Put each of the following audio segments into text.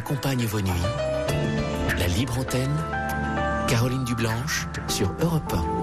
accompagne vos nuits. La libre antenne, Caroline Dublanche sur Europe 1.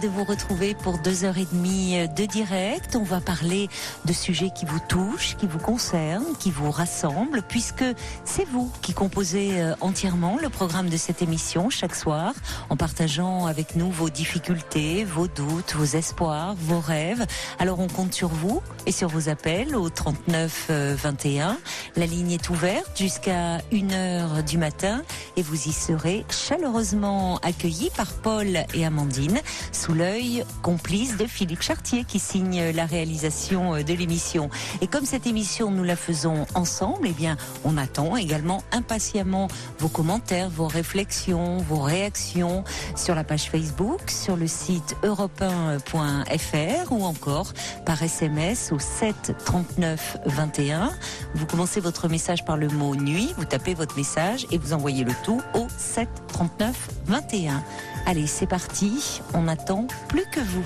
De vous retrouver pour 2h30 de direct. On va parler de sujets qui vous touchent, qui vous concernent, qui vous rassemblent, puisque c'est vous qui composez entièrement le programme de cette émission chaque soir, en partageant avec nous vos difficultés, vos doutes, vos espoirs, vos rêves. Alors on compte sur vous et sur vos appels au 39 21. La ligne est ouverte jusqu'à 1h du matin et vous y serez chaleureusement accueillis par Paul et Amandine, sous l'œil complice de Philippe Chartier qui signe la réalisation de l'émission. Et comme cette émission nous la faisons ensemble, eh bien on attend également impatiemment vos commentaires, vos réflexions, vos réactions sur la page Facebook, sur le site europe1.fr ou encore par SMS au 7 39 21. Vous commencez votre message par le mot nuit, vous tapez votre message et vous envoyez le tout au 7 39 21. Allez, c'est parti, on n'attend plus que vous.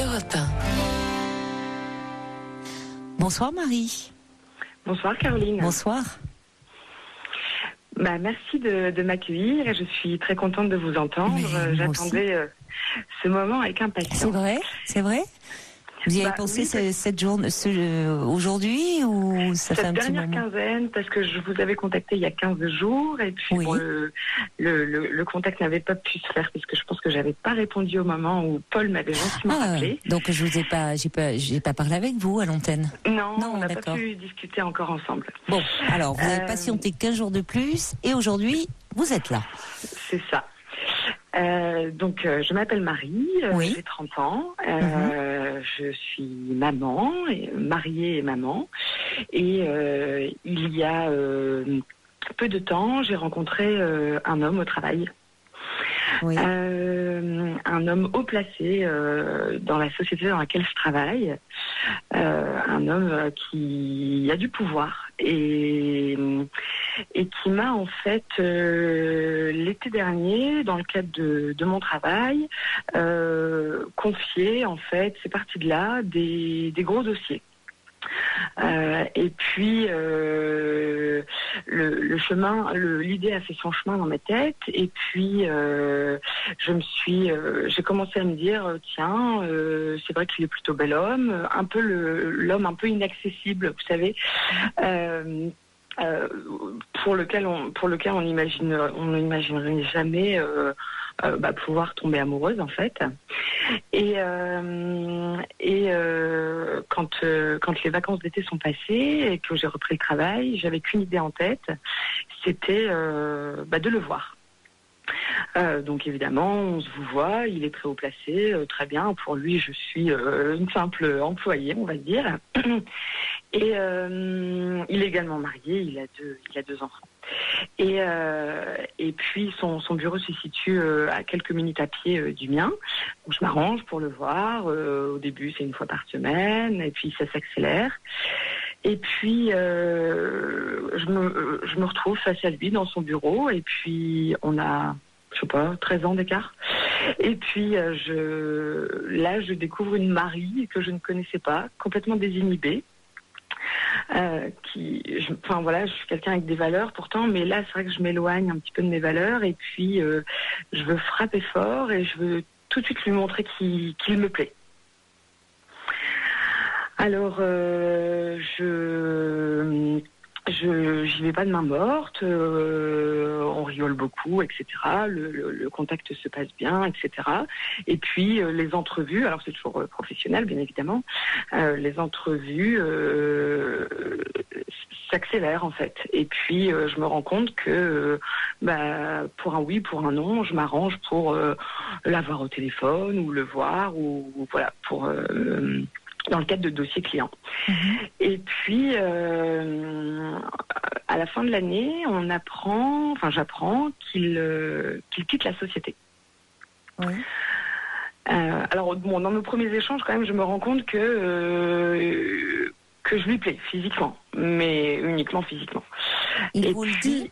Europe 1. Bonsoir Marie. Bonsoir Caroline. Bonsoir. Merci de m'accueillir. Je suis très contente de vous entendre. J'attendais ce moment avec impatience. C'est vrai. Vous y avez pensé cette journée, aujourd'hui ou ça fait un petit moment? Cette dernière quinzaine, parce que je vous avais contacté il y a 15 jours et puis le contact n'avait pas pu se faire parce que je pense que j'avais pas répondu au moment où Paul m'avait gentiment rappelé. Donc je vous ai pas, j'ai pas parlé avec vous à l'antenne. Non, on n'a pas pu discuter encore ensemble. Bon, alors vous avez patienté 15 jours de plus et aujourd'hui vous êtes là. C'est ça. Donc je m'appelle Marie, j'ai 30 ans, je suis maman, mariée et maman, et il y a peu de temps, j'ai rencontré un homme au travail. Un homme haut placé dans la société dans laquelle je travaille, un homme qui a du pouvoir et qui m'a en fait l'été dernier, dans le cadre de mon travail, confié en fait, c'est parti de là, des gros dossiers. Et puis l'idée a fait son chemin dans ma tête et puis j'ai commencé à me dire tiens, c'est vrai qu'il est plutôt bel homme, un peu l'homme un peu inaccessible, vous savez. Pour lequel on n'imaginerait jamais pouvoir tomber amoureuse en fait. Et quand les vacances d'été sont passées et que j'ai repris le travail, j'avais qu'une idée en tête, c'était de le voir. Donc évidemment, on se vous voit, il est très haut placé, très bien. Pour lui, je suis une simple employée, on va dire. Et il est également marié, il a deux enfants. Et puis son bureau se situe à quelques minutes à pied du mien. Donc je m'arrange pour le voir. Au début, c'est une fois par semaine, et puis ça s'accélère. Et puis je me retrouve face à lui dans son bureau, et puis on a, je sais pas, 13 ans d'écart. Et puis je découvre une Marie que je ne connaissais pas, complètement désinhibée. Je suis quelqu'un avec des valeurs pourtant, mais là c'est vrai que je m'éloigne un petit peu de mes valeurs, et puis je veux frapper fort et je veux tout de suite lui montrer qu'il me plaît. Alors j'y vais pas de main morte, on rigole beaucoup, etc. Le contact se passe bien, etc. Et puis les entrevues, alors c'est toujours professionnel bien évidemment, les entrevues s'accélèrent en fait. Et puis je me rends compte que pour un oui, pour un non, je m'arrange pour l'avoir au téléphone ou le voir ou voilà pour dans le cadre de dossiers clients. Et puis, à la fin de l'année, j'apprends qu'il quitte la société. Oui. Alors, bon, dans nos premiers échanges, quand même, je me rends compte que je lui plais physiquement, mais uniquement physiquement. Il vous le dit ?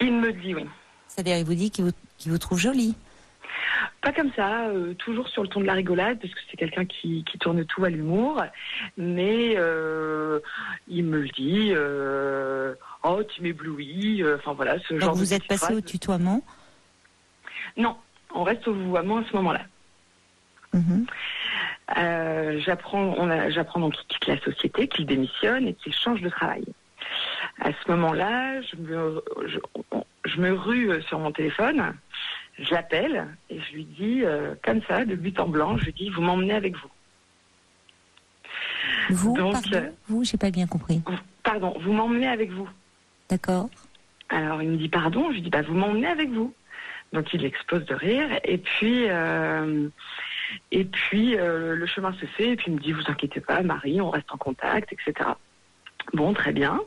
Il me dit, oui. C'est-à-dire, il vous dit qu'il vous trouve jolie ? Pas comme ça, toujours sur le ton de la rigolade, parce que c'est quelqu'un qui tourne tout à l'humour, mais il me le dit, oh, tu m'éblouis, enfin voilà, ce genre de vous êtes passé au tutoiement ? Non, on reste au vouvoiement à ce moment-là. J'apprends donc qu'il quitte la société, qu'il démissionne et qu'il change de travail. À ce moment-là, je me rue sur mon téléphone, je l'appelle et je lui dis, comme ça, de but en blanc, je lui dis, vous m'emmenez avec vous. Vous, donc, vous, j'ai pas bien compris. Pardon, vous m'emmenez avec vous. D'accord. Alors il me dit pardon, je lui dis, vous m'emmenez avec vous. Donc il explose de rire et puis le chemin se fait et puis il me dit, vous inquiétez pas, Marie, on reste en contact, etc. Bon, très bien.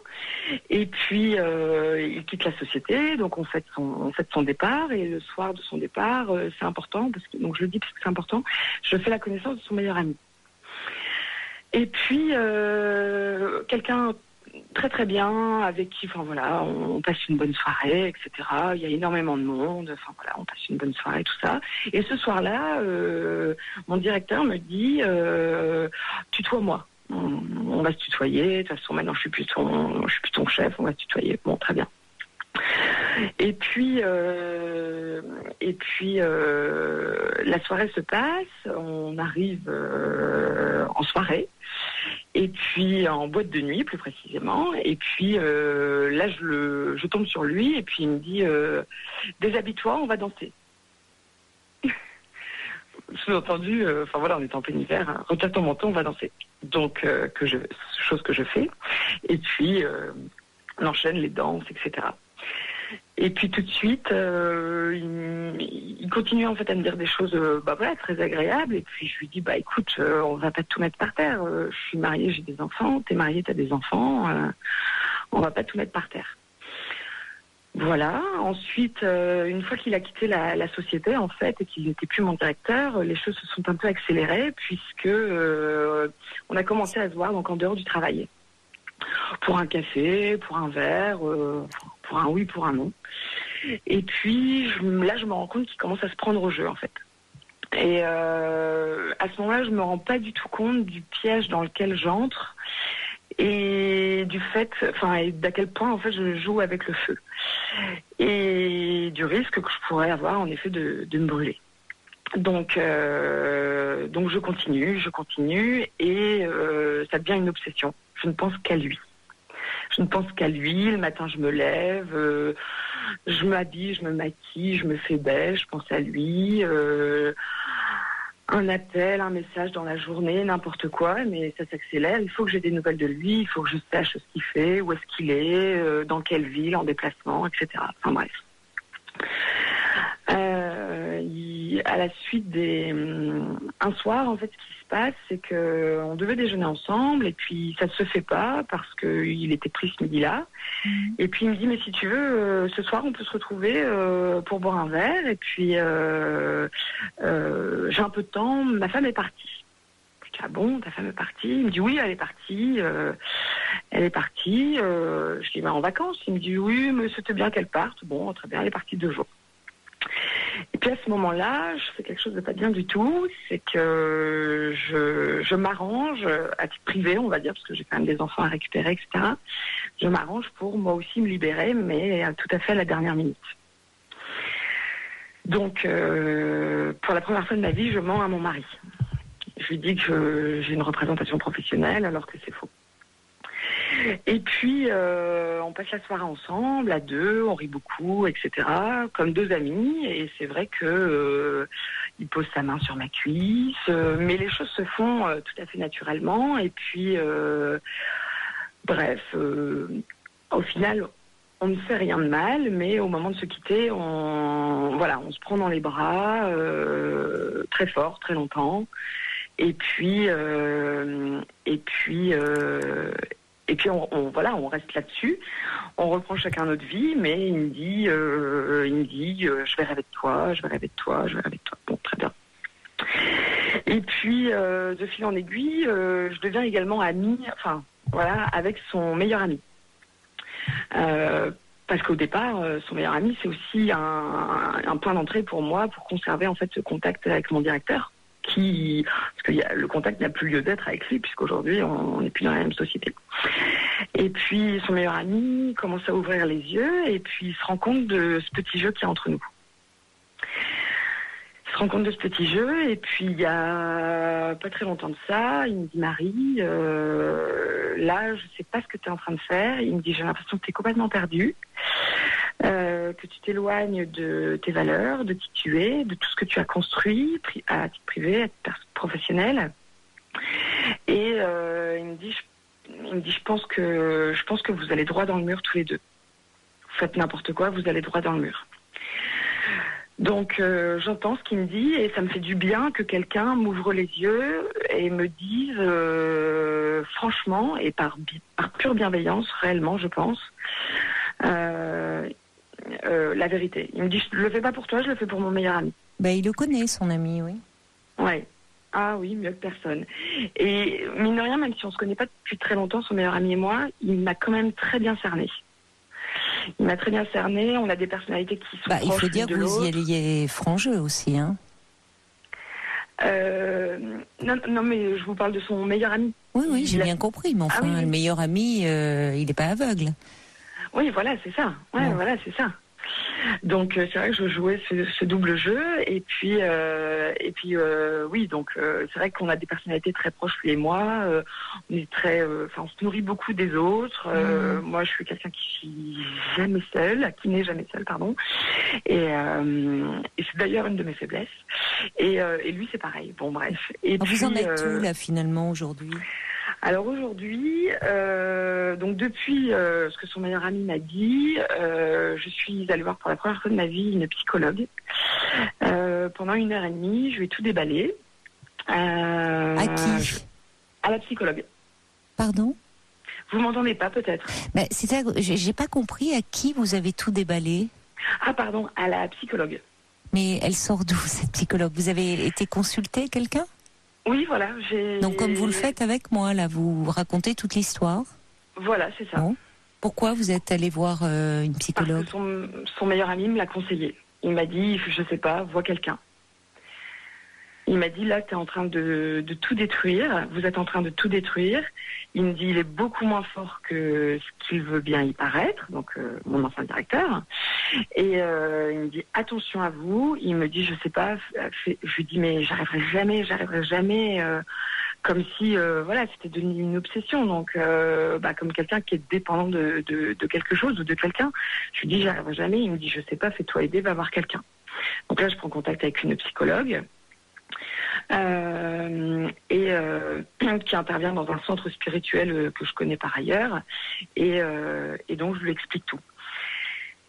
Et puis, il quitte la société, donc on fête son départ, et le soir de son départ, c'est important, donc je le dis parce que c'est important, je fais la connaissance de son meilleur ami. Et puis, quelqu'un très très bien, avec qui, enfin voilà, on passe une bonne soirée, etc. Il y a énormément de monde, enfin voilà, on passe une bonne soirée, tout ça. Et ce soir-là, mon directeur me dit, tutoie-moi. On va se tutoyer, de toute façon maintenant je suis plus ton chef, on va se tutoyer, bon très bien. Et puis la soirée se passe, on arrive en soirée, et puis en boîte de nuit plus précisément, et puis là je tombe sur lui, et puis il me dit déshabille-toi, on va danser. Sous-entendu, enfin voilà, on est en plein hiver, hein, retire ton manteau, on va danser. Donc, chose que je fais. Et puis, on enchaîne les danses, etc. Et puis tout de suite, il continue en fait à me dire des choses, très agréables. Et puis je lui dis, écoute, on va pas tout mettre par terre. Je suis mariée, j'ai des enfants. T'es mariée, t'as des enfants. On va pas tout mettre par terre. Voilà. Ensuite, une fois qu'il a quitté la société, en fait, et qu'il n'était plus mon directeur, les choses se sont un peu accélérées puisque on a commencé à se voir donc en dehors du travail, pour un café, pour un verre, pour un oui, pour un non. Et puis là, je me rends compte qu'il commence à se prendre au jeu, en fait. Et à ce moment-là, je me rends pas du tout compte du piège dans lequel j'entre. Et du fait, et d'à quel point en fait je joue avec le feu et du risque que je pourrais avoir en effet de me brûler. Donc je continue et ça devient une obsession. Je ne pense qu'à lui. Le matin je me lève, je m'habille, je me maquille, je me fais belle, je pense à lui. Un appel, un message dans la journée, n'importe quoi, mais ça s'accélère. Il faut que j'ai des nouvelles de lui, il faut que je sache ce qu'il fait, où est-ce qu'il est, dans quelle ville, en déplacement, etc. Enfin bref. À la suite un soir, en fait, ce qui se passe, c'est que on devait déjeuner ensemble et puis ça ne se fait pas parce qu'il était pris ce midi-là. Et puis il me dit, mais si tu veux, ce soir on peut se retrouver pour boire un verre et puis j'ai un peu de temps, ma femme est partie. Je dis, ah bon, ta femme est partie? Il me dit, oui, elle est partie. Je dis, en vacances? Il me dit, oui, mais c'était bien qu'elle parte. Bon, très bien, elle est partie 2 jours. Et puis à ce moment-là, je fais quelque chose de pas bien du tout, c'est que je m'arrange, à titre privé, on va dire, parce que j'ai quand même des enfants à récupérer, etc. Je m'arrange pour moi aussi me libérer, mais tout à fait à la dernière minute. Donc, pour la première fois de ma vie, je mens à mon mari. Je lui dis que j'ai une représentation professionnelle, alors que c'est faux. Et puis, on passe la soirée ensemble, à 2, on rit beaucoup, etc., comme 2 amis. Et c'est vrai que il pose sa main sur ma cuisse, mais les choses se font tout à fait naturellement. Et puis, au final, on ne fait rien de mal, mais au moment de se quitter, on se prend dans les bras très fort, très longtemps. Et puis on reste là-dessus. On reprend chacun notre vie, mais il me dit, je vais rêver de toi. Bon, très bien. Et puis, de fil en aiguille, je deviens également amie, avec son meilleur ami. Parce qu'au départ, son meilleur ami, c'est aussi un point d'entrée pour moi pour conserver en fait ce contact avec mon directeur. Parce que le contact n'a plus lieu d'être avec lui, puisqu'aujourd'hui, on n'est plus dans la même société. Et puis, son meilleur ami commence à ouvrir les yeux, et puis il se rend compte de ce petit jeu qu'il y a entre nous. Il se rend compte de ce petit jeu, et puis il y a pas très longtemps de ça, il me dit, Marie, là, je sais pas ce que tu es en train de faire. Il me dit, j'ai l'impression que tu es complètement perdue. Que tu t'éloignes de tes valeurs, de qui tu es, de tout ce que tu as construit à titre privé, à titre professionnel. Et il me dit, je pense que vous allez droit dans le mur tous les deux. Vous faites n'importe quoi, vous allez droit dans le mur. Donc j'entends ce qu'il me dit et ça me fait du bien que quelqu'un m'ouvre les yeux et me dise franchement et par pure bienveillance, réellement, je pense. La vérité. Il me dit, je le fais pas pour toi, je le fais pour mon meilleur ami. Il le connaît, son ami, oui. Ouais. Ah oui, mieux que personne. Et mine de rien, même si on se connaît pas depuis très longtemps, son meilleur ami et moi, il m'a quand même très bien cerné. Il m'a très bien cerné. On a des personnalités qui sont proches il faut dire de que vous y l'autre. alliez franc jeu aussi, hein. Non, mais je vous parle de son meilleur ami. Oui, j'ai bien compris. Mais enfin, oui. Le meilleur ami, il n'est pas aveugle. Oui, voilà, c'est ça. Ouais, voilà, c'est ça. Donc c'est vrai que je jouais ce double jeu et puis oui, donc c'est vrai qu'on a des personnalités très proches, lui et moi. On est on se nourrit beaucoup des autres. Moi, je suis quelqu'un qui n'est jamais seul, pardon. Et c'est d'ailleurs une de mes faiblesses. Et lui, c'est pareil. Bon, bref. Et vous en êtes où là finalement aujourd'hui ? Alors aujourd'hui, donc depuis ce que son meilleur ami m'a dit, je suis allée voir pour la première fois de ma vie une psychologue. Pendant 1h30, je vais tout déballer. À qui ? À la psychologue. Pardon ? Vous m'entendez pas peut-être ? C'est ça, j'ai pas compris à qui vous avez tout déballé. Ah pardon, à la psychologue. Mais elle sort d'où cette psychologue ? Vous avez été consulter quelqu'un ? Oui, voilà. Donc comme vous le faites avec moi, là, vous racontez toute l'histoire. Voilà, c'est ça. Bon. Pourquoi vous êtes allé voir une psychologue ? Parce que son meilleur ami me l'a conseillé. Il m'a dit, je sais pas, vois quelqu'un. Il m'a dit, là, tu es en train de tout détruire. Vous êtes en train de tout détruire. Il me dit, il est beaucoup moins fort que ce qu'il veut bien y paraître. Donc, mon ancien directeur. Et il me dit, attention à vous. Il me dit, je sais pas. Je lui dis, mais j'arriverai jamais. Comme si, c'était devenu une obsession. Donc, comme quelqu'un qui est dépendant de quelque chose ou de quelqu'un. Je lui dis, j'arriverai jamais. Il me dit, je sais pas, fais-toi aider, va voir quelqu'un. Donc là, je prends contact avec une psychologue. Qui intervient dans un centre spirituel que je connais par ailleurs et donc je lui explique tout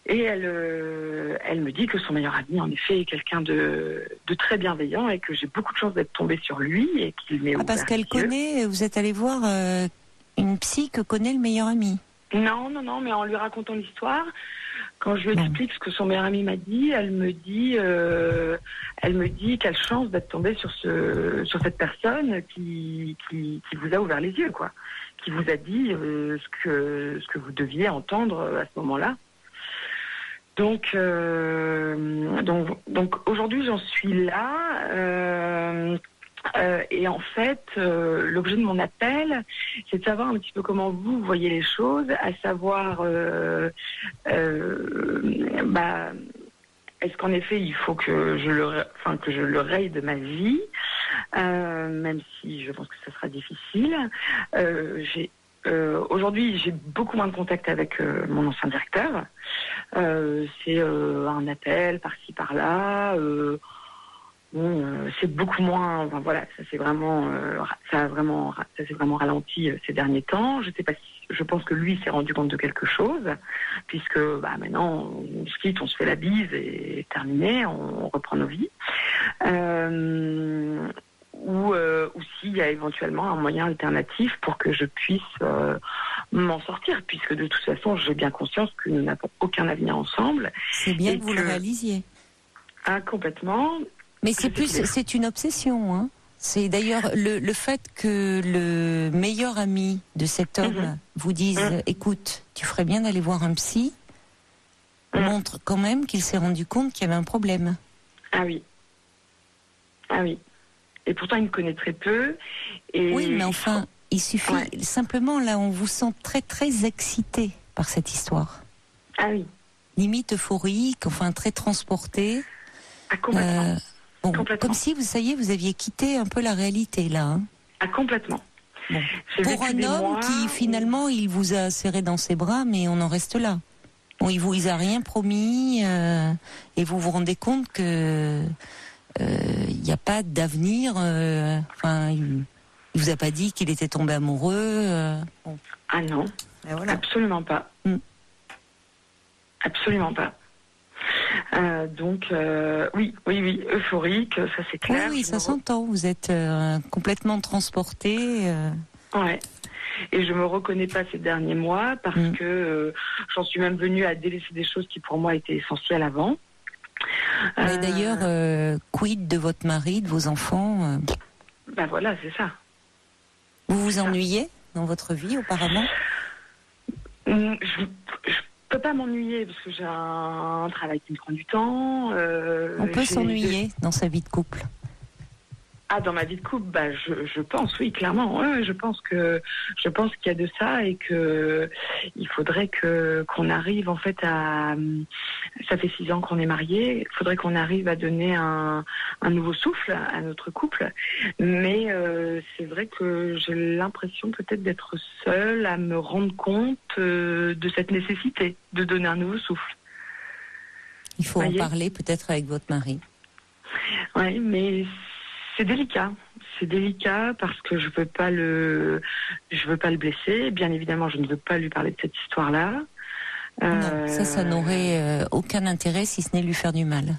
et elle me dit que son meilleur ami en effet est quelqu'un de très bienveillant et que j'ai beaucoup de chance d'être tombée sur lui et qu'il m'est ouvert parce qu'elle les yeux. connaît, vous êtes allé voir une psy que connaît le meilleur ami. Non, mais en lui racontant l'histoire, quand je lui explique ce que son meilleur ami m'a dit, elle me dit quelle chance d'être tombée sur cette personne qui vous a ouvert les yeux, quoi, qui vous a dit ce que vous deviez entendre à ce moment-là. Donc aujourd'hui j'en suis là. Et en fait, l'objet de mon appel, c'est de savoir un petit peu comment vous voyez les choses, à savoir, est-ce qu'en effet il faut que je le raye de ma vie, même si je pense que ça sera difficile. Aujourd'hui, j'ai beaucoup moins de contact avec mon ancien directeur. C'est un appel par-ci par-là. C'est beaucoup moins. Enfin, voilà, ça s'est vraiment ralenti ces derniers temps. Je sais pas si. Je pense que lui s'est rendu compte de quelque chose, puisque maintenant on se quitte, on se fait la bise et terminé, on reprend nos vies. Ou s'il y a éventuellement un moyen alternatif pour que je puisse m'en sortir, puisque de toute façon j'ai bien conscience que nous n'avons aucun avenir ensemble. C'est bien que vous le réalisiez. Ah, complètement. Mais c'est une obsession, hein. C'est d'ailleurs le fait que le meilleur ami de cet homme vous dise écoute, tu ferais bien d'aller voir un psy, montre quand même qu'il s'est rendu compte qu'il y avait un problème. Ah oui. Et pourtant, il me connaît très peu. Et oui, mais enfin, il suffit simplement, là, on vous sent très très excité par cette histoire. Ah oui. Limite euphorique, enfin très transporté. Ah, complètement. Comme si, vous aviez quitté un peu la réalité, là. Hein. Ah, complètement. Bon. Pour un homme qui, finalement, il vous a serré dans ses bras, mais on en reste là. Bon, il vous a rien promis, et vous vous rendez compte que il n'y a pas d'avenir. Enfin, il vous a pas dit qu'il était tombé amoureux. Bon. Ah non, voilà. Absolument pas. Absolument pas. Donc, oui, euphorique, ça c'est clair. Oui, ça s'entend. Vous êtes complètement transporté. Ouais. Et je me reconnais pas ces derniers mois parce que j'en suis même venue à délaisser des choses qui pour moi étaient essentielles avant. Mais d'ailleurs, quid de votre mari, de vos enfants Ben voilà, c'est ça. Vous vous ennuyez dans votre vie auparavant? Je peux pas m'ennuyer parce que j'ai un travail qui me prend du temps. On peut s'ennuyer dans sa vie de couple. Ah, dans ma vie de couple, bah, je pense, oui, clairement. Ouais, je pense qu'il y a de ça et que il faudrait qu'on arrive en fait à. Ça fait 6 ans qu'on est mariés. Il faudrait qu'on arrive à donner un nouveau souffle à notre couple. Mais c'est vrai que j'ai l'impression peut-être d'être seule à me rendre compte de cette nécessité de donner un nouveau souffle. Il faut en parler peut-être avec votre mari. Oui, mais c'est délicat. C'est délicat parce que je veux pas le blesser. Bien évidemment, je ne veux pas lui parler de cette histoire-là. Non, ça n'aurait aucun intérêt si ce n'est lui faire du mal.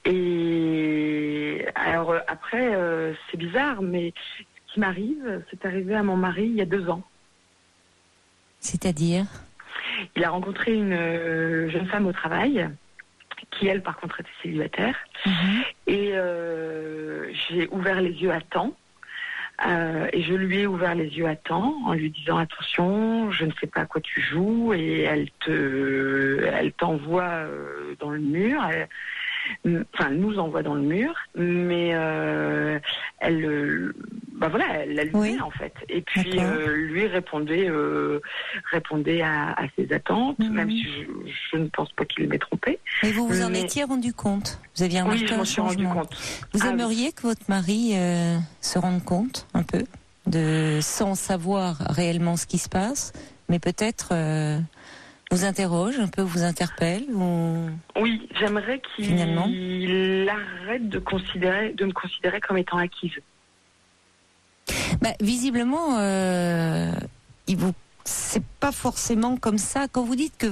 Et alors après, c'est bizarre, mais ce qui m'arrive, c'est arrivé à mon mari il y a 2 ans. C'est-à-dire ? Il a rencontré une jeune femme au travail qui, elle, par contre, était célibataire. Et j'ai ouvert les yeux à temps. Et je lui ai ouvert les yeux à temps en lui disant attention, je ne sais pas à quoi tu joues, et elle t'envoie dans le mur. Elle nous envoie dans le mur, mais elle l'allumait en fait. Et puis lui répondait à ses attentes, même si je ne pense pas qu'il m'ait trompé. Et vous vous en étiez rendu compte? Vous aviez remarqué un changement? rendu compte. Vous aimeriez que votre mari se rende compte un peu, sans savoir réellement ce qui se passe, mais peut-être vous interroge un peu, vous interpelle ou... Oui, j'aimerais qu'il arrête de me considérer comme étant acquise. Visiblement, c'est pas forcément comme ça. Quand vous dites que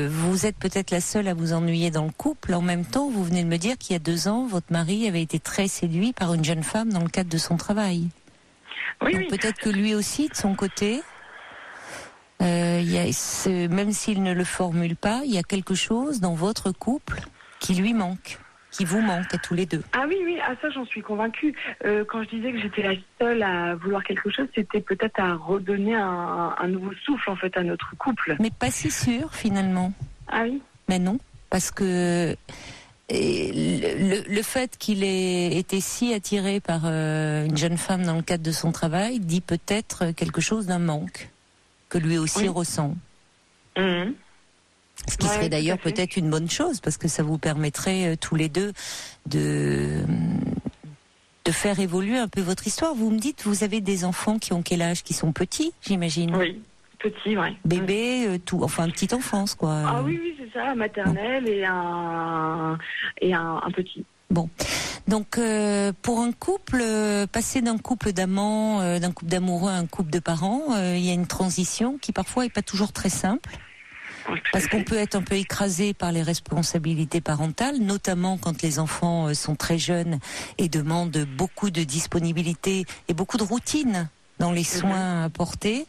vous êtes peut-être la seule à vous ennuyer dans le couple, en même temps, vous venez de me dire qu'il y a 2 ans, votre mari avait été très séduit par une jeune femme dans le cadre de son travail. Donc peut-être que lui aussi, de son côté... même s'il ne le formule pas, il y a quelque chose dans votre couple qui lui manque, qui vous manque à tous les deux. Ah oui, ça j'en suis convaincue. Quand je disais que j'étais la seule à vouloir quelque chose, c'était peut-être à redonner un nouveau souffle en fait à notre couple. Mais pas si sûr finalement. Ah oui. Mais non, parce que le fait qu'il ait été si attiré par une jeune femme dans le cadre de son travail dit peut-être quelque chose d'un manque que lui aussi ressent. Ce qui serait d'ailleurs peut-être une bonne chose, parce que ça vous permettrait tous les deux de faire évoluer un peu votre histoire. Vous me dites, vous avez des enfants qui ont quel âge? Qui sont petits, j'imagine? Oui, petits, oui. Bébé, enfin petite enfance, quoi. Ah oui, c'est ça, maternelle et un petit. Bon, donc pour un couple, passer d'un couple d'amants, d'un couple d'amoureux à un couple de parents, il y a une transition qui parfois est pas toujours très simple, parce qu'on peut être un peu écrasé par les responsabilités parentales, notamment quand les enfants sont très jeunes et demandent beaucoup de disponibilité et beaucoup de routine dans les soins apportés.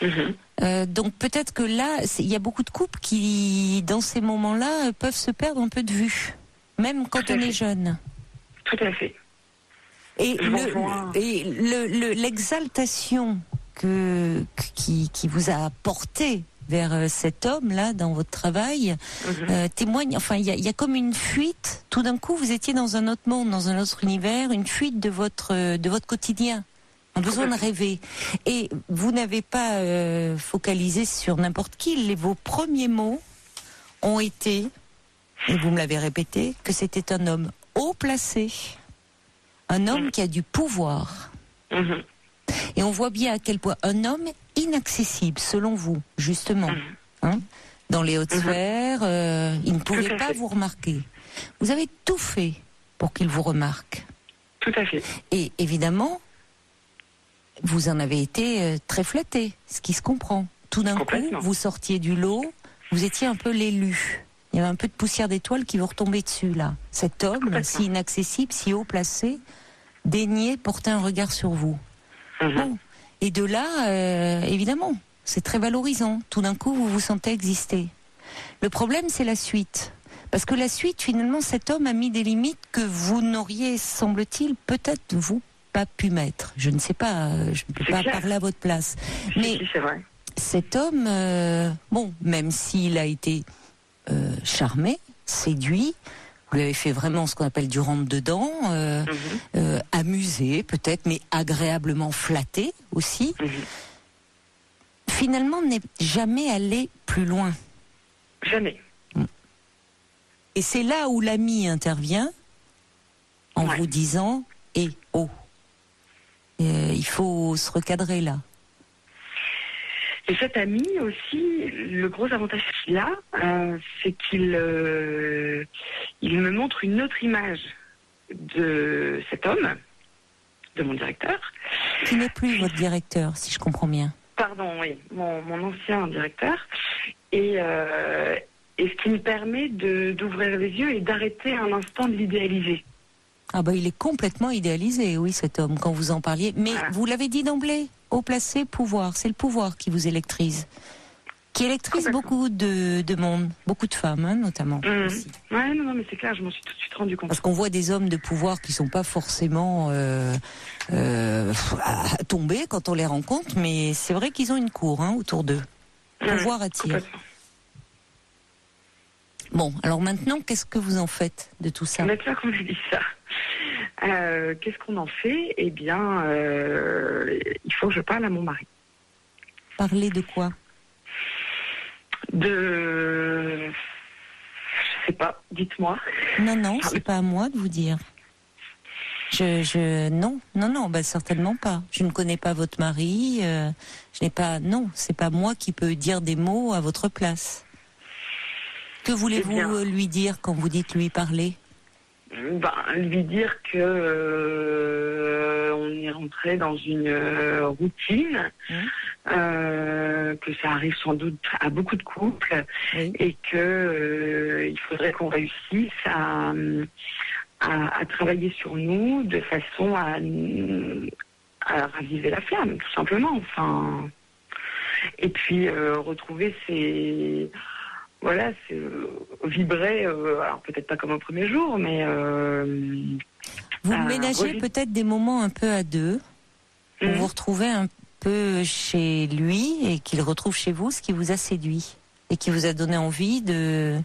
Donc peut-être que là, il y a beaucoup de couples qui, dans ces moments-là, peuvent se perdre un peu de vue. Même quand on est jeune. Tout à fait. Et l'exaltation qui vous a porté vers cet homme-là dans votre travail témoigne, enfin il y a comme une fuite, tout d'un coup vous étiez dans un autre monde, dans un autre univers, une fuite de votre quotidien, un besoin de rêver. Et vous n'avez pas focalisé sur n'importe qui, vos premiers mots ont été, et vous me l'avez répété, que c'était un homme haut placé, un homme qui a du pouvoir. Et on voit bien à quel point un homme inaccessible, selon vous, justement, dans les hautes sphères, il ne pouvait pas vous remarquer. Vous avez tout fait pour qu'il vous remarque. Tout à fait. Et évidemment, vous en avez été très flatté, ce qui se comprend. Tout d'un coup, vous sortiez du lot, vous étiez un peu l'élu. Il y avait un peu de poussière d'étoiles qui vous retombait dessus, là. Cet homme, si inaccessible, si haut placé, daignait porter un regard sur vous. Bon. Et de là, évidemment, c'est très valorisant. Tout d'un coup, vous vous sentez exister. Le problème, c'est la suite. Parce que la suite, finalement, cet homme a mis des limites que vous n'auriez, semble-t-il, peut-être, vous, pas pu mettre. Je ne sais pas, je ne peux pas parler à votre place. Mais c'est vrai. Cet homme, bon, même s'il a été charmé, séduit, vous lui avez fait vraiment ce qu'on appelle du rentre-dedans, amusé peut-être, mais agréablement flatté aussi. Finalement, n'est jamais allé plus loin. Jamais. Et c'est là où l'ami intervient en vous disant « il faut se recadrer là ». Et cet ami aussi, le gros avantage qu'il a, c'est qu'il me montre une autre image de cet homme, de mon directeur. Qui n'est plus votre directeur, si je comprends bien. Pardon, oui, mon ancien directeur. Et ce qui me permet d'ouvrir les yeux et d'arrêter un instant de l'idéaliser. Ah il est complètement idéalisé, oui, cet homme, quand vous en parliez. Mais vous l'avez dit d'emblée, haut placé, pouvoir. C'est le pouvoir qui vous électrise. Qui électrise beaucoup de monde, beaucoup de femmes, notamment. Aussi. Ouais, non, mais c'est clair, je m'en suis tout de suite rendu compte. Parce qu'on voit des hommes de pouvoir qui sont pas forcément à tomber quand on les rencontre, mais c'est vrai qu'ils ont une cour autour d'eux. Pouvoir attire. Bon, alors maintenant, qu'est-ce que vous en faites de tout ça? Maintenant qu'on a dit ça, qu'est-ce qu'on en fait? Eh bien, il faut que je parle à mon mari. Parler de quoi? Je sais pas, dites-moi. Non, c'est pas à moi de vous dire. Non, certainement pas. Je ne connais pas votre mari, c'est pas moi qui peux dire des mots à votre place. Que voulez-vous lui dire quand vous dites lui parler? Lui dire que on est rentré dans une routine, que ça arrive sans doute à beaucoup de couples, et que il faudrait qu'on réussisse à travailler sur nous de façon à raviver la flamme, tout simplement. Enfin, et puis retrouver c'est vibrer, alors peut-être pas comme au premier jour, mais vous ménagez peut-être des moments un peu à deux, pour vous retrouver un peu chez lui et qu'il retrouve chez vous ce qui vous a séduit et qui vous a donné envie de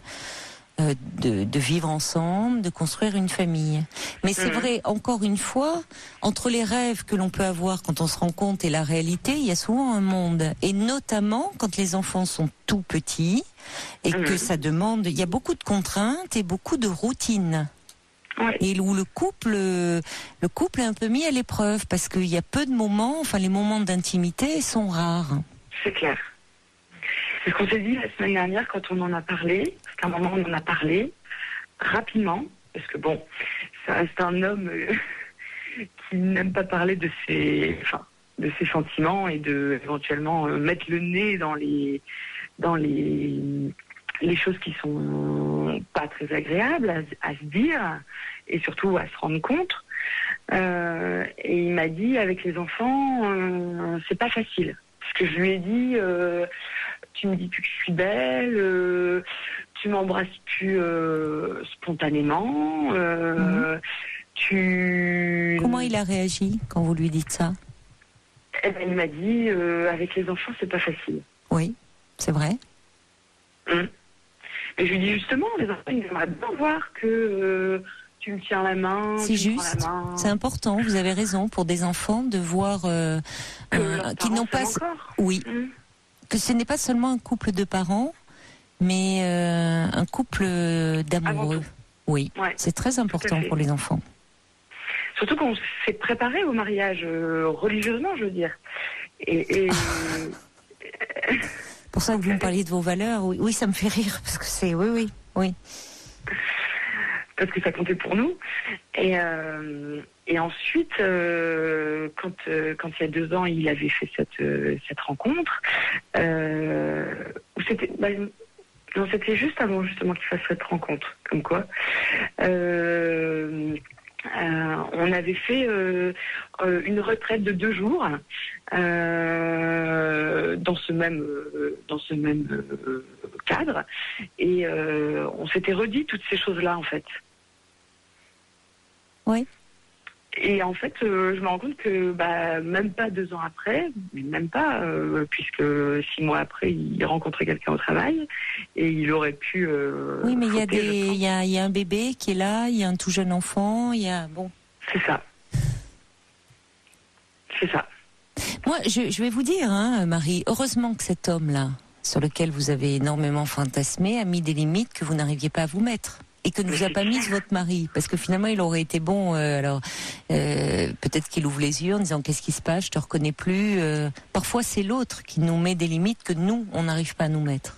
vivre ensemble, de construire une famille. Mais c'est vrai, encore une fois, entre les rêves que l'on peut avoir quand on se rend compte et la réalité, il y a souvent un monde. Et notamment quand les enfants sont tout petits et que ça demande, il y a beaucoup de contraintes et beaucoup de routines. Et où le couple est un peu mis à l'épreuve parce qu'il y a peu de moments, les moments d'intimité sont rares. C'est clair. C'est ce qu'on s'est dit la semaine dernière quand on en a parlé, parce qu'à un moment on en a parlé rapidement, parce que ça reste un homme qui n'aime pas parler de ses sentiments et de éventuellement mettre le nez dans les choses qui sont pas très agréables à se dire et surtout à se rendre compte. Et il m'a dit avec les enfants, c'est pas facile. Parce que je lui ai dit, tu me dis plus que je suis belle, tu m'embrasses plus spontanément, Comment comment il a réagi quand vous lui dites ça? Eh ben, il m'a dit, avec les enfants, c'est pas facile. Oui, c'est vrai. Et je lui dis justement, les enfants, ils aimeraient bien voir que tu me tiens la main. C'est juste, c'est important, vous avez raison, pour des enfants de voir qu'ils n'ont pas... Oui, que ce n'est pas seulement un couple de parents, mais un couple d'amoureux. Oui, ouais, c'est très important pour les enfants. Surtout qu'on s'est préparé au mariage, religieusement, je veux dire. Et... Pour ça que vous me parliez de vos valeurs, oui, ça me fait rire, parce que c'est... Oui. Parce que ça comptait pour nous. Et ensuite, quand il y a 2 ans, il avait fait cette rencontre, c'était... non, c'était juste avant, justement, qu'il fasse cette rencontre, comme quoi... on avait fait une retraite de 2 jours dans ce même cadre, et on s'était redit toutes ces choses-là en fait. Oui. Et en fait, je me rends compte que même pas 2 ans après, même pas, puisque 6 mois après, il rencontrait quelqu'un au travail et il aurait pu. Oui, mais il y a un bébé qui est là, il y a un tout jeune enfant, il y a bon. C'est ça. Moi, je vais vous dire, Marie, heureusement que cet homme-là, sur lequel vous avez énormément fantasmé, a mis des limites que vous n'arriviez pas à vous mettre. Et que ne vous a pas mise votre mari, parce que finalement il aurait été bon. Peut-être qu'il ouvre les yeux en disant qu'est-ce qui se passe, je te reconnais plus. Parfois c'est l'autre qui nous met des limites que nous on n'arrive pas à nous mettre.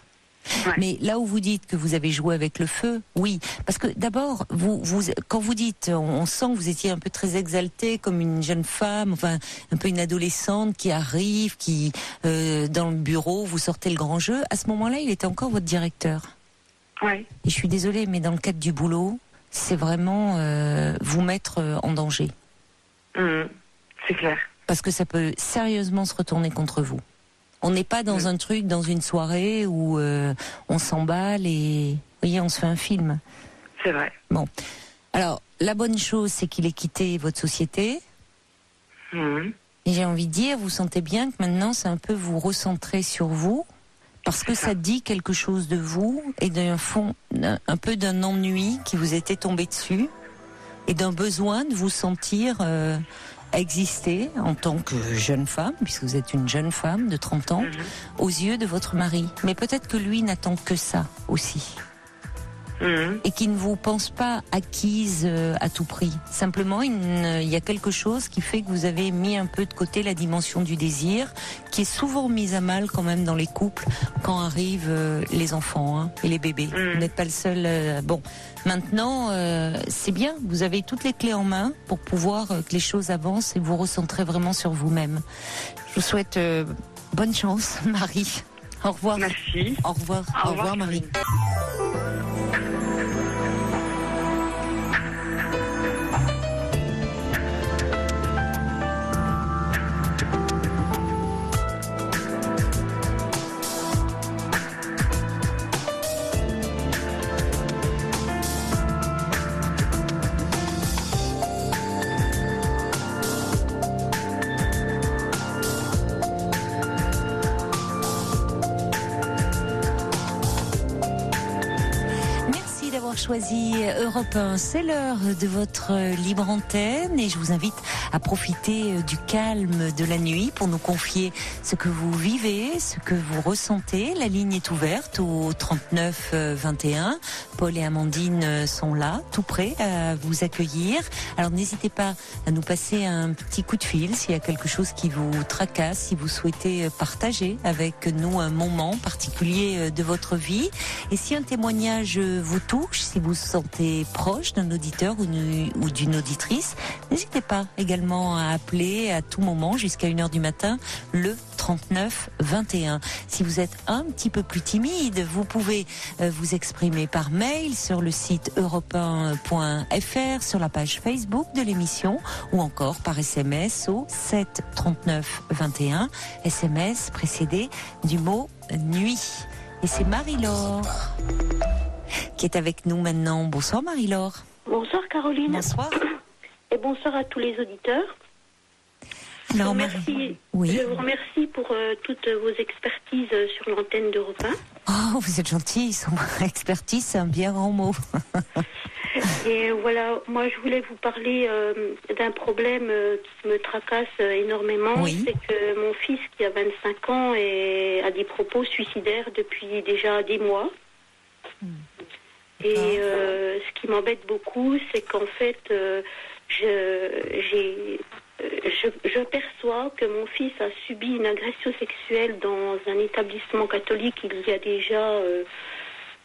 Ouais. Mais là où vous dites que vous avez joué avec le feu, oui, parce que d'abord vous quand vous dites, on sent que vous étiez un peu très exaltée comme une jeune femme, enfin un peu une adolescente qui arrive, qui dans le bureau vous sortez le grand jeu. À ce moment-là, il était encore votre directeur. Ouais. Et je suis désolée, mais dans le cadre du boulot, c'est vraiment vous mettre en danger. C'est clair. Parce que ça peut sérieusement se retourner contre vous. On n'est pas dans un truc, dans une soirée où on s'emballe et, vous voyez, on se fait un film. C'est vrai. Bon. Alors, la bonne chose, c'est qu'il ait quitté votre société. Et j'ai envie de dire, vous sentez bien que maintenant, c'est un peu vous recentrer sur vous. Parce que ça dit quelque chose de vous et d'un fond, un peu d'un ennui qui vous était tombé dessus et d'un besoin de vous sentir exister en tant que jeune femme, puisque vous êtes une jeune femme de 30 ans, aux yeux de votre mari. Mais peut-être que lui n'attend que ça aussi. Et qui ne vous pense pas acquise à tout prix. Simplement, il y a quelque chose qui fait que vous avez mis un peu de côté la dimension du désir, qui est souvent mise à mal quand même dans les couples quand arrivent les enfants et les bébés. Vous n'êtes pas le seul. Bon, maintenant, c'est bien. Vous avez toutes les clés en main pour pouvoir que les choses avancent et vous recentrer vraiment sur vous-même. Je vous souhaite bonne chance, Marie. Au revoir. Merci. Au revoir. Au revoir, Marie. Choisi Europe 1, c'est l'heure de votre libre antenne et je vous invite à profiter du calme de la nuit pour nous confier ce que vous vivez, ce que vous ressentez. La ligne est ouverte au 39 21. Paul et Amandine sont là, tout prêts à vous accueillir. Alors n'hésitez pas à nous passer un petit coup de fil s'il y a quelque chose qui vous tracasse, si vous souhaitez partager avec nous un moment particulier de votre vie. Et si un témoignage vous touche, si vous vous sentez proche d'un auditeur ou d'une auditrice, n'hésitez pas également à appeler à tout moment jusqu'à 1h du matin le 39 21. Si vous êtes un petit peu plus timide, vous pouvez vous exprimer par mail sur le site europe1.fr, sur la page Facebook de l'émission ou encore par SMS au 7 39 21, SMS précédé du mot nuit. Et c'est Marie-Laure qui est avec nous maintenant. Bonsoir Marie-Laure. Bonsoir Caroline. Bonsoir. et bonsoir à tous les auditeurs. Alors, Je vous remercie pour toutes vos expertises sur l'antenne d'Europe 1. Oh, vous êtes gentil. Expertise, c'est un bien grand mot. Et voilà, moi je voulais vous parler d'un problème qui me tracasse énormément. Oui. C'est que mon fils qui a 25 ans a des propos suicidaires depuis déjà des mois. Et ce qui m'embête beaucoup, c'est qu'en fait, je perçois que mon fils a subi une agression sexuelle dans un établissement catholique il y a déjà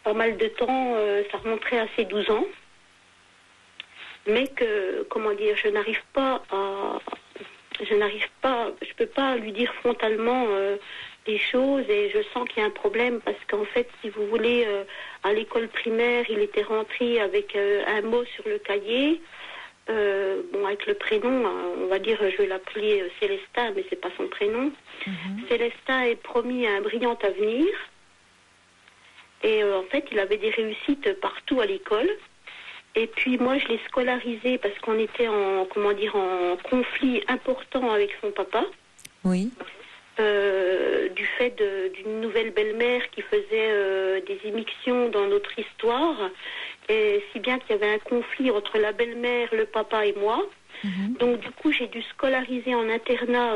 pas mal de temps, ça remonterait à ses 12 ans. Mais que, je peux pas lui dire frontalement les choses, et je sens qu'il y a un problème parce qu'en fait, si vous voulez, à l'école primaire, il était rentré avec un mot sur le cahier. Avec le prénom, on va dire, je vais l'appeler Célestin, mais c'est pas son prénom. Célestin est promis un brillant avenir. Et en fait, il avait des réussites partout à l'école. Et puis moi, je l'ai scolarisé parce qu'on était en conflit important avec son papa. Oui. Du fait d'une nouvelle belle-mère qui faisait des émictions dans notre histoire. Et si bien qu'il y avait un conflit entre la belle-mère, le papa et moi. Donc du coup, j'ai dû scolariser en internat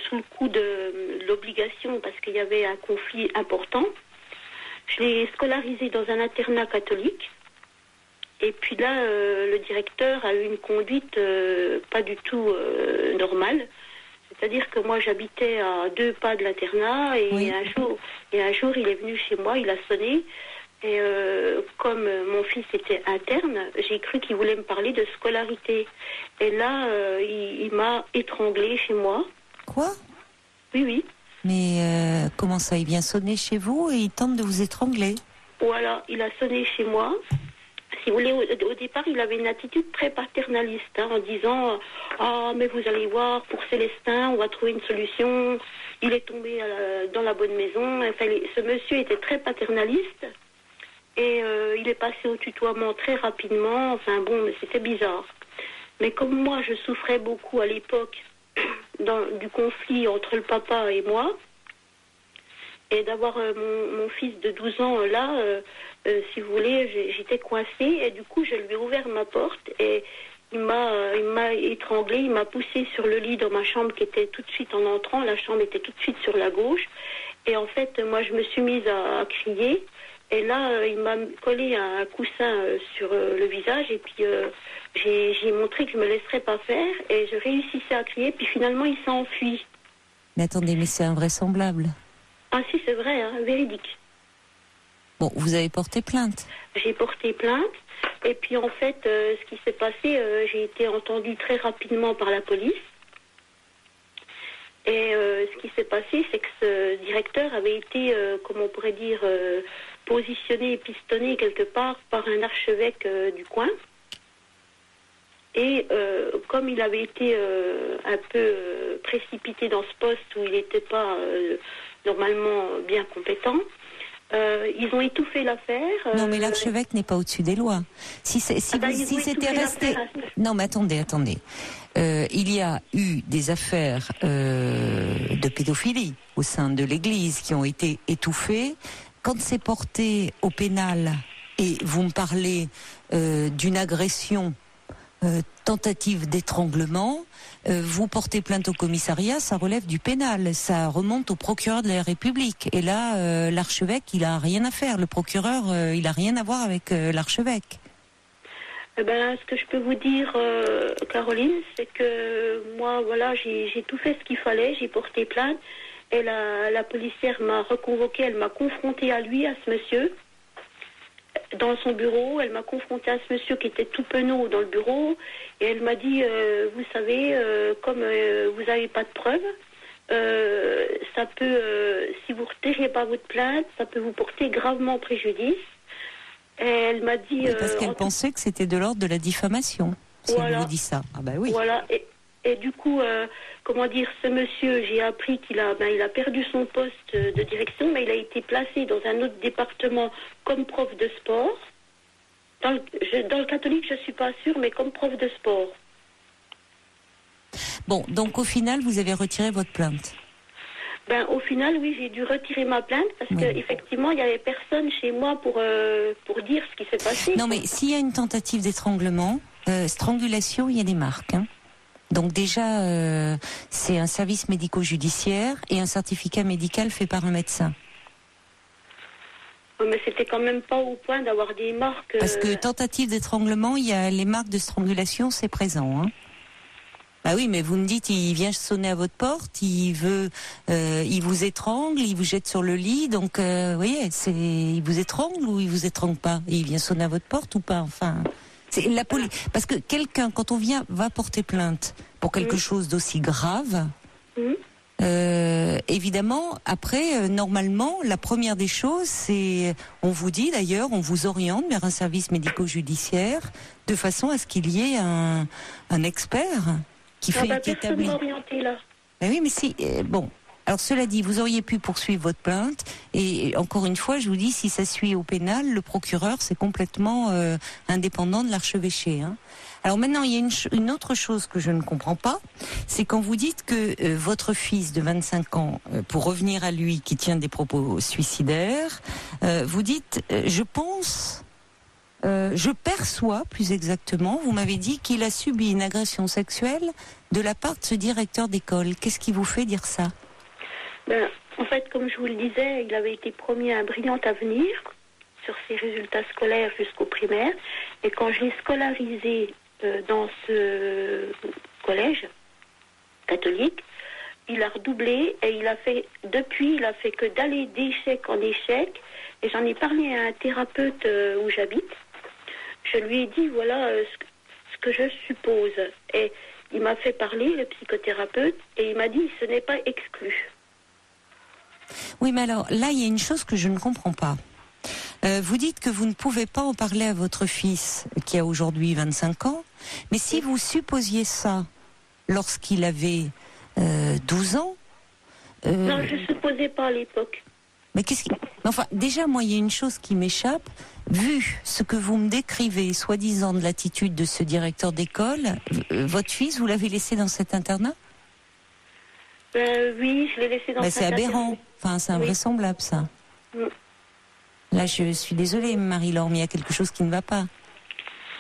sous le coup de l'obligation parce qu'il y avait un conflit important. Je l'ai scolarisé dans un internat catholique. Et puis là, le directeur a eu une conduite pas du tout normale. C'est-à-dire que moi, j'habitais à 2 pas de l'internat et un jour, il est venu chez moi, il a sonné. Et comme mon fils était interne, j'ai cru qu'il voulait me parler de scolarité. Et là, il m'a étranglée chez moi. Quoi ? Oui. Mais comment ça, il vient sonner chez vous et il tente de vous étrangler ? Voilà, il a sonné chez moi. Si vous voulez, au départ, il avait une attitude très paternaliste, en disant « Ah, mais vous allez voir, pour Célestin, on va trouver une solution. Il est tombé dans la bonne maison. » Enfin, ce monsieur était très paternaliste et il est passé au tutoiement très rapidement. Enfin bon, mais c'était bizarre. Mais comme moi, je souffrais beaucoup à l'époque du conflit entre le papa et moi, et d'avoir mon fils de 12 ans là, si vous voulez, j'étais coincée et du coup je lui ai ouvert ma porte et il m'a étranglée, il m'a poussée sur le lit dans ma chambre qui était tout de suite en entrant, la chambre était tout de suite sur la gauche et en fait moi je me suis mise à crier et là il m'a collé un coussin sur le visage et puis j'ai montré que je me laisserais pas faire et je réussissais à crier puis finalement il s'est enfui. Mais attendez, mais c'est invraisemblable. Ah si, c'est vrai, véridique. Bon, vous avez porté plainte ? J'ai porté plainte. Et puis en fait, ce qui s'est passé, j'ai été entendue très rapidement par la police. Et ce qui s'est passé, c'est que ce directeur avait été, comment on pourrait dire, positionné et pistonné quelque part par un archevêque du coin. Et comme il avait été un peu précipité dans ce poste où il n'était pas normalement bien compétent, ils ont étouffé l'affaire. Non, mais l'archevêque n'est pas au-dessus des lois. Si c'était resté... Non, mais attendez. Il y a eu des affaires de pédophilie au sein de l'Église qui ont été étouffées. Quand c'est porté au pénal, et vous me parlez d'une agression, tentative d'étranglement, vous portez plainte au commissariat, ça relève du pénal, ça remonte au procureur de la République. Et là, l'archevêque, il a rien à faire. Le procureur, il a rien à voir avec l'archevêque. Ce que je peux vous dire, Caroline, c'est que moi, voilà, j'ai tout fait ce qu'il fallait, j'ai porté plainte, et la policière m'a reconvoquée, elle m'a confrontée à lui, à ce monsieur. Dans son bureau, elle m'a confrontée à ce monsieur qui était tout penaud dans le bureau et elle m'a dit, vous savez, comme vous n'avez pas de preuves, ça peut, si vous ne retirez pas votre plainte, ça peut vous porter gravement préjudice. Et elle m'a dit... Oui, parce qu'elle pensait que c'était de l'ordre de la diffamation, si elle vous dit ça. Ah ben oui. Voilà, et du coup, ce monsieur, j'ai appris qu'il a perdu son poste de direction, mais il a été placé dans un autre département comme prof de sport. Dans le catholique, je ne suis pas sûre, mais comme prof de sport. Bon, donc au final, vous avez retiré votre plainte. Au final, oui, j'ai dû retirer ma plainte parce qu'effectivement, il n'y avait personne chez moi pour dire ce qui s'est passé. Non, mais s'il y a une tentative d'étranglement, strangulation, il y a des marques. Hein. Donc déjà, c'est un service médico-judiciaire et un certificat médical fait par un médecin. Mais c'était quand même pas au point d'avoir des marques. Parce que tentative d'étranglement, il y a les marques de strangulation, c'est présent. Hein. Bah oui, mais vous me dites, il vient sonner à votre porte, il vous étrangle, il vous jette sur le lit, donc vous voyez, il vous étrangle ou il vous étrangle pas? Il vient sonner à votre porte ou pas? Enfin, c'est la police. Parce que quelqu'un, quand on va porter plainte pour quelque chose d'aussi grave, évidemment, après, normalement, la première des choses, c'est, on vous dit d'ailleurs, on vous oriente vers un service médico-judiciaire de façon à ce qu'il y ait un expert qui établit. Là. Ben oui, mais si bon. Alors cela dit, vous auriez pu poursuivre votre plainte et encore une fois, je vous dis, si ça suit au pénal, le procureur c'est complètement indépendant de l'archevêché. Hein. Alors maintenant, il y a une autre chose que je ne comprends pas, c'est quand vous dites que votre fils de 25 ans, pour revenir à lui, qui tient des propos suicidaires, vous dites, je perçois plus exactement, vous m'avez dit qu'il a subi une agression sexuelle de la part de ce directeur d'école. Qu'est-ce qui vous fait dire ça? En fait, comme je vous le disais, il avait été promis un brillant avenir sur ses résultats scolaires jusqu'au primaire. Et quand je l'ai scolarisé dans ce collège catholique, il a redoublé et il a fait que d'aller d'échec en échec. Et j'en ai parlé à un thérapeute où j'habite. Je lui ai dit, voilà ce que je suppose. Et il m'a fait parler, le psychothérapeute, et il m'a dit, ce n'est pas exclu. Oui, mais alors, là, il y a une chose que je ne comprends pas. Vous dites que vous ne pouvez pas en parler à votre fils, qui a aujourd'hui 25 ans, mais si vous supposiez ça lorsqu'il avait 12 ans... Non, je ne supposais pas à l'époque. Mais enfin, déjà, moi, il y a une chose qui m'échappe. Vu ce que vous me décrivez, soi-disant de l'attitude de ce directeur d'école, votre fils, vous l'avez laissé dans cet internat? Oui, je l'ai laissé dans cet internat. C'est aberrant. Enfin, c'est invraisemblable, ça. Là, je suis désolée, Marie-Laure, mais il y a quelque chose qui ne va pas.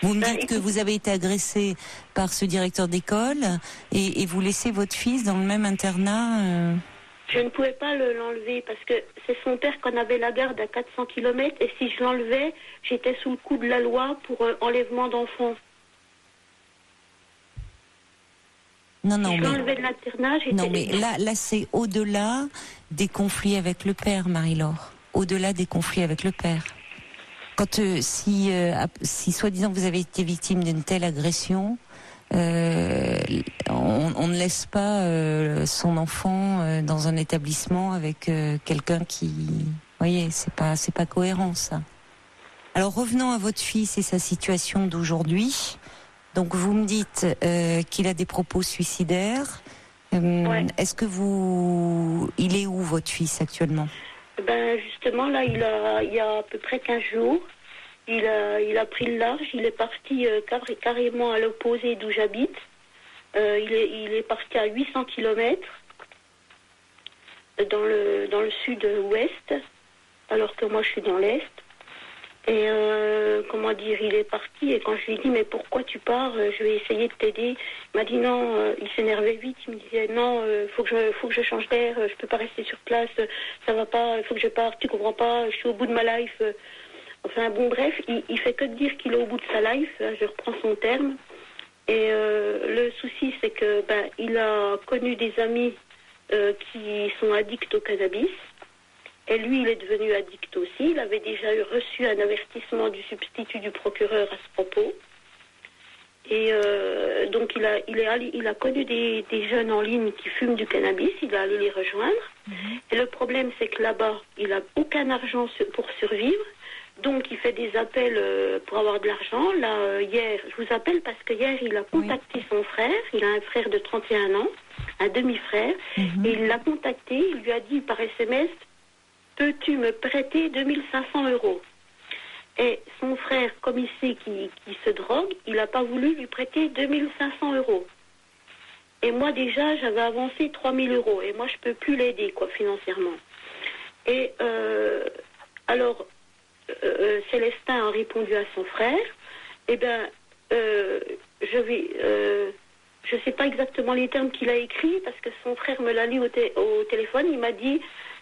Vous me dites que vous avez été agressée par ce directeur d'école et vous laissez votre fils dans le même internat Je ne pouvais pas l'enlever parce que c'est son père qu'on avait la garde à 400 km et si je l'enlevais, j'étais sous le coup de la loi pour enlèvement d'enfants. Non, si je l'enlevais de l'internat, j'étais... Non, mais là, c'est au-delà des conflits avec le père, Marie-Laure. Au-delà des conflits avec le père. Quand si soi-disant vous avez été victime d'une telle agression, on ne laisse pas son enfant dans un établissement avec quelqu'un qui, vous voyez, c'est pas cohérent ça. Alors revenons à votre fils et sa situation d'aujourd'hui. Donc vous me dites qu'il a des propos suicidaires. Est-ce que il est où votre fils actuellement? Justement là, il y a à peu près 15 jours. Il a pris le large, il est parti carrément à l'opposé d'où j'habite. Il est parti à 800 km dans le sud-ouest, alors que moi je suis dans l'est. Et il est parti et quand je lui ai dit mais pourquoi tu pars, je vais essayer de t'aider. Il m'a dit non, il s'énervait vite, il me disait non, faut que je change d'air, je peux pas rester sur place, ça va pas, il faut que je parte, tu comprends pas, je suis au bout de ma life. Enfin bon bref, il fait que de dire qu'il est au bout de sa life, je reprends son terme. Et le souci c'est que il a connu des amis qui sont addicts au cannabis. Et lui, il est devenu addict aussi. Il avait déjà reçu un avertissement du substitut du procureur à ce propos. Et donc, il a connu des jeunes en ligne qui fument du cannabis. Il est allé les rejoindre. Et le problème, c'est que là-bas, il n'a aucun argent pour survivre. Donc, il fait des appels pour avoir de l'argent. Là, hier, je vous appelle parce que hier, il a contacté son frère. Il a un frère de 31 ans, un demi-frère. Et il l'a contacté. Il lui a dit par SMS... Peux-tu me prêter 2500 €? Et son frère, comme il sait qu'il se drogue, il n'a pas voulu lui prêter 2500 €. Et moi, déjà, j'avais avancé 3 000 €. Et moi, je peux plus l'aider, quoi, financièrement. Et alors, Célestin a répondu à son frère. Eh bien, je sais pas exactement les termes qu'il a écrits, parce que son frère me l'a lu au téléphone. Il m'a dit,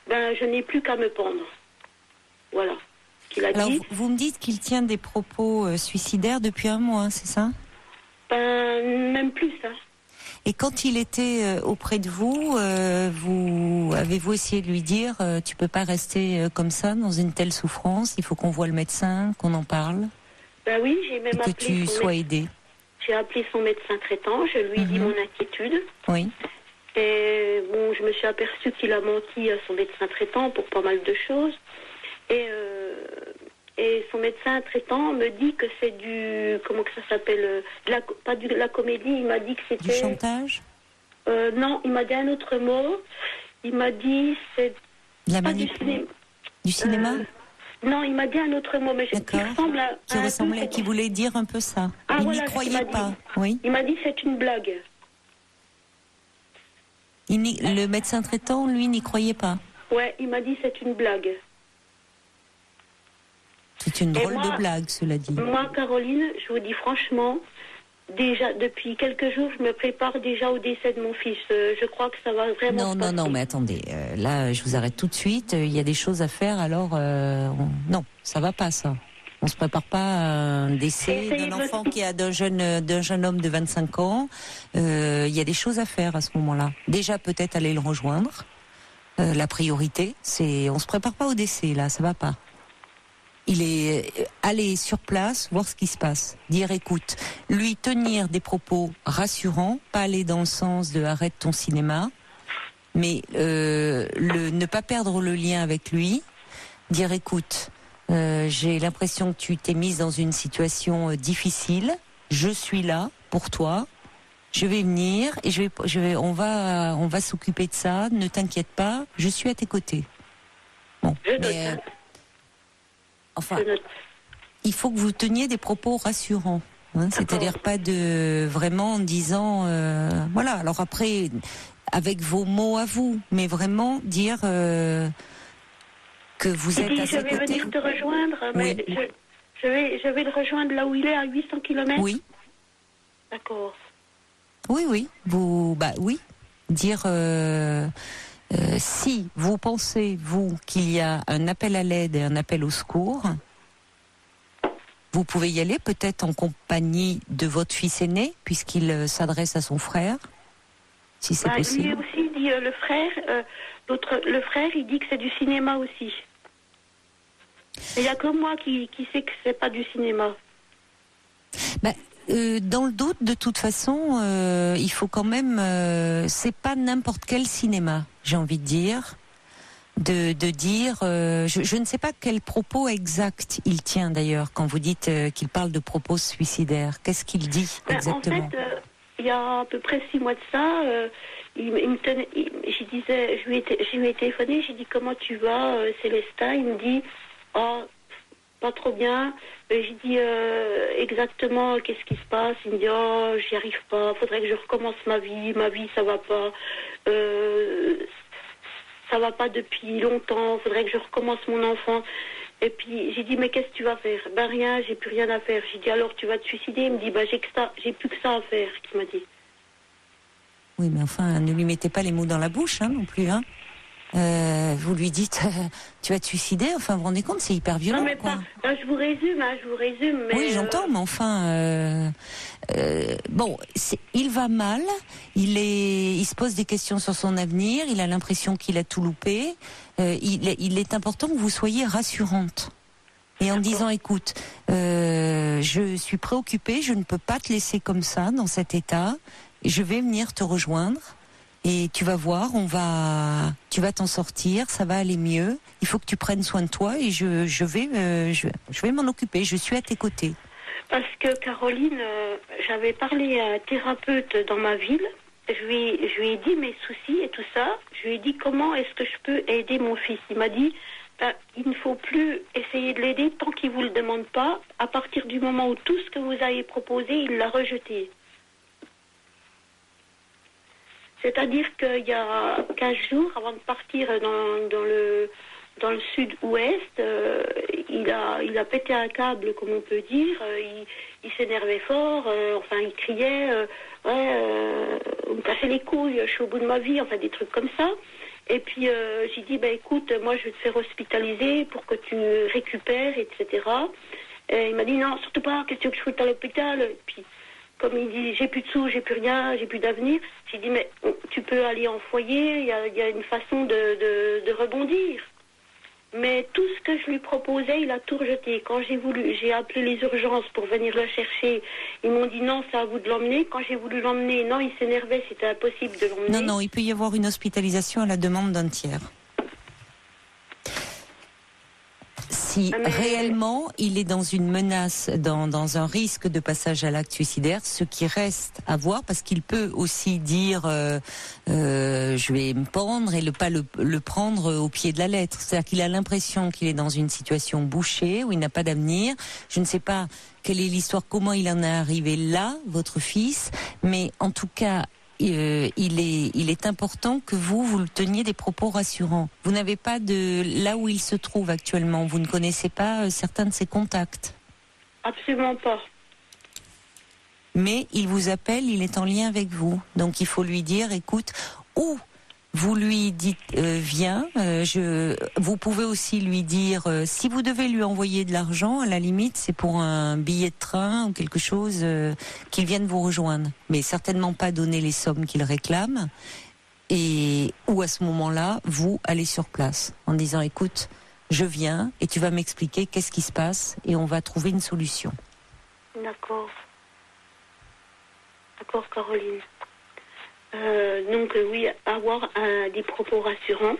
je n'ai plus qu'à me pendre. Voilà. Qu'il a Alors, dit. vous me dites qu'il tient des propos suicidaires depuis un mois, c'est ça ? Même plus, hein. Et quand il était auprès de vous, avez-vous essayé de lui dire tu peux pas rester comme ça dans une telle souffrance, il faut qu'on voie le médecin, qu'on en parle, Oui, j'ai même que appelé tu sois aidé. J'ai appelé son médecin traitant, je lui ai dit mon inquiétude. Oui. Et bon, je me suis aperçue qu'il a menti à son médecin traitant pour pas mal de choses. Et son médecin traitant me dit que c'est comment que ça s'appelle, pas de la comédie, il m'a dit que c'était... Du chantage ? Non, il m'a dit un autre mot. Il m'a dit c'est pas du cinéma. Du cinéma ? Non, il m'a dit un autre mot, mais qui ressemble à... Qui ressemblait, qui voulait dire un peu ça. Il n'y croyait pas. Oui. Il m'a dit c'est une blague. Le médecin traitant, lui, n'y croyait pas. Ouais, il m'a dit c'est une blague. C'est une drôle de blague, cela dit. Moi, Caroline, je vous dis franchement, déjà, depuis quelques jours, je me prépare déjà au décès de mon fils. Je crois que ça va vraiment Non, mais attendez. Là, je vous arrête tout de suite. Il y a des choses à faire, alors... Non, ça va pas, ça. On se prépare pas à un décès d'un enfant d'un jeune homme de 25 ans. Il y a des choses à faire à ce moment-là. Déjà, peut-être aller le rejoindre. La priorité, c'est... On se prépare pas au décès, là, ça va pas. Il est aller sur place, voir ce qui se passe, dire écoute, lui tenir des propos rassurants, pas aller dans le sens de arrête ton cinéma, mais ne pas perdre le lien avec lui, dire écoute, j'ai l'impression que tu t'es mise dans une situation difficile, je suis là pour toi, je vais venir et on va s'occuper de ça, ne t'inquiète pas, je suis à tes côtés. Bon, mais enfin, il faut que vous teniez des propos rassurants, c'est-à-dire pas de vraiment en disant voilà. Alors après, avec vos mots à vous, mais vraiment dire que vous êtes à ses côtés. Je vais venir te rejoindre, mais je vais le rejoindre là où il est, à 800 km. Oui. D'accord. Oui. Oui. Dire. Si vous pensez, vous, qu'il y a un appel à l'aide et un appel au secours, vous pouvez y aller, peut-être en compagnie de votre fils aîné, puisqu'il s'adresse à son frère, si c'est possible. Lui aussi dit, le frère, il dit que c'est du cinéma aussi. Il n'y a que moi qui sais que c'est pas du cinéma. Dans le doute, de toute façon, il faut quand même... c'est pas n'importe quel cinéma, j'ai envie de dire. De dire... je ne sais pas quel propos exact il tient d'ailleurs, quand vous dites qu'il parle de propos suicidaires. Qu'est-ce qu'il dit exactement ? En fait, il y a à peu près 6 mois de ça, il me tenait... je lui ai téléphoné, j'ai dit comment tu vas, Célestin ? Il me dit... Oh, pas trop bien. J'ai dit exactement qu'est-ce qui se passe. Il me dit oh, j'y arrive pas, faudrait que je recommence ma vie ça va pas. Ça va pas depuis longtemps, faudrait que je recommence mon enfant. Et puis j'ai dit mais qu'est-ce que tu vas faire ? Rien, j'ai plus rien à faire. J'ai dit alors tu vas te suicider ? Il me dit j'ai plus que ça à faire, qu'il m'a dit. Oui, mais enfin, ne lui mettez pas les mots dans la bouche, non plus, hein. Vous lui dites tu vas te suicider, enfin vous vous rendez compte, c'est hyper violent. Non mais quoi. Pas, je vous résume. Mais oui, j'entends, mais enfin bon, il va mal, il se pose des questions sur son avenir, il a l'impression qu'il a tout loupé. Il est important que vous soyez rassurante. Et en disant écoute, je suis préoccupée, je ne peux pas te laisser comme ça dans cet état, je vais venir te rejoindre. Et tu vas voir, tu vas t'en sortir, ça va aller mieux. Il faut que tu prennes soin de toi et je vais m'en occuper. Je suis à tes côtés. Parce que Caroline, j'avais parlé à un thérapeute dans ma ville. Je lui ai dit mes soucis et tout ça. Je lui ai dit comment est-ce que je peux aider mon fils. Il m'a dit il ne faut plus essayer de l'aider tant qu'il vous le demande pas. À partir du moment où tout ce que vous avez proposé, il l'a rejeté. C'est-à-dire qu'il y a 15 jours, avant de partir dans le sud-ouest, il a pété un câble, comme on peut dire. Il s'énervait fort, il criait, on me cassait les couilles, je suis au bout de ma vie, des trucs comme ça. Et puis j'ai dit, écoute, moi je vais te faire hospitaliser pour que tu récupères, etc. Et il m'a dit, non, surtout pas, qu'est-ce que tu veux que je foute à l'hôpital? Et puis, comme il dit, j'ai plus de sous, j'ai plus rien, j'ai plus d'avenir, j'ai dit, mais tu peux aller en foyer, il y a une façon de rebondir. Mais tout ce que je lui proposais, il a tout rejeté. Quand j'ai appelé les urgences pour venir le chercher, ils m'ont dit non, c'est à vous de l'emmener. Quand j'ai voulu l'emmener, non, il s'énervait, c'était impossible de l'emmener. Non, il peut y avoir une hospitalisation à la demande d'un tiers. Si réellement il est dans une menace, dans un risque de passage à l'acte suicidaire, ce qui reste à voir, parce qu'il peut aussi dire je vais me pendre et pas le prendre au pied de la lettre. C'est-à-dire qu'il a l'impression qu'il est dans une situation bouchée, où il n'a pas d'avenir. Je ne sais pas quelle est l'histoire, comment il en est arrivé là, votre fils, mais en tout cas, il est important que vous le teniez des propos rassurants. Vous n'avez pas là où il se trouve actuellement, vous ne connaissez pas certains de ses contacts? Absolument pas. Mais il vous appelle, il est en lien avec vous. Donc il faut lui dire, écoute, ou vous lui dites viens, vous pouvez aussi lui dire si vous devez lui envoyer de l'argent, à la limite c'est pour un billet de train ou quelque chose, qu'il vienne vous rejoindre, mais certainement pas donner les sommes qu'il réclame, ou à ce moment-là vous allez sur place en disant écoute, je viens et tu vas m'expliquer qu'est-ce qui se passe et on va trouver une solution. D'accord, Caroline. Donc oui, avoir des propos rassurants,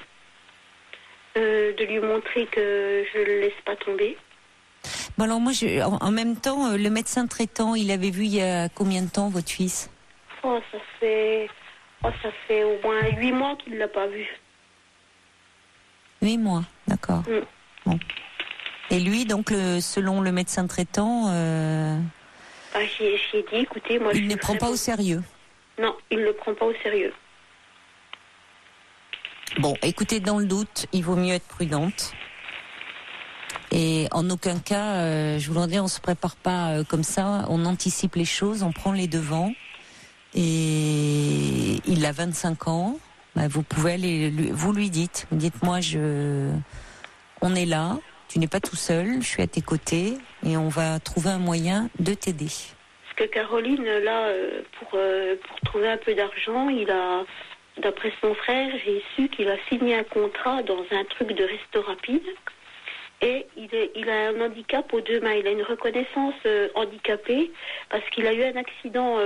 de lui montrer que je ne le laisse pas tomber. Bon alors moi, en même temps, le médecin traitant, il avait vu il y a combien de temps votre fils? Ça fait au moins 8 mois qu'il ne l'a pas vu. 8 mois, d'accord. Bon. Et lui, donc, selon le médecin traitant, j'ai dit, écoutez, moi il ne prend pas au sérieux. Non, il ne le prend pas au sérieux. Bon, écoutez, dans le doute, il vaut mieux être prudente. Et en aucun cas, je vous le dis, on ne se prépare pas comme ça, on anticipe les choses, on prend les devants. Et il a 25 ans, vous pouvez aller, vous lui dites, moi, on est là, tu n'es pas tout seul, je suis à tes côtés et on va trouver un moyen de t'aider. Parce que Caroline, là, pour trouver un peu d'argent, d'après son frère, j'ai su qu'il a signé un contrat dans un truc de resto rapide. Et il a un handicap aux 2 mains. Il a une reconnaissance handicapée parce qu'il a eu un accident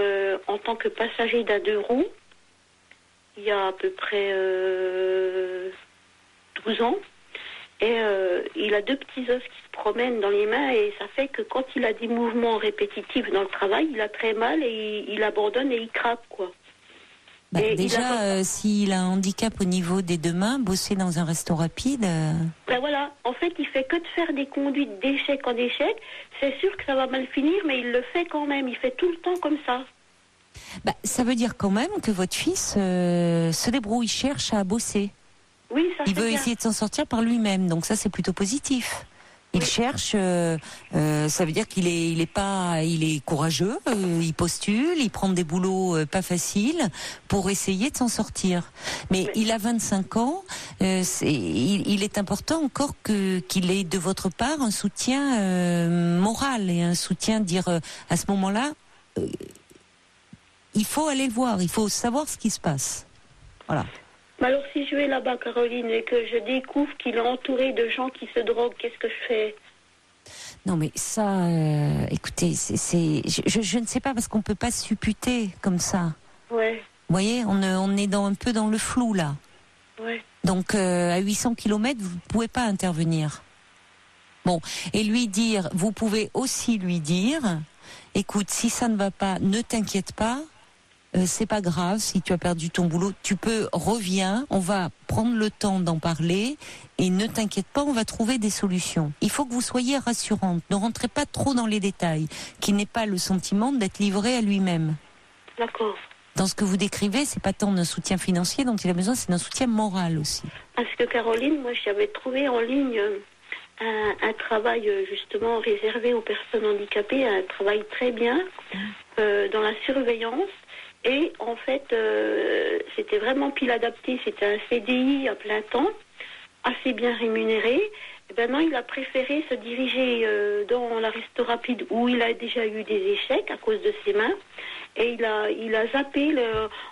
en tant que passager d'un 2 roues il y a à peu près 12 ans. Et il a 2 petits os qui se promènent dans les mains et ça fait que quand il a des mouvements répétitifs dans le travail, il a très mal et il abandonne et il craque, quoi. Déjà, s'il a un handicap au niveau des 2 mains, bosser dans un resto rapide... voilà, en fait, il fait que de faire des conduites d'échec en échec. C'est sûr que ça va mal finir, mais il le fait quand même. Il fait tout le temps comme ça. Ça veut dire quand même que votre fils se débrouille, cherche à bosser. Oui, ça il veut essayer de s'en sortir par lui-même, donc ça c'est plutôt positif. Il cherche, ça veut dire qu'il est courageux, il postule, il prend des boulots pas faciles pour essayer de s'en sortir. Mais il a 25 ans, il est important encore qu'il ait de votre part un soutien moral et un soutien, dire à ce moment-là, il faut aller le voir, il faut savoir ce qui se passe. Voilà. Mais alors si je vais là-bas, Caroline, et que je découvre qu'il est entouré de gens qui se droguent, qu'est-ce que je fais? Non mais ça, écoutez, je ne sais pas parce qu'on peut pas supputer comme ça. Ouais. Vous voyez, on est un peu dans le flou là. Ouais. Donc à 800 km, vous ne pouvez pas intervenir. Bon, et vous pouvez aussi lui dire, écoute, si ça ne va pas, ne t'inquiète pas. C'est pas grave si tu as perdu ton boulot, reviens, on va prendre le temps d'en parler et ne t'inquiète pas, on va trouver des solutions. Il faut que vous soyez rassurante, ne rentrez pas trop dans les détails, qu'il n'ait pas le sentiment d'être livré à lui-même. D'accord. dans ce que vous décrivez, c'est pas tant d'un soutien financier dont il a besoin, c'est d'un soutien moral aussi. Parce que Caroline, moi j'avais trouvé en ligne un travail justement réservé aux personnes handicapées, un travail très bien dans la surveillance. Et en fait, c'était vraiment pile adapté. C'était un CDI à plein temps, assez bien rémunéré. Et maintenant, il a préféré se diriger dans la resto rapide où il a déjà eu des échecs à cause de ses mains. Et il a zappé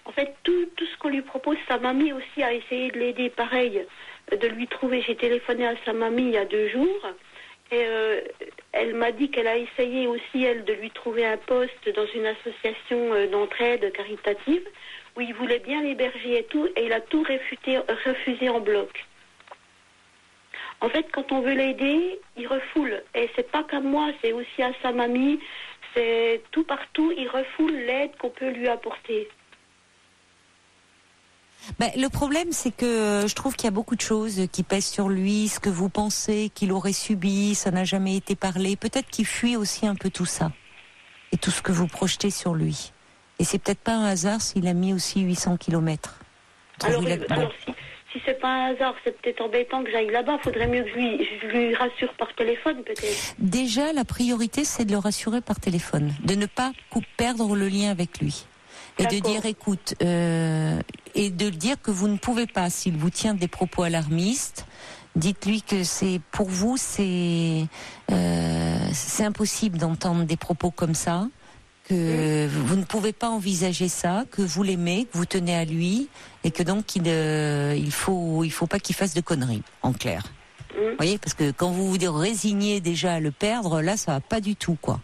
en fait tout ce qu'on lui propose. Sa mamie aussi a essayé de l'aider, pareil, de lui trouver. J'ai téléphoné à sa mamie il y a 2 jours. Et elle m'a dit qu'elle a essayé aussi, elle, de lui trouver un poste dans une association d'entraide caritative où il voulait bien l'héberger et tout, et il a tout refusé en bloc. En fait, quand on veut l'aider, il refoule. Et c'est pas qu'à moi, c'est aussi à sa mamie. C'est tout partout, il refoule l'aide qu'on peut lui apporter. Le problème, c'est que je trouve qu'il y a beaucoup de choses qui pèsent sur lui. Ce que vous pensez qu'il aurait subi, ça n'a jamais été parlé. Peut-être qu'il fuit aussi un peu tout ça. Et tout ce que vous projetez sur lui. Et c'est peut-être pas un hasard s'il a mis aussi 800 kilomètres. Alors si c'est pas un hasard, c'est peut-être embêtant que j'aille là-bas. Faudrait mieux que je lui rassure par téléphone, peut-être. Déjà, la priorité, c'est de le rassurer par téléphone. De ne pas perdre le lien avec lui. Et de dire, écoute, et de dire que vous ne pouvez pas, s'il vous tient des propos alarmistes, dites-lui que c'est, pour vous, c'est impossible d'entendre des propos comme ça, que vous ne pouvez pas envisager ça, que vous l'aimez, que vous tenez à lui, et que donc il faut pas qu'il fasse de conneries, en clair. Vous voyez, parce que quand vous vous résignez déjà à le perdre, là, ça va pas du tout, quoi.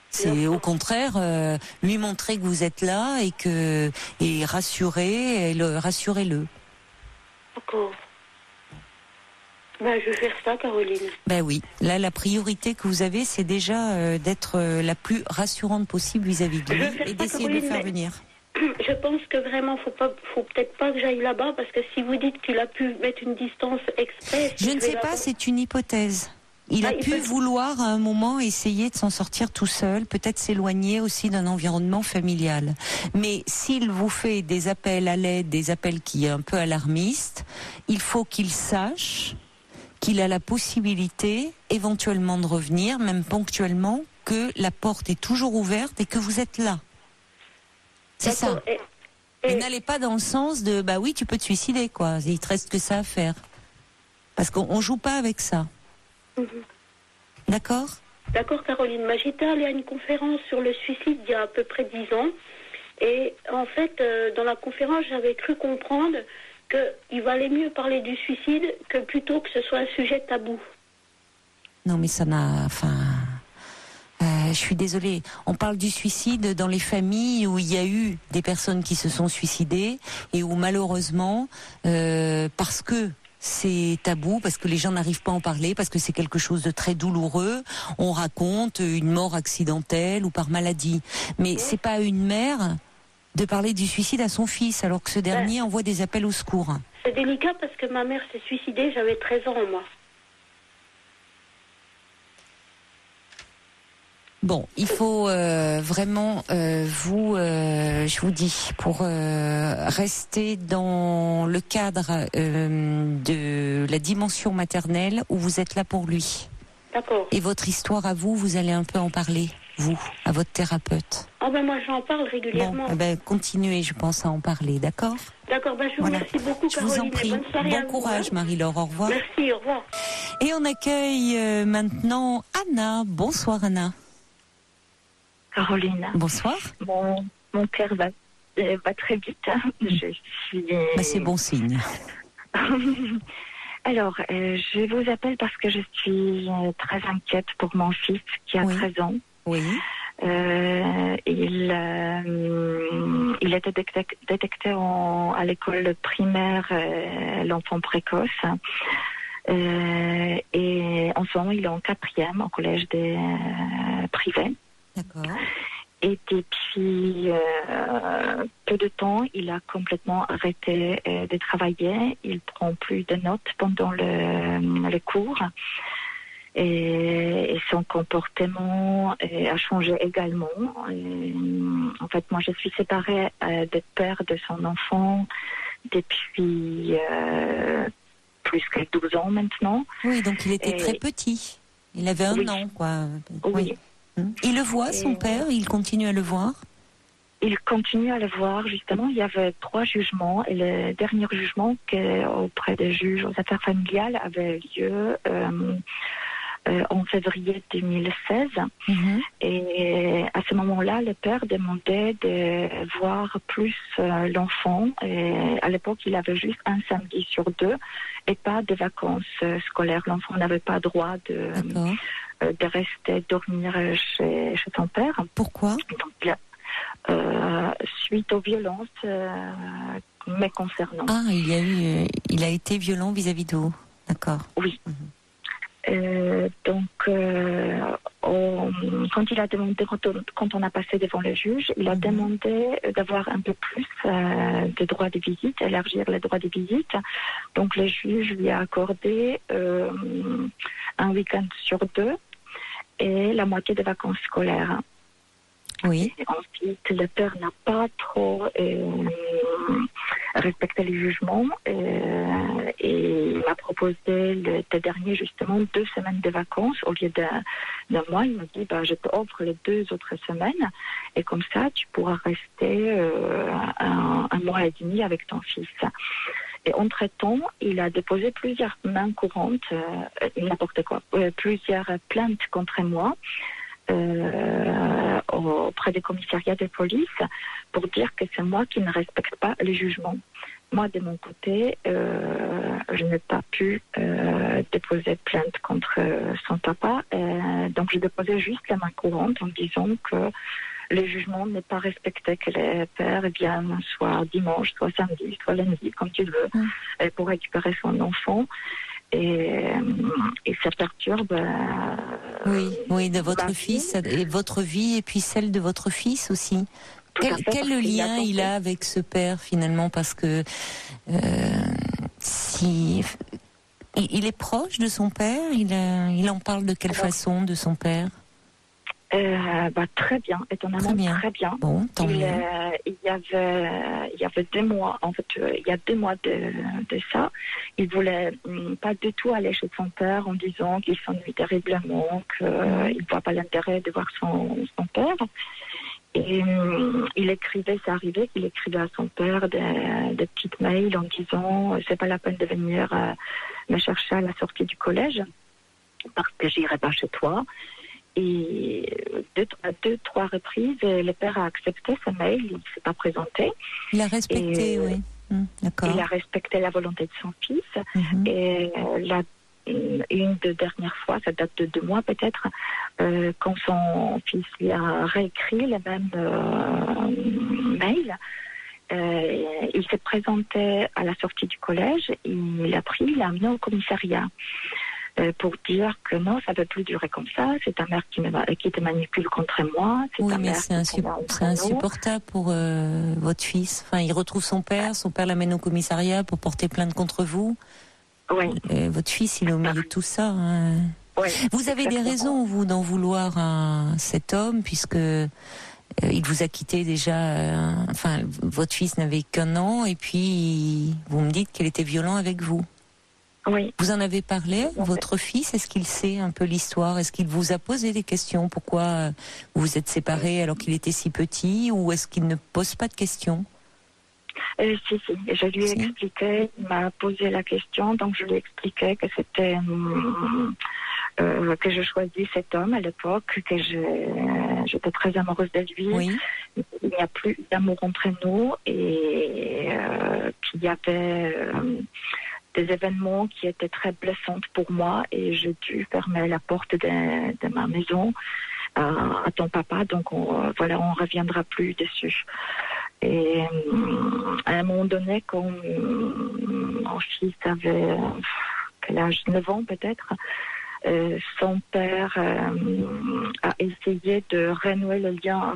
C'est au contraire lui montrer que vous êtes là et rassurez-le. D'accord. Je vais faire ça, Caroline. Oui. Là, la priorité que vous avez, c'est déjà d'être la plus rassurante possible vis-à-vis de lui et d'essayer de le faire venir. Je pense que vraiment, faut peut-être pas que j'aille là-bas, parce que si vous dites qu'il a pu mettre une distance exprès... Je ne sais pas, c'est une hypothèse. Il a pu vouloir à un moment essayer de s'en sortir tout seul, peut-être s'éloigner aussi d'un environnement familial. Mais s'il vous fait des appels à l'aide, des appels qui est un peu alarmistes, il faut qu'il sache qu'il a la possibilité éventuellement de revenir, même ponctuellement, que la porte est toujours ouverte et que vous êtes là. C'est ça. Et n'allez pas dans le sens de oui, tu peux te suicider, quoi. Il te reste que ça à faire. Parce qu'on joue pas avec ça. D'accord ? D'accord, Caroline. J'étais allée à une conférence sur le suicide il y a à peu près 10 ans. Et en fait, dans la conférence, j'avais cru comprendre qu'il valait mieux parler du suicide que plutôt que ce soit un sujet tabou. Non, mais ça n'a... je suis désolée. On parle du suicide dans les familles où il y a eu des personnes qui se sont suicidées et où malheureusement, parce que c'est tabou, parce que les gens n'arrivent pas à en parler, parce que c'est quelque chose de très douloureux, on raconte une mort accidentelle ou par maladie. Mais c'est pas à une mère de parler du suicide à son fils, alors que ce dernier envoie des appels au secours. C'est délicat parce que ma mère s'est suicidée, j'avais 13 ans, moi. Bon, il faut vraiment, je vous dis, pour rester dans le cadre de la dimension maternelle où vous êtes là pour lui. D'accord. Et votre histoire à vous, vous allez un peu en parler, vous, à votre thérapeute. Moi j'en parle régulièrement. Bon, continuez, je pense, à en parler, d'accord ? D'accord, je vous remercie beaucoup, je Caroline. vous en prie. Bon courage, Marie-Laure, au revoir. Merci, au revoir. Et on accueille maintenant Anna. Bonsoir, Anna. Caroline. Bonsoir. Mon cœur va très vite. Je suis... c'est bon signe. Alors, je vous appelle parce que je suis très inquiète pour mon fils qui a 13 ans. Oui. Il était détecté à l'école primaire l'enfant précoce. Et en ce moment, il est en 4e au collège des privés. D'accord. Et depuis peu de temps, il a complètement arrêté de travailler. Il prend plus de notes pendant le cours. et son comportement a changé également. En fait, moi, je suis séparée du père de son enfant depuis plus que 12 ans maintenant. Oui, donc il était très petit. Il avait un an, quoi. Oui. Il le voit, son père? Il continue à le voir? Il continue à le voir, justement. Il y avait 3 jugements, et le dernier jugement auprès des juges aux affaires familiales avait lieu en février 2016. Et à ce moment-là, le père demandait de voir plus l'enfant. Et à l'époque, il avait juste un samedi sur 2 et pas de vacances scolaires. L'enfant n'avait pas droit de rester dormir chez son père. Pourquoi? Donc, suite aux violences me concernant. Ah, il a été violent vis-à-vis de vous. D'accord. Oui. Donc, quand il a demandé, quand on a passé devant le juge, il a demandé d'avoir un peu plus de droits de visite, élargir les droits de visite. Donc, le juge lui a accordé un week-end sur 2 et la moitié des vacances scolaires. Oui. Et ensuite, le père n'a pas trop respecté les jugements et il m'a proposé l'été dernier justement 2 semaines de vacances au lieu d'un mois. Il m'a dit je t'offre les 2 autres semaines et comme ça tu pourras rester un mois et demi avec ton fils. Et entre-temps, il a déposé plusieurs mains courantes, n'importe quoi, plusieurs plaintes contre moi. Auprès des commissariats de police pour dire que c'est moi qui ne respecte pas les jugements. Moi, de mon côté, je n'ai pas pu déposer plainte contre son papa. Donc, j'ai déposé juste la main courante en disant que le jugement n'est pas respecté, que les pères viennent soit dimanche, soit samedi, soit lundi, comme tu veux, pour récupérer son enfant. Et ça perturbe. Oui, de votre fils et votre vie, et puis celle de votre fils aussi. Quel lien il a avec ce père finalement? Parce que si il est proche de son père, il en parle de quelle façon de son père? Très bien, étonnamment très bien. Bon, tant mieux. Il y avait 2 mois, en fait, il y a 2 mois de ça, il voulait pas du tout aller chez son père en disant qu'il s'ennuie terriblement, qu'il ne voit pas l'intérêt de voir son père. Et il écrivait, c'est arrivé qu'il écrivait à son père des petites mails en disant c'est pas la peine de venir me chercher à la sortie du collège parce que j'irai pas chez toi. Et à 2-3 reprises, le père a accepté ce mail, il ne s'est pas présenté. Il a respecté, oui. D'accord. Il a respecté la volonté de son fils. Et une des dernières fois, ça date de 2 mois peut-être, quand son fils lui a réécrit le même mail, il s'est présenté à la sortie du collège, il l'a amené au commissariat. Pour dire que non, ça ne peut plus durer comme ça, c'est ta mère qui te manipule contre moi. Oui, mais c'est insupportable pour votre fils. Enfin, il retrouve son père l'amène au commissariat pour porter plainte contre vous. Oui. Votre fils, il est au milieu de tout ça. Hein. Oui, vous avez des raisons, vous, d'en vouloir à cet homme, puisque il vous a quitté déjà. Votre fils n'avait qu'1 an, et puis vous me dites qu'il était violent avec vous. Oui. Vous en avez parlé, votre fils? Est-ce qu'il sait un peu l'histoire? Est-ce qu'il vous a posé des questions? Pourquoi vous vous êtes séparés alors qu'il était si petit? Ou est-ce qu'il ne pose pas de questions? Si. Je lui ai expliqué, il m'a posé la question, donc je lui ai expliqué que c'était que je choisis cet homme à l'époque, que j'étais très amoureuse de lui. Oui. Il n'y a plus d'amour entre nous et qu'il y avait des événements qui étaient très blessants pour moi et j'ai dû fermer la porte de ma maison à ton papa, donc on reviendra plus dessus. Et à un moment donné, quand mon fils avait quel âge, 9 ans peut-être, son père a essayé de renouer le lien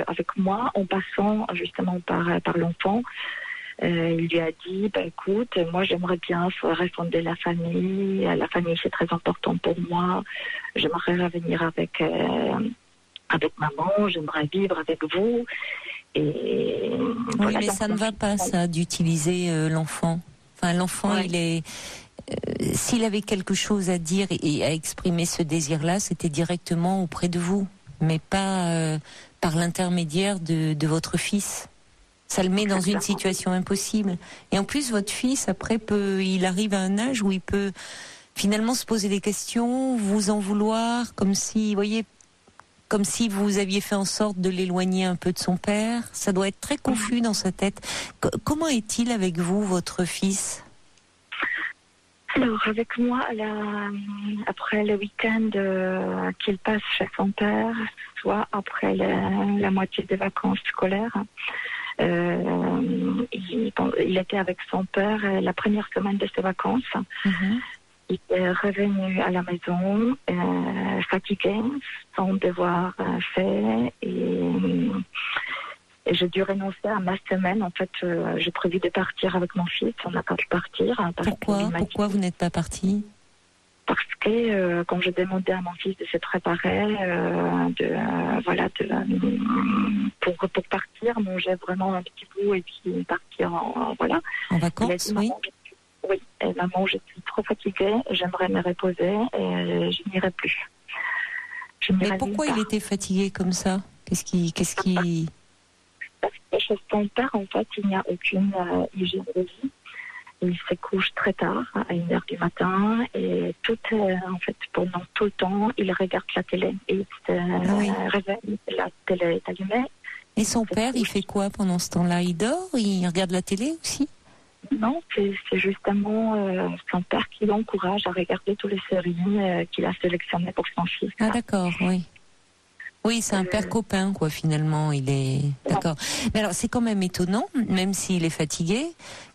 avec moi en passant justement par l'enfant. Il lui a dit, écoute, moi j'aimerais bien refonder la famille c'est très important pour moi, j'aimerais revenir avec maman, j'aimerais vivre avec vous. Et oui, voilà, mais ça ne va pas, ça, d'utiliser l'enfant. Enfin, l'enfant, il est... s'il avait quelque chose à dire et à exprimer ce désir-là, c'était directement auprès de vous, mais pas par l'intermédiaire de votre fils. Ça le met dans une situation impossible. Et en plus, votre fils, après, il arrive à un âge où il peut finalement se poser des questions, vous en vouloir, comme si vous aviez fait en sorte de l'éloigner un peu de son père. Ça doit être très confus dans sa tête. Comment est-il avec vous, votre fils ? Alors, avec moi, après le week-end qu'il passe chez son père, soit après la moitié des vacances scolaires, il était avec son père la première semaine de ses vacances. Mm-hmm. Il est revenu à la maison fatigué, sans devoir fait, et j'ai dû renoncer à ma semaine. En fait, j'ai prévu de partir avec mon fils. On n'a pas pu partir. Pourquoi vous n'êtes pas parti ? Parce que quand j'ai demandé à mon fils de se préparer, pour partir, manger vraiment un petit bout et puis partir en vacances, oui. Oui, et maman, je suis trop fatiguée, j'aimerais me reposer et je n'irai plus. Mais pourquoi il était fatigué comme ça ? Qu'est-ce qui... Parce que chez son père, en fait, il n'y a aucune hygiène de vie. Il se couche très tard, à 1h du matin, et pendant tout le temps, il regarde la télé. Et il se réveille, la télé est allumée. Et son père, il fait quoi pendant ce temps-là ? Il dort ? Il regarde la télé aussi ? Non, c'est justement son père qui l'encourage à regarder toutes les séries qu'il a sélectionnées pour son fils. Ah d'accord, oui. Oui, c'est un père copain, quoi, finalement. Il est... D'accord. Mais alors, c'est quand même étonnant, même s'il est fatigué,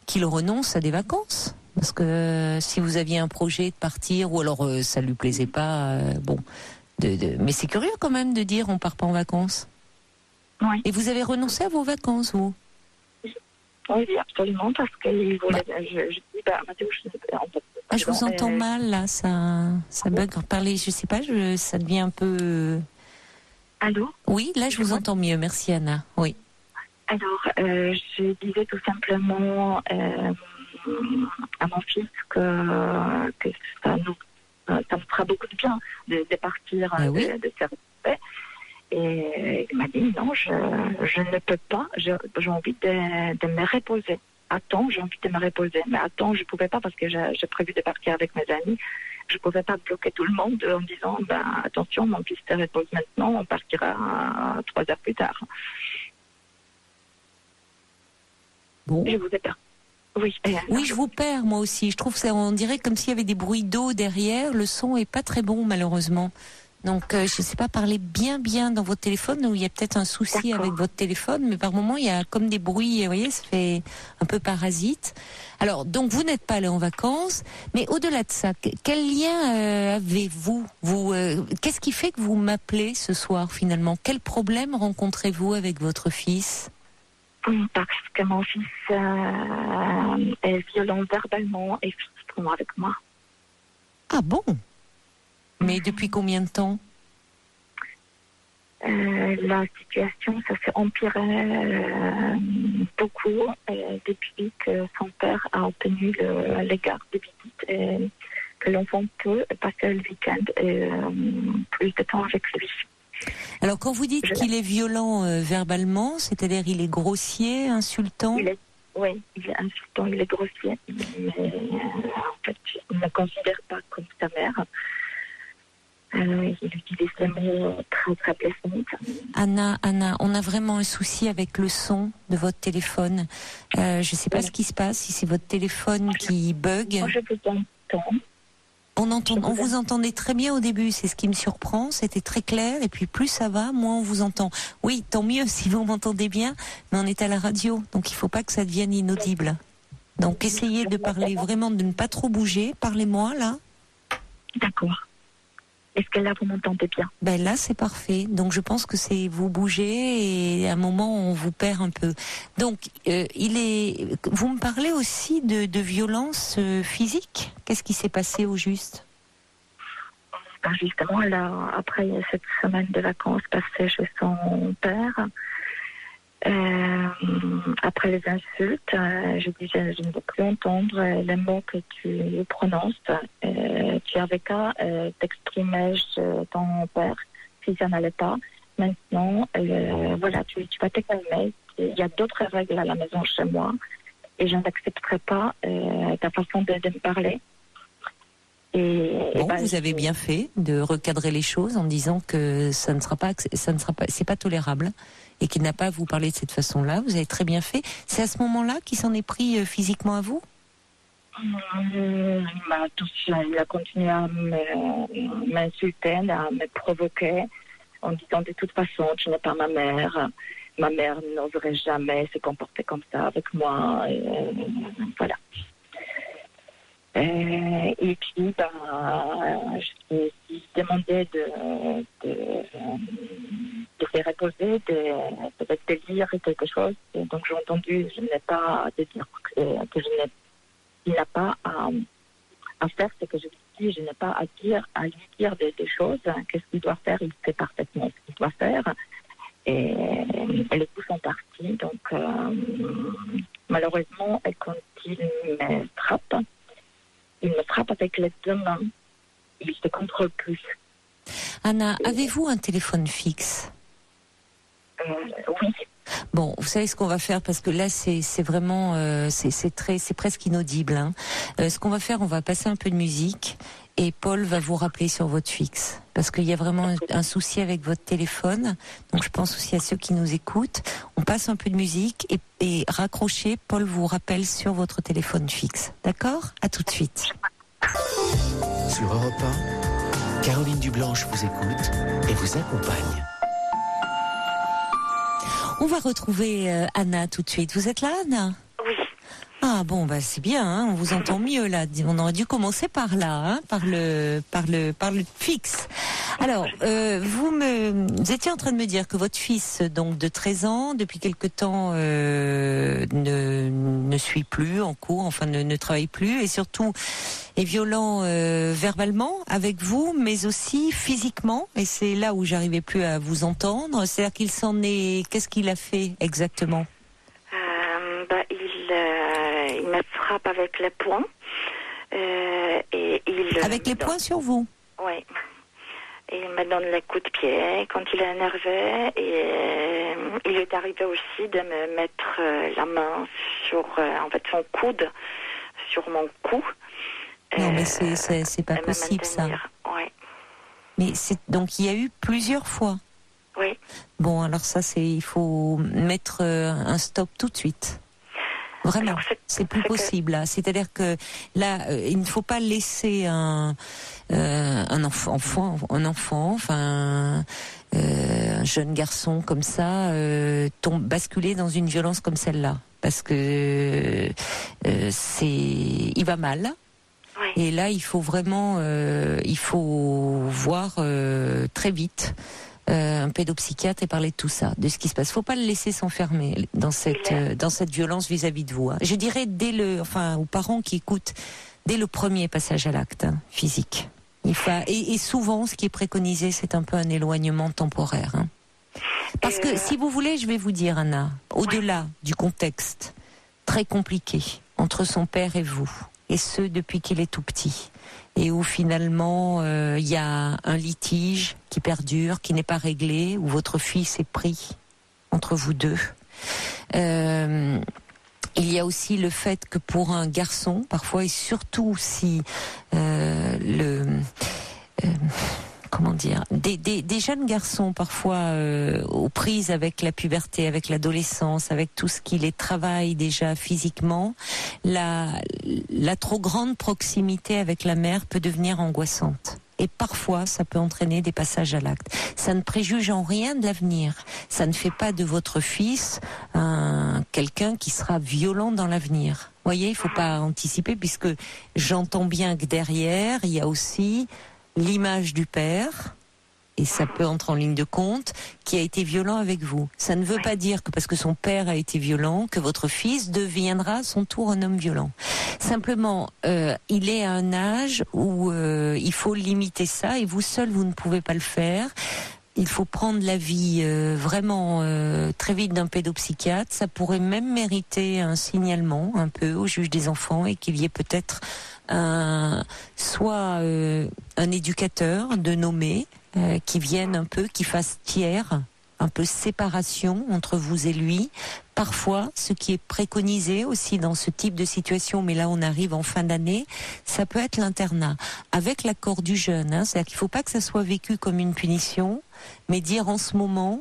qu'il renonce à des vacances. Parce que si vous aviez un projet de partir, ou alors ça lui plaisait pas, mais c'est curieux quand même de dire on part pas en vacances. Oui. Et vous avez renoncé à vos vacances, vous ? Oui, absolument, parce qu'il voulait... je vous entends mal, là, ça bug. Parlez, je sais pas, ça devient un peu... Allô ? Oui, là, je vous entends mieux. Merci, Anna. Oui. Alors, je disais tout simplement à mon fils que ça me fera beaucoup de bien de partir, de faire paix. Et il m'a dit non, je ne peux pas, j'ai envie de me reposer. Attends, j'ai envie de me reposer. Mais attends, je ne pouvais pas parce que j'ai prévu de partir avec mes amis. Je ne pouvais pas bloquer tout le monde en disant attention, mon fils te repose maintenant, on partira 3 heures plus tard. Bon. Je vous ai perdu. Oui, je vous perds moi aussi. Je trouve ça, on dirait comme s'il y avait des bruits d'eau derrière. Le son est pas très bon malheureusement. Donc, je ne sais pas, parler bien dans votre téléphone, ou il y a peut-être un souci avec votre téléphone, mais par moment, il y a comme des bruits, vous voyez, ça fait un peu parasite. Alors, donc, vous n'êtes pas allé en vacances, mais au-delà de ça, quel lien avez-vous ? Qu'est-ce qui fait que vous m'appelez ce soir, finalement ? Quel problème rencontrez-vous avec votre fils ? Parce que mon fils est violent verbalement et physiquement avec moi. Ah bon ? Mais depuis combien de temps ? La situation, ça s'est empiré beaucoup depuis que son père a obtenu les gardes de visite et que l'enfant peut passer le week-end et plus de temps avec lui. Alors quand vous dites qu'il est violent verbalement, c'est-à-dire il est grossier, insultant ? Oui, il est insultant, il est grossier, mais en fait, il ne me considère pas comme sa mère. Il utilise des mots très très blessants. Anna, on a vraiment un souci avec le son de votre téléphone. Je ne sais pas ce qui se passe, si c'est votre téléphone qui bug. Moi, je vous entends. On vous entendait très bien au début, c'est ce qui me surprend, c'était très clair, et puis plus ça va, moins on vous entend. Oui, tant mieux si vous m'entendez bien, mais on est à la radio, donc il ne faut pas que ça devienne inaudible. Donc essayez de parler vraiment, de ne pas trop bouger. Parlez-moi là. D'accord. Est-ce que là, vous m'entendez bien? Ben là, c'est parfait. Donc, je pense que c'est vous bougez et à un moment, on vous perd un peu. Donc, vous me parlez aussi de violence physique. Qu'est-ce qui s'est passé au juste? Ben justement, là, après cette semaine de vacances passées chez son père, après les insultes, je disais, je ne veux plus entendre les mots que tu prononces. Tu avais qu'à t'exprimer chez ton père si ça n'allait pas. Maintenant, voilà, tu vas te calmer. Il y a d'autres règles à la maison chez moi et je n'accepterai pas ta façon de me parler. Vous avez bien fait de recadrer les choses en disant que ça ne sera pas, c'est pas tolérable et qu'il n'a pas à vous parler de cette façon-là. Vous avez très bien fait. C'est à ce moment-là qu'il s'en est pris physiquement à vous? Il a continué à m'insulter, à me provoquer en disant de toute façon, tu n'es pas ma mère. Ma mère n'oserait jamais se comporter comme ça avec moi. Voilà. Et puis, je lui ai demandé de se reposer, de lire quelque chose. Et donc, j'ai entendu, je n'ai pas à te dire que il n'a pas à faire ce que je lui dis. Je n'ai pas à lui dire des choses. Qu'est-ce qu'il doit faire? Il sait parfaitement ce qu'il doit faire. Et les coups sont partis. Donc, malheureusement, quand il me frappe, il me frappe avec les deux mains. Il ne se contrôle plus. Anna, avez-vous un téléphone fixe? Oui. Bon, vous savez ce qu'on va faire, parce que là c'est vraiment c'est presque inaudible. Hein. Ce qu'on va faire, on va passer un peu de musique et Paul va vous rappeler sur votre fixe, parce qu'il y a vraiment un souci avec votre téléphone. Donc je pense aussi à ceux qui nous écoutent. On passe un peu de musique et raccrochez. Paul vous rappelle sur votre téléphone fixe. D'accord? À tout de suite. Sur Europe 1, Caroline Dublanche vous écoute et vous accompagne. On va retrouver Anna tout de suite. Vous êtes là, Anna? Oui. Ah bon, c'est bien, hein, on vous entend mieux là. On aurait dû commencer par là, hein, par le fixe. Alors, vous étiez en train de me dire que votre fils, donc de 13 ans, depuis quelque temps, ne suit plus en cours, enfin ne travaille plus, et surtout est violent verbalement avec vous, mais aussi physiquement. Et c'est là où j'arrivais plus à vous entendre. C'est-à-dire qu'il s'en est. Qu'est-ce qu'il a fait exactement? Il me frappe avec les poings. Avec les poings sur vous? Oui. Il me donne les coups de pied quand il est énervé. Et il est arrivé aussi de me mettre la main sur son coude, sur mon cou. Non, mais c'est pas possible ça. Oui. Mais donc il y a eu plusieurs fois. Oui. Bon, alors ça il faut mettre un stop tout de suite. Vraiment, c'est plus possible là. C'est-à-dire que là, il ne faut pas laisser un enfant, un jeune garçon comme ça basculer dans une violence comme celle-là, parce que il va mal. Oui. Et là, il faut vraiment, il faut voir très vite un pédopsychiatre et parler de tout ça, de ce qui se passe. Faut pas le laisser s'enfermer dans cette violence vis-à-vis de vous. Hein. Je dirais aux parents qui écoutent, dès le premier passage à l'acte physique. Et souvent, ce qui est préconisé, c'est un peu un éloignement temporaire. Hein. Parce que, si vous voulez, je vais vous dire, Anna, au-delà du contexte très compliqué entre son père et vous, et ce depuis qu'il est tout petit, et où finalement il y a un litige qui perdure, qui n'est pas réglé, où votre fils est pris entre vous deux. Il y a aussi le fait que pour un garçon, parfois, et surtout si des jeunes garçons parfois aux prises avec la puberté, avec l'adolescence, avec tout ce qui les travaille déjà physiquement, la trop grande proximité avec la mère peut devenir angoissante. Et parfois, ça peut entraîner des passages à l'acte. Ça ne préjuge en rien de l'avenir. Ça ne fait pas de votre fils quelqu'un qui sera violent dans l'avenir. Vous voyez, il ne faut pas anticiper, puisque j'entends bien que derrière, il y a aussi l'image du père, et ça peut entrer en ligne de compte, qui a été violent avec vous. Ça ne veut pas dire que parce que son père a été violent, que votre fils deviendra à son tour un homme violent. Simplement, il est à un âge où il faut limiter ça, et vous seul, vous ne pouvez pas le faire. Il faut prendre l'avis vraiment très vite d'un pédopsychiatre. Ça pourrait même mériter un signalement un peu au juge des enfants, et qu'il y ait peut-être soit un éducateur de nommé, qui vienne un peu, qui fasse tiers, un peu séparation entre vous et lui. Parfois, ce qui est préconisé aussi dans ce type de situation, mais là on arrive en fin d'année, ça peut être l'internat, avec l'accord du jeune. C'est-à-dire qu'il ne faut pas que ça soit vécu comme une punition, mais dire en ce moment,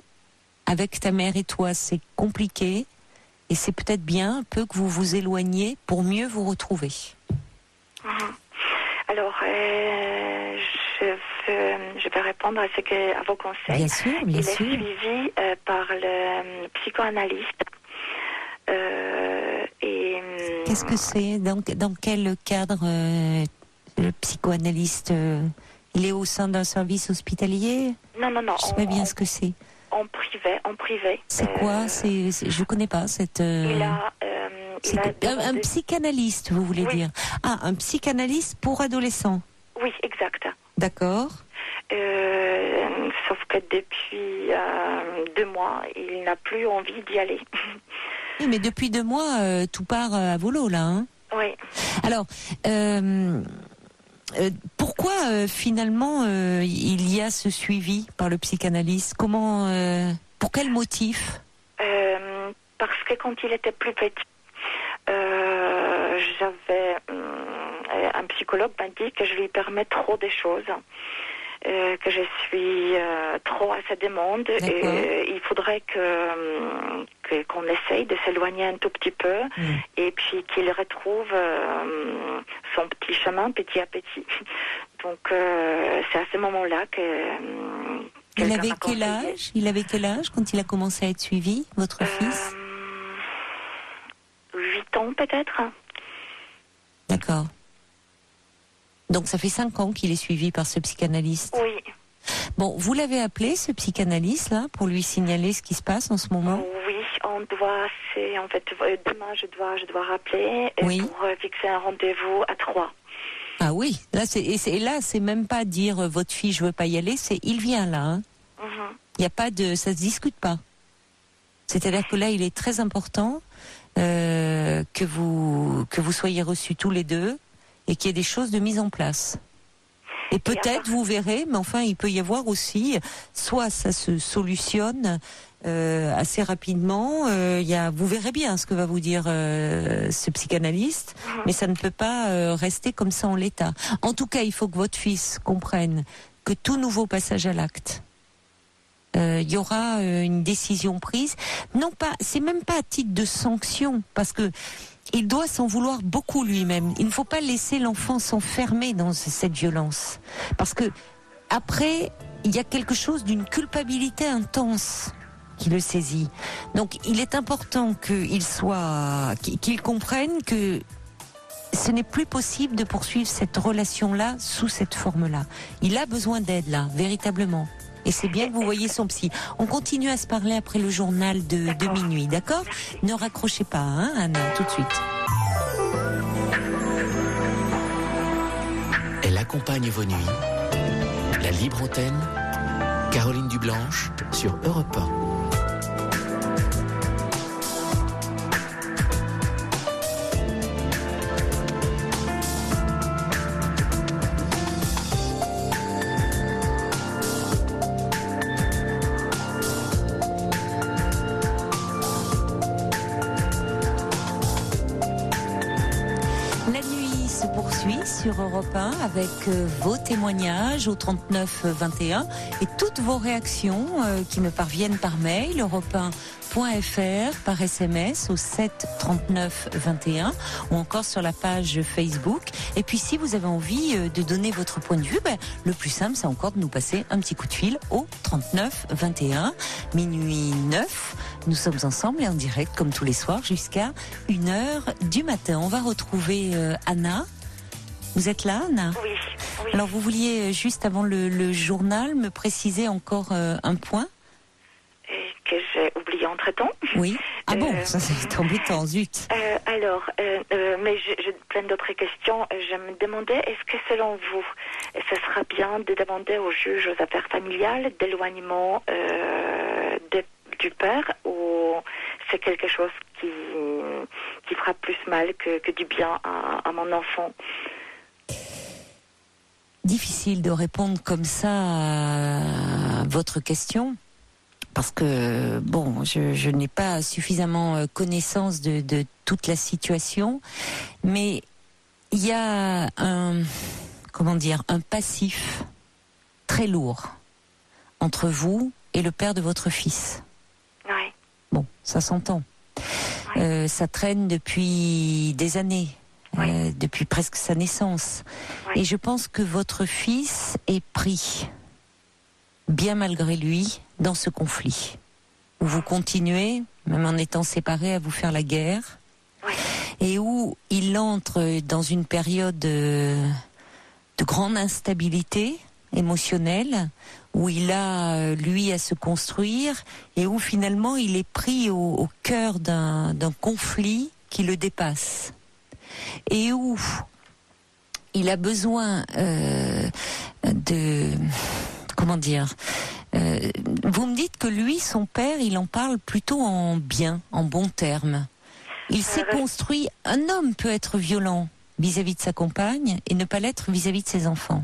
avec ta mère et toi, c'est compliqué, et c'est peut-être bien un peu que vous vous éloigniez pour mieux vous retrouver. Alors, je vais répondre à vos conseils. Bien sûr. Il est suivi par le psychanalyste. Qu'est-ce que c'est ? Dans quel cadre le psychanalyste il est au sein d'un service hospitalier ? Non. Je ne sais pas bien ce que c'est. En privé. C'est quoi ? Je ne connais pas cette... un psychanalyste, vous voulez dire ? Ah, un psychanalyste pour adolescents. Oui, exact. D'accord. Sauf que depuis 2 mois, il n'a plus envie d'y aller. Oui, mais depuis 2 mois, tout part à volo, là. Hein ? Oui. Alors, pourquoi finalement il y a ce suivi par le psychanalyste ? Pour quel motif ? Parce que quand il était plus petit, j'avais un psychologue m'a dit que je lui permets trop de choses, que je suis trop à sa demande. Et il faudrait qu'on essaye de s'éloigner un tout petit peu, et puis qu'il retrouve son petit chemin petit à petit. Donc c'est à ce moment-là que il avait quel âge ? Il avait quel âge quand il a commencé à être suivi, votre fils ? 8 ans peut-être. D'accord. Donc ça fait 5 ans qu'il est suivi par ce psychanalyste. Oui. Bon, vous l'avez appelé, ce psychanalyste-là, pour lui signaler ce qui se passe en ce moment ? Oui, demain je dois rappeler pour fixer un rendez-vous à 3. Ah oui, là c'est même pas dire votre fille je veux pas y aller, c'est il vient là. Hein. Il y a pas de, ça se discute pas. C'est-à-dire que là il est très important que vous soyez reçus tous les deux et qu'il y ait des choses de mise en place. Et peut-être vous verrez, mais enfin il peut y avoir aussi, soit ça se solutionne assez rapidement. Vous verrez bien ce que va vous dire ce psychanalyste, mais ça ne peut pas rester comme ça en l'état. En tout cas, il faut que votre fils comprenne que tout nouveau passage à l'acte, il y aura une décision prise. Non pas, c'est même pas à titre de sanction, parce que il doit s'en vouloir beaucoup lui-même. Il ne faut pas laisser l'enfant s'enfermer dans cette violence, parce que après, il y a quelque chose d'une culpabilité intense qui le saisit. Donc, il est important qu'il comprenne que ce n'est plus possible de poursuivre cette relation-là sous cette forme-là. Il a besoin d'aide là, véritablement. Et c'est bien que vous voyez son psy. On continue à se parler après le journal de minuit, d'accord ? Ne raccrochez pas, hein, Anna, tout de suite. Elle accompagne vos nuits. La libre antenne, Caroline Dublanche sur Europe 1. Sur Europe 1 avec vos témoignages au 39 21 et toutes vos réactions qui me parviennent par mail europe1.fr, par SMS au 7 39 21 ou encore sur la page Facebook. Et puis si vous avez envie de donner votre point de vue, le plus simple c'est encore de nous passer un petit coup de fil au 39 21 minuit 9. Nous sommes ensemble et en direct comme tous les soirs jusqu'à 1h du matin. On va retrouver Anna. Vous êtes là, Anna ? Oui. Oui. Alors vous vouliez, juste avant le journal, me préciser encore un point? Et que j'ai oublié entre-temps. Oui. Ah bon, ça c'est embêtant, zut. Mais j'ai plein d'autres questions. Je me demandais, est-ce que selon vous, ce sera bien de demander au juge aux affaires familiales d'éloignement du père, ou c'est quelque chose qui fera plus mal que du bien à mon enfant? Difficile de répondre comme ça à votre question. Parce que, bon, je n'ai pas suffisamment connaissance de toute la situation, mais il y a un passif très lourd entre vous et le père de votre fils. Oui. Bon, ça s'entend. Oui. Ça traîne depuis des années, Oui. depuis presque sa naissance. Oui. Et je pense que votre fils est pris, bien malgré lui, dans ce conflit, où vous continuez, même en étant séparés, à vous faire la guerre, Oui. et où il entre dans une période de grande instabilité émotionnelle, où il a, lui, à se construire, et où finalement il est pris au cœur d'un conflit qui le dépasse, et où il a besoin vous me dites que lui, son père, il en parle plutôt en bien, en bons termes. Il s'est construit. Un homme peut être violent vis-à-vis de sa compagne et ne pas l'être vis-à-vis de ses enfants.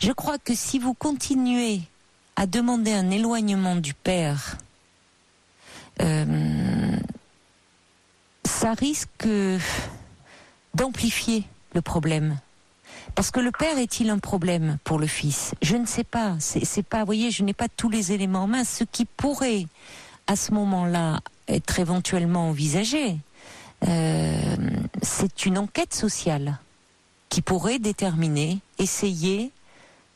Je crois que si vous continuez à demander un éloignement du père, ça risque d'amplifier le problème. Parce que le père est-il un problème pour le fils? Je ne sais pas. C'est pas, vous voyez, je n'ai pas tous les éléments en main. Ce qui pourrait, à ce moment-là, être éventuellement envisagé, c'est une enquête sociale qui pourrait déterminer, essayer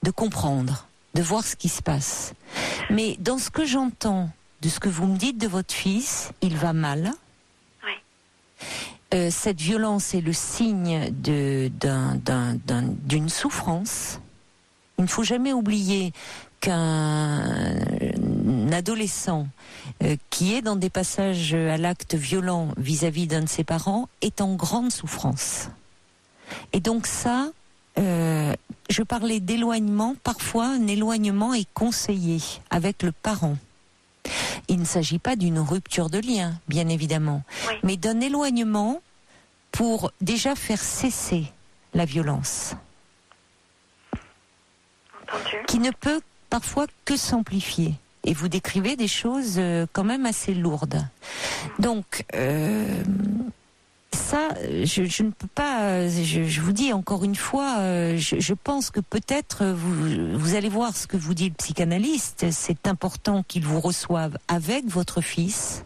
de comprendre, de voir ce qui se passe. Mais dans ce que j'entends, de ce que vous me dites de votre fils, il va mal. Cette violence est le signe d'une souffrance. Il ne faut jamais oublier qu'un adolescent qui est dans des passages à l'acte violent vis-à-vis d'un de ses parents est en grande souffrance. Et donc ça, je parlais d'éloignement, parfois un éloignement est conseillé avec le parent. Il ne s'agit pas d'une rupture de lien, bien évidemment, oui, mais d'un éloignement pour déjà faire cesser la violence, entendu. qui ne peut parfois que s'amplifier. Et vous décrivez des choses quand même assez lourdes. Donc, ça, je ne peux pas. Je vous dis encore une fois, je pense que peut-être vous allez voir ce que vous dit le psychanalyste. C'est important qu'il vous reçoive avec votre fils,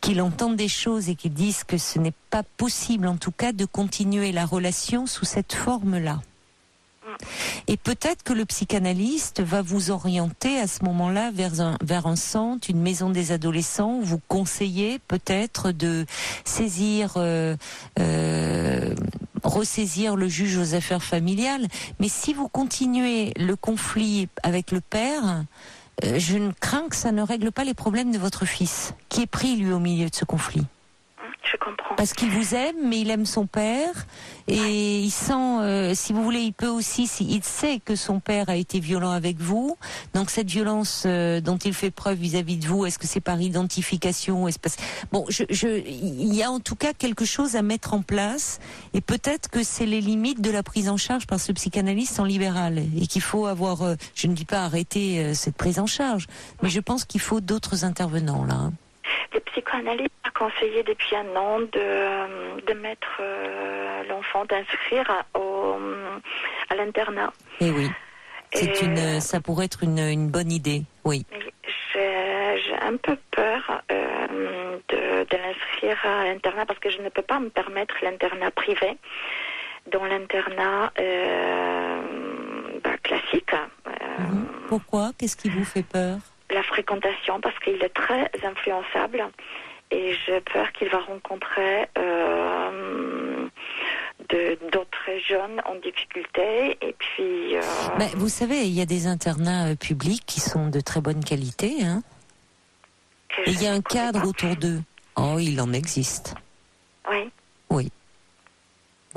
qu'il entende des choses et qu'il dise que ce n'est pas possible, en tout cas, de continuer la relation sous cette forme-là. Et peut-être que le psychanalyste va vous orienter à ce moment-là vers un centre, une maison des adolescents, où vous conseillez peut-être de saisir, ressaisir le juge aux affaires familiales. Mais si vous continuez le conflit avec le père, je ne crains que ça ne règle pas les problèmes de votre fils, qui est pris lui au milieu de ce conflit. Je comprends. Parce qu'il vous aime, mais il aime son père, et il sent, si vous voulez, il peut aussi, il sait que son père a été violent avec vous, donc cette violence dont il fait preuve vis-à-vis de vous, est-ce que c'est par identification, bon, il y a en tout cas quelque chose à mettre en place, et peut-être que c'est les limites de la prise en charge par ce psychanalyste en libéral, et qu'il faut avoir, je ne dis pas arrêter cette prise en charge, mais je pense qu'il faut d'autres intervenants là. Hein. Le psychanalyste a conseillé depuis un an de mettre l'enfant, d'inscrire à l'internat. Et oui, ça pourrait être une bonne idée, oui. J'ai un peu peur de l'inscrire à l'internat parce que je ne peux pas me permettre l'internat privé. Dans l'internat classique. Pourquoi? Qu'est-ce qui vous fait peur? La fréquentation, parce qu'il est très influençable et j'ai peur qu'il va rencontrer d'autres jeunes en difficulté. Et puis... Vous savez, il y a des internats publics qui sont de très bonne qualité. Hein. Et il y a un cadre autour d'eux. Oh, il en existe. Oui. Oui.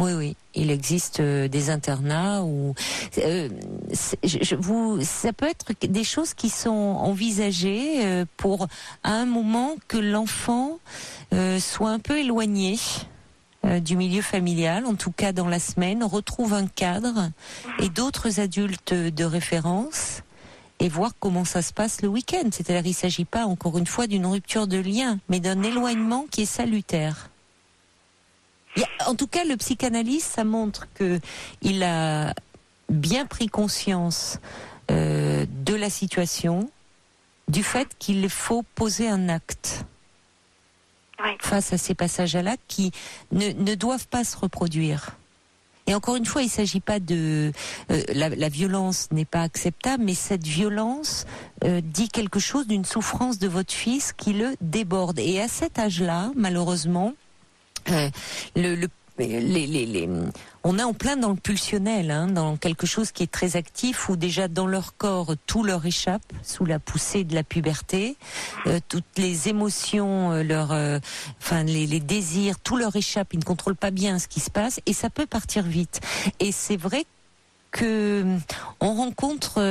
Oui, il existe des internats où ça peut être des choses qui sont envisagées pour à un moment que l'enfant soit un peu éloigné du milieu familial, en tout cas dans la semaine, retrouve un cadre et d'autres adultes de référence et voir comment ça se passe le week-end. C'est-à-dire, il ne s'agit pas encore une fois d'une rupture de lien, mais d'un éloignement qui est salutaire. En tout cas, le psychanalyste, ça montre qu'il a bien pris conscience de la situation, du fait qu'il faut poser un acte face à ces passages-là qui ne doivent pas se reproduire. Et encore une fois, il ne s'agit pas de... la violence n'est pas acceptable, mais cette violence dit quelque chose d'une souffrance de votre fils qui le déborde. Et à cet âge-là, malheureusement... on est en plein dans le pulsionnel, hein, dans quelque chose qui est très actif, où déjà dans leur corps tout leur échappe sous la poussée de la puberté, toutes les émotions, les désirs, tout leur échappe, ils ne contrôlent pas bien ce qui se passe et ça peut partir vite. Et c'est vrai que on rencontre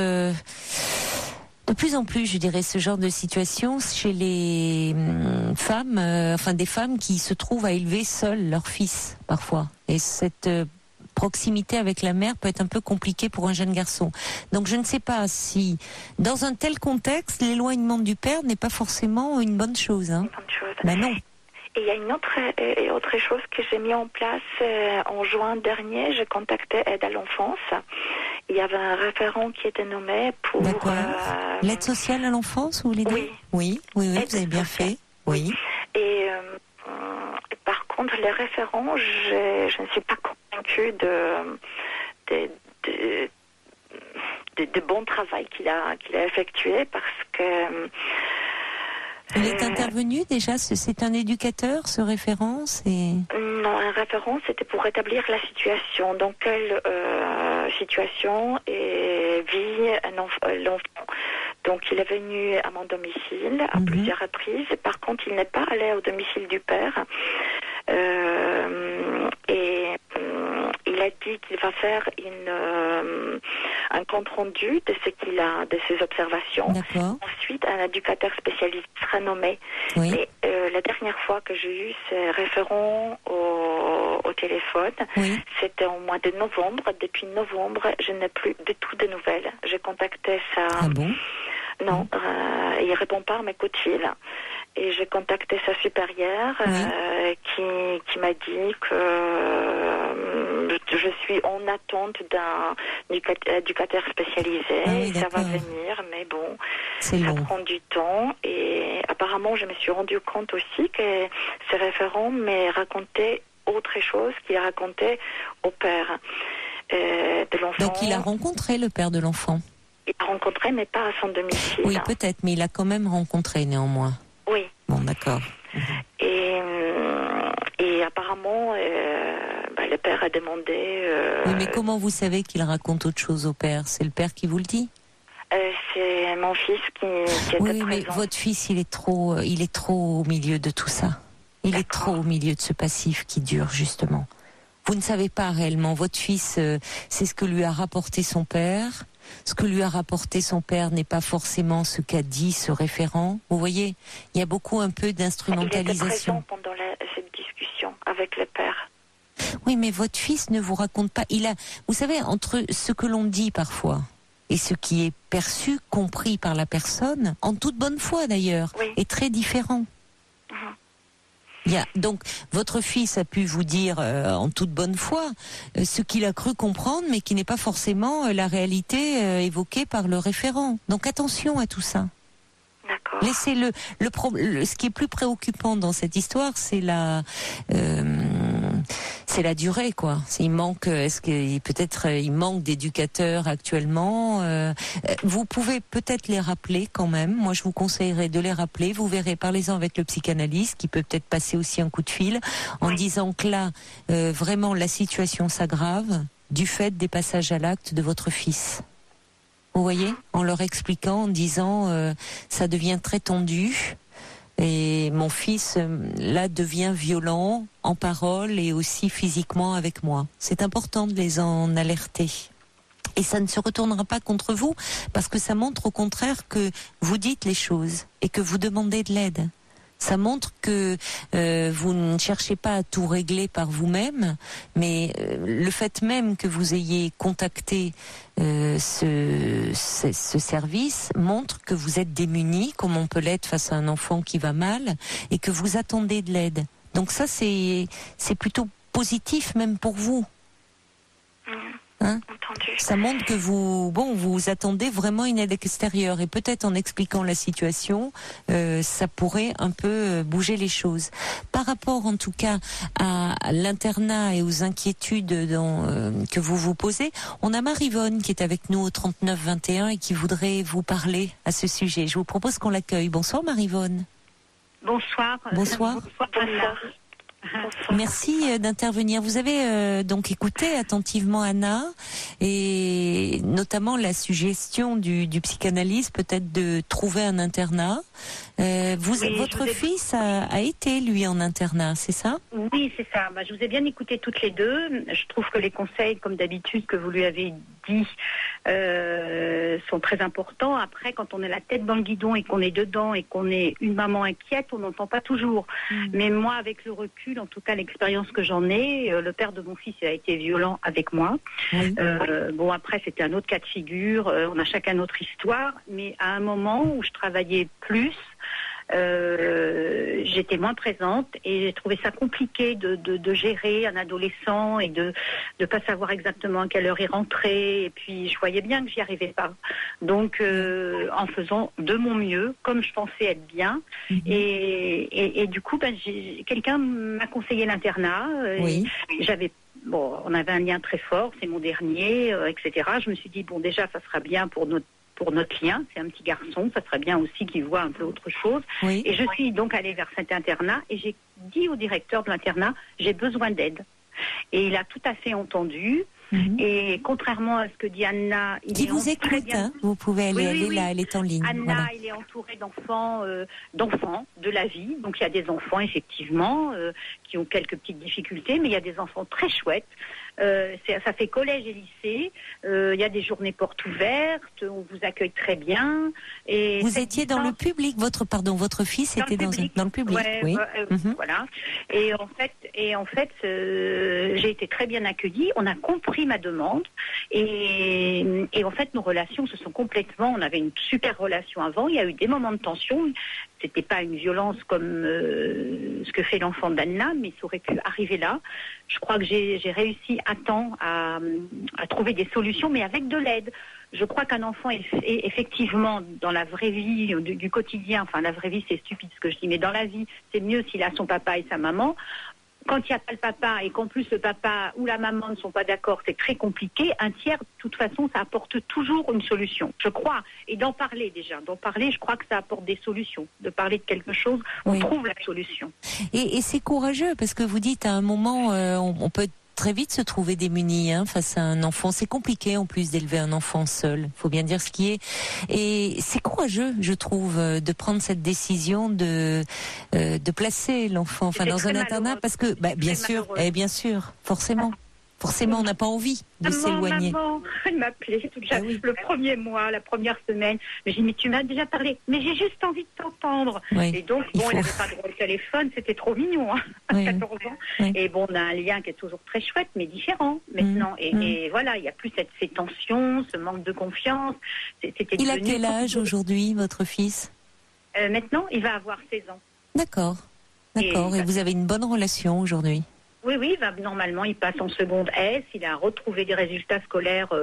de plus en plus, je dirais, ce genre de situation chez les femmes, des femmes qui se trouvent à élever seules leur fils, parfois. Et cette proximité avec la mère peut être un peu compliquée pour un jeune garçon. Donc je ne sais pas si, dans un tel contexte, l'éloignement du père n'est pas forcément une bonne chose. Hein. Une bonne chose. Ben non. Et il y a une autre chose que j'ai mis en place en juin dernier. J'ai contacté Aide à l'enfance. Il y avait un référent qui était nommé pour... D'accord. L'aide sociale à l'enfance, vous voulez dire ? Oui, vous avez bien fait. Oui. Et par contre, les référents, je ne suis pas convaincue de bon travail qu'il a effectué parce que... Il est intervenu déjà, c'est un éducateur, ce référent, Non, un référent, c'était pour rétablir la situation. Dans quelle situation vit l'enfant. Donc il est venu à mon domicile à plusieurs reprises. Par contre, il n'est pas allé au domicile du père. Il a dit qu'il va faire un compte rendu de ce qu'il a, de ses observations. D'accord. Ensuite, un éducateur spécialiste sera nommé. Oui. Mais la dernière fois que j'ai eu ces référents au téléphone, c'était au mois de novembre. Depuis novembre, je n'ai plus du tout de nouvelles. J'ai contacté sa... Ah bon? Non, il répond pas à mes coups de fil. Et j'ai contacté sa supérieure qui m'a dit que je suis en attente d'un éducateur spécialisé. Ça va venir, mais bon, ça prend du temps. Et apparemment, je me suis rendu compte aussi que ce référent m'a raconté autre chose qu'il racontait au père de l'enfant. Donc il a rencontré le père de l'enfant? Il a rencontré, mais pas à son domicile. Oui, peut-être, mais il a quand même rencontré néanmoins. Oui. Bon, d'accord. Et apparemment, le père a demandé... Oui, mais comment vous savez qu'il raconte autre chose au père? C'est le père qui vous le dit? C'est mon fils qui était présent. Oui, mais votre fils, il est trop au milieu de tout ça. Il est trop au milieu de ce passif qui dure, justement. Vous ne savez pas réellement. Votre fils, c'est ce que lui a rapporté son père. Ce que lui a rapporté son père n'est pas forcément ce qu'a dit ce référent. Vous voyez, il y a beaucoup un peu d'instrumentalisation. Il était présent pendant cette discussion avec le père. Oui, mais votre fils ne vous raconte pas. Vous savez, entre ce que l'on dit parfois et ce qui est perçu, compris par la personne, en toute bonne foi d'ailleurs, est très différent. Donc, votre fils a pu vous dire en toute bonne foi ce qu'il a cru comprendre, mais qui n'est pas forcément la réalité évoquée par le référent. Donc, attention à tout ça. D'accord. Laissez-le. Ce qui est plus préoccupant dans cette histoire, c'est c'est la durée, quoi. Il manque, est-ce que peut-être il manque d'éducateurs actuellement? Vous pouvez peut-être les rappeler quand même. Moi, je vous conseillerais de les rappeler. Vous verrez, parlez-en avec le psychanalyste qui peut peut-être passer aussi un coup de fil en disant que là, vraiment, la situation s'aggrave du fait des passages à l'acte de votre fils. Vous voyez, en leur expliquant, en disant, ça devient très tendu. Et mon fils, là, devient violent en parole et aussi physiquement avec moi. C'est important de les en alerter. Et ça ne se retournera pas contre vous, parce que ça montre au contraire que vous dites les choses et que vous demandez de l'aide. Ça montre que vous ne cherchez pas à tout régler par vous-même, mais le fait même que vous ayez contacté ce service montre que vous êtes démunis, comme on peut l'être face à un enfant qui va mal, et que vous attendez de l'aide. Donc ça, c'est plutôt positif même pour vous. Hein? Ça montre que vous attendez vraiment une aide extérieure, et peut-être en expliquant la situation, ça pourrait un peu bouger les choses. Par rapport en tout cas à l'internat et aux inquiétudes que vous vous posez, on a Marie-Vonne qui est avec nous au 3921 et qui voudrait vous parler à ce sujet. Je vous propose qu'on l'accueille. Bonsoir Marie-Vonne. Bonsoir. Bonsoir. Bonsoir. Merci d'intervenir. Vous avez donc écouté attentivement Anna, et notamment la suggestion du psychanalyste peut-être de trouver un internat. Votre fils a été lui en internat, c'est ça? Oui, c'est ça. Je vous ai bien écouté toutes les deux. Je trouve que les conseils, comme d'habitude, que vous lui avez dit sont très importants. Après, quand on est la tête dans le guidon et qu'on est dedans et qu'on est une maman inquiète, on n'entend pas toujours. Mais moi, avec le recul, en tout cas l'expérience que j'en ai, le père de mon fils a été violent avec moi. Après, c'était un autre cas de figure. On a chacun notre histoire. Mais à un moment où je travaillais plus, j'étais moins présente et j'ai trouvé ça compliqué de gérer un adolescent et de pas savoir exactement à quelle heure il rentrait, et puis je voyais bien que j'y arrivais pas, donc en faisant de mon mieux comme je pensais être bien, et du coup quelqu'un m'a conseillé l'internat. On avait un lien très fort, c'est mon dernier, etc. Je me suis dit déjà ça sera bien pour notre lien, c'est un petit garçon, ça serait bien aussi qu'il voit un peu autre chose. Et je suis donc allée vers cet internat et j'ai dit au directeur de l'internat, j'ai besoin d'aide. Et il a tout à fait entendu. Et contrairement à ce que dit Anna, qui vous écoute, hein, vous pouvez aller là, elle est en ligne. Anna, il est entouré d'enfants de la vie. Donc il y a des enfants effectivement qui ont quelques petites difficultés, mais il y a des enfants très chouettes. Ça fait collège et lycée. Il y a des journées portes ouvertes. On vous accueille très bien. Et vous étiez dans le public. Votre fils était dans le public. Voilà. Et en fait, j'ai été très bien accueillie. On a compris ma demande. Et en fait, nos relations se sont complètement. On avait une super relation avant. Il y a eu des moments de tension. C'était pas une violence comme ce que fait l'enfant d'Anna, mais ça aurait pu arriver là. Je crois que j'ai réussi à temps à trouver des solutions, mais avec de l'aide. Je crois qu'un enfant est effectivement dans la vraie vie du quotidien, enfin la vraie vie c'est stupide ce que je dis, mais dans la vie c'est mieux s'il a son papa et sa maman. Quand il n'y a pas le papa et qu'en plus le papa ou la maman ne sont pas d'accord, c'est très compliqué. Un tiers, de toute façon, ça apporte toujours une solution, je crois. Et d'en parler, je crois que ça apporte des solutions. De parler de quelque chose, on trouve la solution. Et c'est courageux, parce que vous dites à un moment, on peut très vite se trouver démunis face à un enfant. C'est compliqué en plus d'élever un enfant seul. Il faut bien dire ce qui est. Et c'est courageux, je trouve, de prendre cette décision de placer l'enfant dans un internat, parce que bien sûr, forcément, on n'a pas envie de s'éloigner. Maman, elle m'appelait le premier mois, la première semaine. Mais j'ai dit, mais tu m'as déjà parlé. Mais j'ai juste envie de t'entendre. Et donc, elle n'avait pas de téléphone, c'était trop mignon, à 14 ans. Et on a un lien qui est toujours très chouette, mais différent maintenant. Et voilà, il n'y a plus ces tensions, ce manque de confiance. Il a quel âge aujourd'hui, votre fils? Maintenant, il va avoir 16 ans. D'accord. Et vous avez une bonne relation aujourd'hui? Oui, normalement, il passe en seconde S, il a retrouvé des résultats scolaires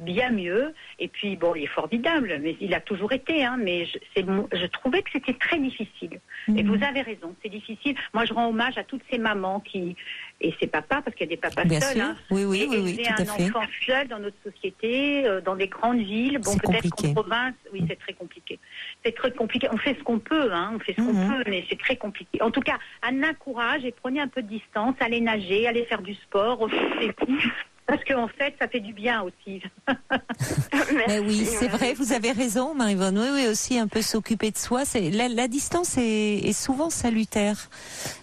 bien mieux, et puis, il est formidable, mais il a toujours été, mais je trouvais que c'était très difficile. Et vous avez raison, c'est difficile. Moi, je rends hommage à toutes ces mamans qui et ses papas, parce qu'il y a des papas Bien seuls. sûr. Hein. Oui, Et tout à élever fait. un enfant seul dans notre société, dans des grandes villes, bon, C'est peut-être compliqué. qu'en province, oui, c'est très compliqué. C'est très compliqué. On fait ce qu'on peut, hein, on fait ce qu'on peut, mais c'est très compliqué. En tout cas, Anna, courage et prenez un peu de distance, allez nager, allez faire du sport, ressourcez-vous. Parce qu'en fait, ça fait du bien aussi. Mais oui, c'est vrai, vous avez raison, Marie-Vonne. Oui, aussi un peu s'occuper de soi. C'est la distance est souvent salutaire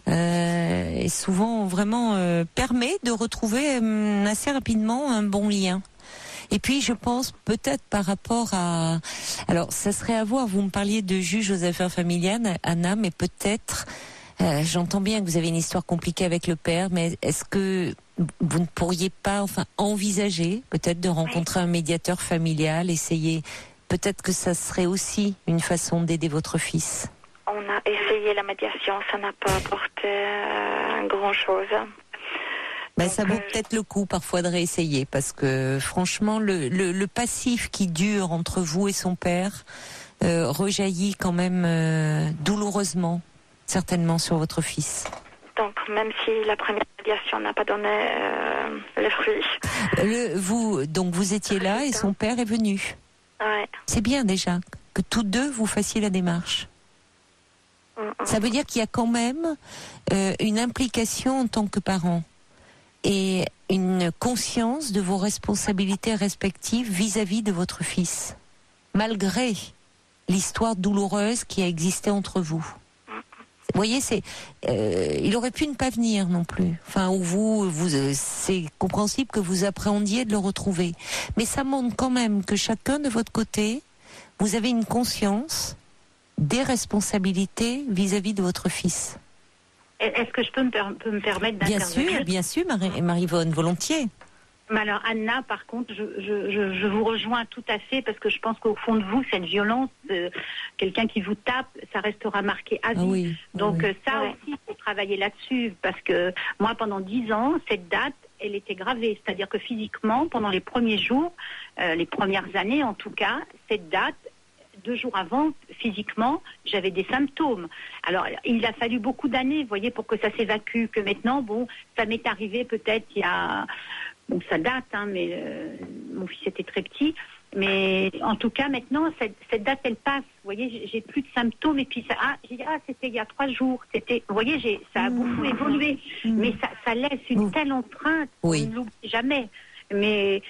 et souvent vraiment permet de retrouver assez rapidement un bon lien. Et puis, je pense peut-être par rapport à... Alors, ça serait à voir, vous me parliez de juge aux affaires familiales, Anna, mais peut-être... j'entends bien que vous avez une histoire compliquée avec le père, mais est-ce que vous ne pourriez pas envisager peut-être de rencontrer un médiateur familial, essayer... Peut-être que ça serait aussi une façon d'aider votre fils. On a essayé la médiation, ça n'a pas apporté grand-chose. Ça vaut peut-être le coup parfois de réessayer, parce que franchement, le passif qui dure entre vous et son père rejaillit quand même douloureusement, certainement, sur votre fils. Donc, même si la première médiation n'a pas donné les fruits. Vous étiez là et son père est venu. Ouais. C'est bien déjà que tous deux vous fassiez la démarche. Ça veut dire qu'il y a quand même une implication en tant que parent et une conscience de vos responsabilités respectives vis-à-vis de votre fils, malgré l'histoire douloureuse qui a existé entre vous. Vous voyez, il aurait pu ne pas venir non plus. Enfin, c'est compréhensible que vous appréhendiez de le retrouver. Mais ça montre quand même que chacun de votre côté, vous avez une conscience des responsabilités vis-à-vis de votre fils. Est-ce que je peux me permettre d'intervenir ? Bien sûr, Marie-Vonne, volontiers. Mais alors Anna, par contre, je vous rejoins tout à fait, parce que je pense qu'au fond de vous, cette violence, quelqu'un qui vous tape, ça restera marqué à vie. Ah oui, Donc oui. Ça aussi, il faut travailler là-dessus, parce que moi, pendant 10 ans, cette date, elle était gravée. C'est-à-dire que physiquement, pendant les premiers jours, les premières années en tout cas, cette date, 2 jours avant, physiquement, j'avais des symptômes. Alors, il a fallu beaucoup d'années, vous voyez, pour que ça s'évacue, que maintenant, bon, ça m'est arrivé peut-être il y a... Bon, ça date, hein, mais mon fils était très petit. Mais en tout cas, maintenant, cette date, elle passe. Vous voyez, j'ai plus de symptômes. Et puis, j'ai dit, c'était il y a 3 jours. Vous voyez, ça a beaucoup évolué. Mais ça laisse une telle empreinte. Oui. On ne l'oublie jamais. Mais...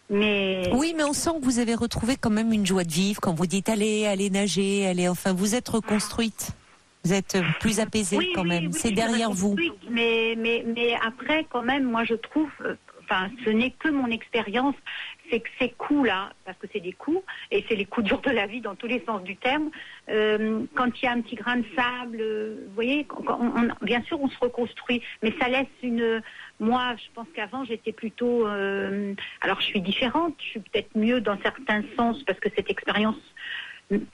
Oui, mais on sent que vous avez retrouvé quand même une joie de vivre quand vous dites allez nager, vous êtes reconstruite. Vous êtes plus apaisée quand même. Oui, c'est derrière vous. Mais après, quand même, moi, je trouve... ce n'est que mon expérience, c'est que ces coups-là, parce que c'est des coups, et c'est les coups durs de la vie dans tous les sens du terme, quand il y a un petit grain de sable, vous voyez, bien sûr on se reconstruit, mais ça laisse une... Moi, je pense qu'avant j'étais plutôt... alors je suis différente, je suis peut-être mieux dans certains sens, parce que cette expérience,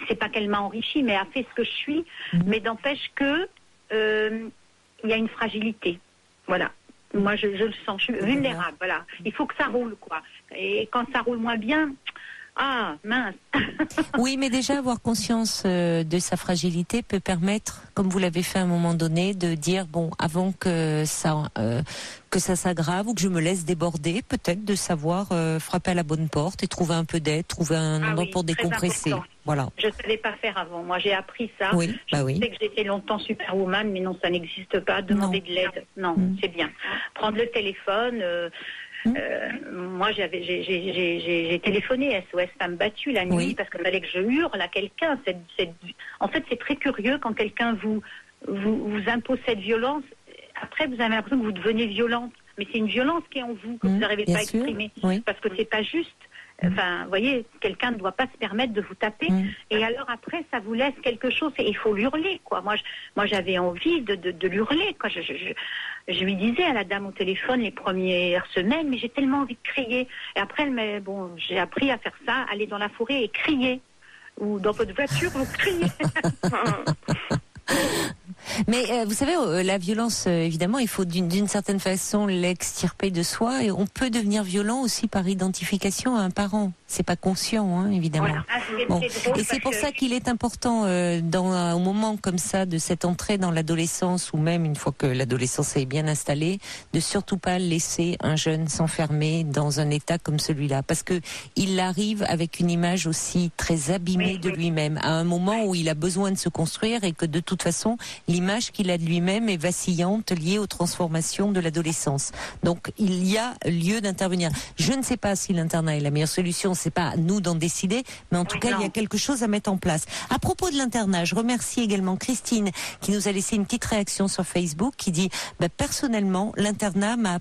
c'est pas qu'elle m'a enrichie, mais a fait ce que je suis, mais n'empêche que il y a une fragilité. Voilà. Moi, je le sens, je suis vulnérable, voilà. Il faut que ça roule, quoi. Et quand ça roule moins bien, mince. Oui, mais déjà avoir conscience de sa fragilité peut permettre, comme vous l'avez fait à un moment donné, de dire, bon, avant que ça s'aggrave ou que je me laisse déborder, peut-être de savoir frapper à la bonne porte et trouver un peu d'aide, trouver un endroit pour décompresser. Voilà. Je ne savais pas faire avant. Moi, j'ai appris ça. Oui, je sais que j'étais longtemps superwoman, mais non, ça n'existe pas. Demander de l'aide, non, c'est bien. Prendre le téléphone. Moi, j'ai téléphoné SOS Femmes Battues la nuit parce qu'il fallait que je hurle à quelqu'un. En fait, c'est très curieux quand quelqu'un vous impose cette violence. Après, vous avez l'impression que vous devenez violente. Mais c'est une violence qui est en vous, que vous n'arrivez pas à exprimer. Parce que c'est pas juste. Enfin, vous voyez, quelqu'un ne doit pas se permettre de vous taper. Et alors après, ça vous laisse quelque chose. Et il faut l'hurler, quoi. Moi, j'avais envie de l'hurler, quoi. Je lui disais à la dame au téléphone les premières semaines, mais j'ai tellement envie de crier. Et après, j'ai appris à faire ça, aller dans la forêt et crier. Ou dans votre voiture, vous criez. Mais vous savez, la violence, évidemment, il faut d'une certaine façon l'extirper de soi, et on peut devenir violent aussi par identification à un parent. C'est pas conscient, hein, évidemment. Voilà. Bon. Et c'est pour ça qu'il est important, dans un moment comme ça, de cette entrée dans l'adolescence, ou même une fois que l'adolescence est bien installée, de surtout pas laisser un jeune s'enfermer dans un état comme celui-là, parce que il arrive avec une image aussi très abîmée de lui-même, à un moment où il a besoin de se construire, et que de toute façon, l'image qu'il a de lui-même est vacillante, liée aux transformations de l'adolescence. Donc, il y a lieu d'intervenir. Je ne sais pas si l'internat est la meilleure solution, c'est pas à nous d'en décider, mais en tout cas, il y a quelque chose à mettre en place. À propos de l'internat, je remercie également Christine qui nous a laissé une petite réaction sur Facebook qui dit personnellement, l'internat m'a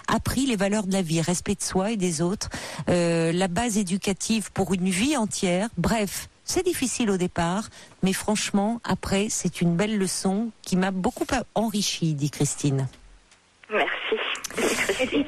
appris les valeurs de la vie, respect de soi et des autres, la base éducative pour une vie entière. Bref, c'est difficile au départ, mais franchement, après, c'est une belle leçon qui m'a beaucoup enrichie, dit Christine. Merci. Et ils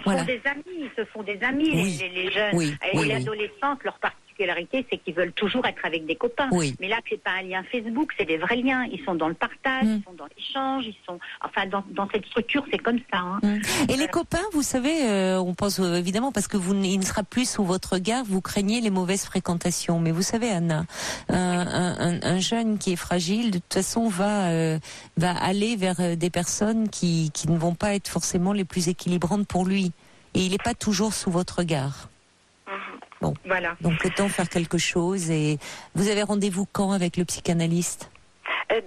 se font des amis, Oui. les jeunes. Oui, Et oui, les adolescentes, leur particularité, c'est qu'ils veulent toujours être avec des copains. Oui. Mais là, c'est pas un lien Facebook, c'est des vrais liens. Ils sont dans le partage, ils sont dans l'échange, ils sont, enfin, dans cette structure, c'est comme ça. Hein. Et les copains, vous savez, on pense évidemment, parce que il ne sera plus sous votre regard, vous craignez les mauvaises fréquentations. Mais vous savez, Anna, un jeune qui est fragile, de toute façon, va aller vers des personnes qui ne vont pas être forcément les plus équilibrantes pour lui. Et il n'est pas toujours sous votre regard. Bon, Voilà. donc autant faire quelque chose. Et vous avez rendez-vous quand avec le psychanalyste?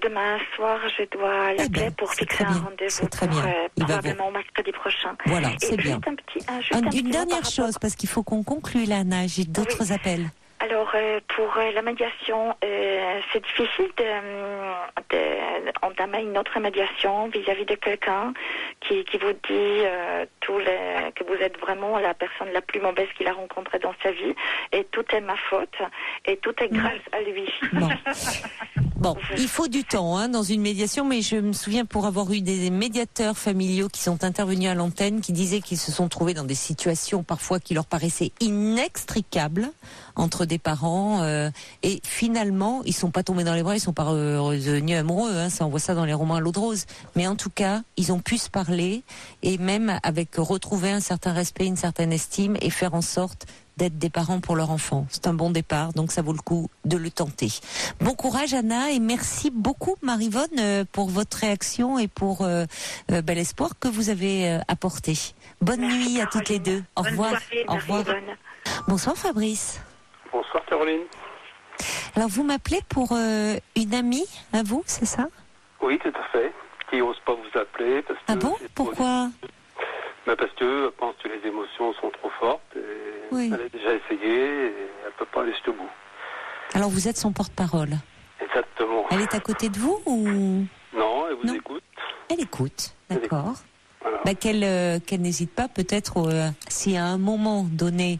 Demain soir, je dois l'appeler pour fixer un rendez-vous. C'est très bien. Probablement mercredi prochain. Voilà, Et c'est bien. Une dernière chose, parce qu'il faut qu'on conclue là, Anna. J'ai d'autres appels. Alors, pour la médiation, c'est difficile d'entamer une autre médiation vis-à-vis de quelqu'un qui vous dit que vous êtes vraiment la personne la plus mauvaise qu'il a rencontrée dans sa vie, et tout est ma faute, et tout est grâce à lui. Bon, il faut du temps dans une médiation, mais je me souviens pour avoir eu des médiateurs familiaux qui sont intervenus à l'antenne, qui disaient qu'ils se sont trouvés dans des situations parfois qui leur paraissaient inextricables entre des parents, et finalement ils sont pas tombés dans les bras, ils sont pas redevenus amoureux, ça on voit ça dans les romans à l'eau de rose, mais en tout cas ils ont pu se parler, et même avec retrouver un certain respect, une certaine estime, et faire en sorte d'être des parents pour leur enfant. C'est un bon départ, donc ça vaut le coup de le tenter. Bon courage Anna, et merci beaucoup Marie-Vonne pour votre réaction et pour bel espoir que vous avez apporté. Bonne nuit à toutes les deux. Au revoir. Au revoir. Bonsoir Fabrice. Bonsoir Caroline. Alors vous m'appelez pour une amie à vous, c'est ça? Oui, tout à fait. Qui n'ose pas vous appeler parce que... Ah bon? Pourquoi? Parce que pense que les émotions sont trop fortes, et oui. Elle a déjà essayé et elle ne peut pas aller jusqu'au bout. Alors vous êtes son porte-parole? Exactement. Elle est à côté de vous ou... Non, elle vous écoute. Elle écoute, d'accord. Voilà. Qu'elle n'hésite pas, peut-être, si à un moment donné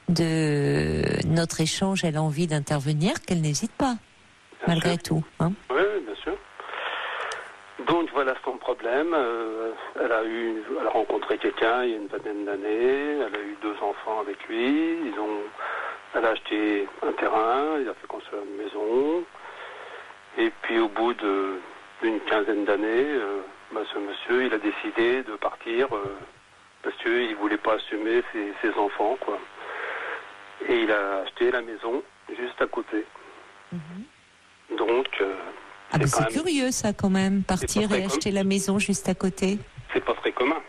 de notre échange, elle a envie d'intervenir, qu'elle n'hésite pas, malgré tout. Hein. Oui, bien sûr. Donc voilà son problème. Elle a rencontré quelqu'un il y a une vingtaine d'années. Elle a eu 2 enfants avec lui. Elle a acheté un terrain. Il a fait construire une maison. Et puis au bout d'une quinzaine d'années, ce monsieur, il a décidé de partir parce qu'il voulait pas assumer ses enfants, quoi. Et il a acheté la maison juste à côté. Mm-hmm. Donc... c'est curieux ça quand même, partir et acheter la maison juste à côté. C'est pas très commun.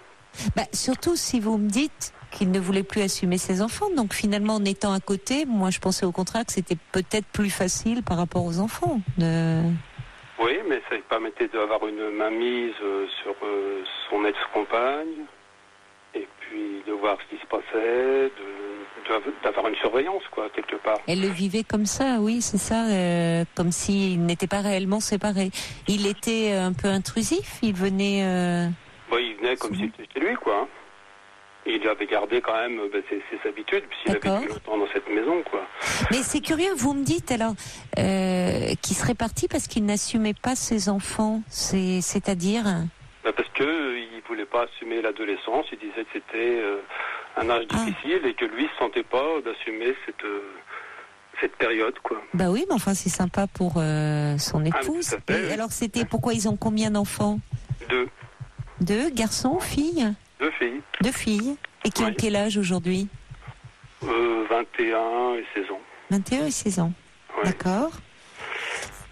Surtout si vous me dites qu'il ne voulait plus assumer ses enfants. Donc finalement, en étant à côté, moi je pensais au contraire que c'était peut-être plus facile par rapport aux enfants. Oui, mais ça lui permettait d'avoir une mainmise sur son ex-compagne, et puis de voir ce qui se passait, d'avoir une surveillance, quoi, quelque part. Elle le vivait comme ça, oui, c'est ça, comme s'ils n'étaient pas réellement séparés. Il était un peu intrusif, il venait... il venait comme s'il était chez lui, quoi. Il avait gardé quand même ses habitudes, puisqu'il avait vécu longtemps dans cette maison, quoi. Mais c'est curieux, vous me dites alors qu'il serait parti parce qu'il n'assumait pas ses enfants, c'est-à-dire... Parce qu'il ne voulait pas assumer l'adolescence, il disait que c'était un âge difficile et que lui ne se sentait pas d'assumer cette période, quoi. Bah oui, mais enfin, c'est sympa pour son épouse. tout à fait, Et oui. alors, c'était pourquoi ils ont combien d'enfants? 2 Garçons, filles? 2 filles. 2 filles. Et qui ont Oui. quel âge aujourd'hui? 21 et 16 ans. 21 et 16 ans. Ouais. D'accord.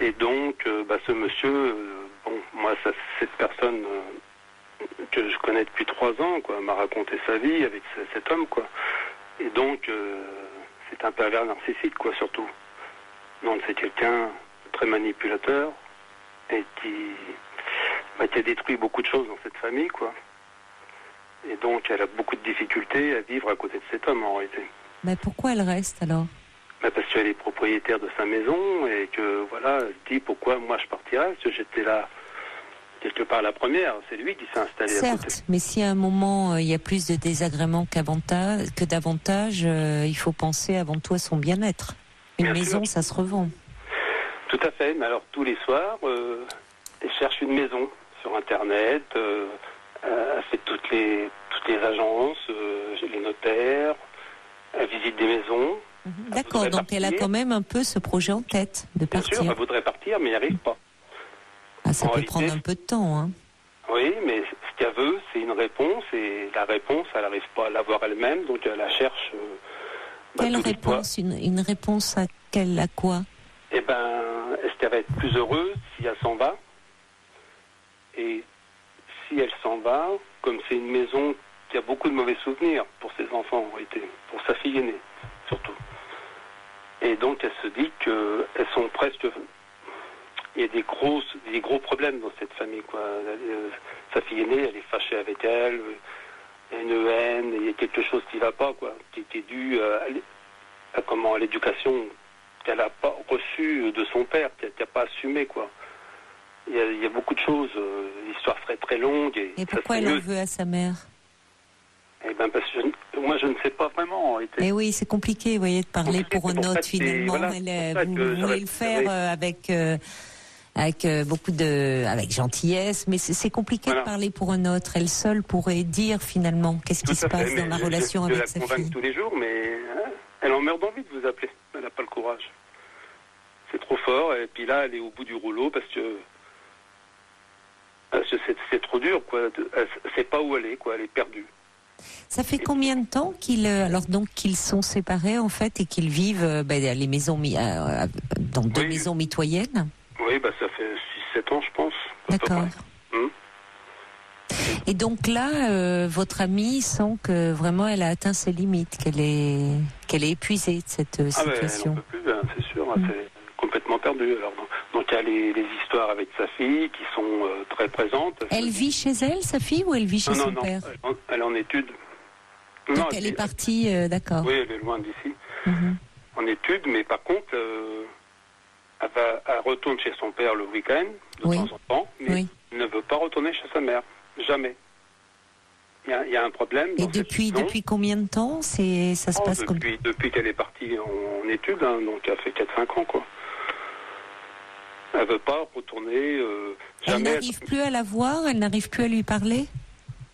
Et donc, ce monsieur, moi, cette personne que je connais depuis 3 ans, quoi, m'a raconté sa vie avec cet homme, quoi. Et donc, c'est un pervers narcissique, quoi, surtout. Donc, c'est quelqu'un de très manipulateur et qui a détruit beaucoup de choses dans cette famille, quoi. Et donc, elle a beaucoup de difficultés à vivre à côté de cet homme, en réalité. Mais pourquoi elle reste alors? Parce qu'elle est propriétaire de sa maison et que, voilà, elle se dit pourquoi moi je partirais, parce que j'étais là quelque part la première. C'est lui qui s'est installé à côté. Certes, mais si à un moment il y a plus de désagréments que d'avantages, il faut penser avant tout à son bien-être. Une Bien maison, sûr. ça se revend. Tout à fait, mais alors tous les soirs, elle cherche une maison sur Internet, elle fait toutes les agences, les notaires, elle visite des maisons. D'accord, voudrait donc elle a partir. quand même un peu ce projet en tête de Bien partir. sûr, elle voudrait partir, mais elle n'y arrive pas. Ah, ça en peut réalité, prendre un peu de temps. Hein. Oui, mais ce qu'elle veut, c'est une réponse, et la réponse, elle n'arrive pas à l'avoir elle-même, donc elle la cherche. Quelle tous les soirs. réponse une réponse à quoi? Eh ben, est-ce qu'elle va être plus heureuse si elle s'en va? Et si elle s'en va, comme c'est une maison qui a beaucoup de mauvais souvenirs pour ses enfants, en réalité, pour sa fille aînée, surtout. Et donc, elle se dit qu'elles sont presque... Il y a des gros problèmes dans cette famille, quoi. Sa fille aînée, elle est fâchée avec elle, il y a une haine, il y a quelque chose qui ne va pas, quoi, qui est dû à l'éducation qu'elle n'a pas reçue de son père, qu'elle n'a pas assumé, quoi. Il y a beaucoup de choses, l'histoire serait très longue. Et pourquoi elle en veut à sa mère? Eh ben, parce que moi, je ne sais pas vraiment, en réalité. Eh oui, c'est compliqué, vous voyez, de parler Compliqué, pour un c'est pour ça autre, que finalement. voilà, c'est pour ça Vous que voulez j'aurais le faire avec beaucoup avec gentillesse, mais c'est compliqué de parler pour un autre. Elle seule pourrait dire, finalement, qu'est-ce qui se passe dans la relation avec sa fille. Je la convainc tous les jours, mais elle en meurt d'envie de vous appeler. Elle n'a pas le courage. C'est trop fort, et puis là, elle est au bout du rouleau, parce que c'est trop dur, quoi. Elle ne sait pas où elle est, quoi. Elle est perdue. Ça fait combien de temps qu'ils sont séparés, en fait, et qu'ils vivent les maisons dans deux maisons mitoyennes? Oui, ça fait 6-7 ans, je pense. D'accord. Et donc là, votre amie sent que vraiment elle a atteint ses limites, qu'elle est épuisée de cette situation. Elle n'en peut plus, c'est sûr. Elle est complètement perdue. Alors, donc il y a les histoires avec sa fille qui sont très présentes. Elle vit chez elle, sa fille, ou elle vit chez son père? Elle est en études. Donc elle est partie, d'accord. Oui, elle est loin d'ici. En études, mais par contre, elle retourne chez son père le week-end, de temps en temps, mais ne veut pas retourner chez sa mère. Jamais. Il y a un problème. Et depuis combien de temps ça se passe comme ça? Depuis qu'elle est partie en études, donc elle fait 4-5 ans, quoi. Elle veut pas retourner. Elle n'arrive plus à la voir, elle n'arrive plus à lui parler?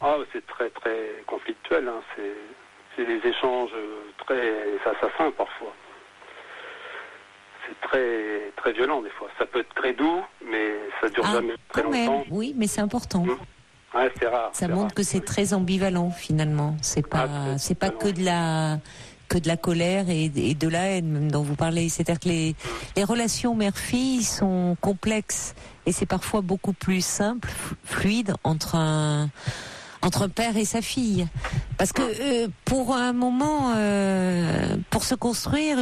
Ah, c'est très très conflictuel. Hein. C'est des échanges très assassins parfois. C'est très très violent des fois. Ça peut être très doux, mais ça dure jamais très longtemps. Même, oui, mais c'est important. Ouais, c'est rare. Ça montre que c'est très ambivalent finalement. C'est pas que de la colère et de la haine même dont vous parlez. C'est-à-dire que les relations mère-fille sont complexes et c'est parfois beaucoup plus simple, fluide entre un père et sa fille. Parce que pour un moment, pour se construire,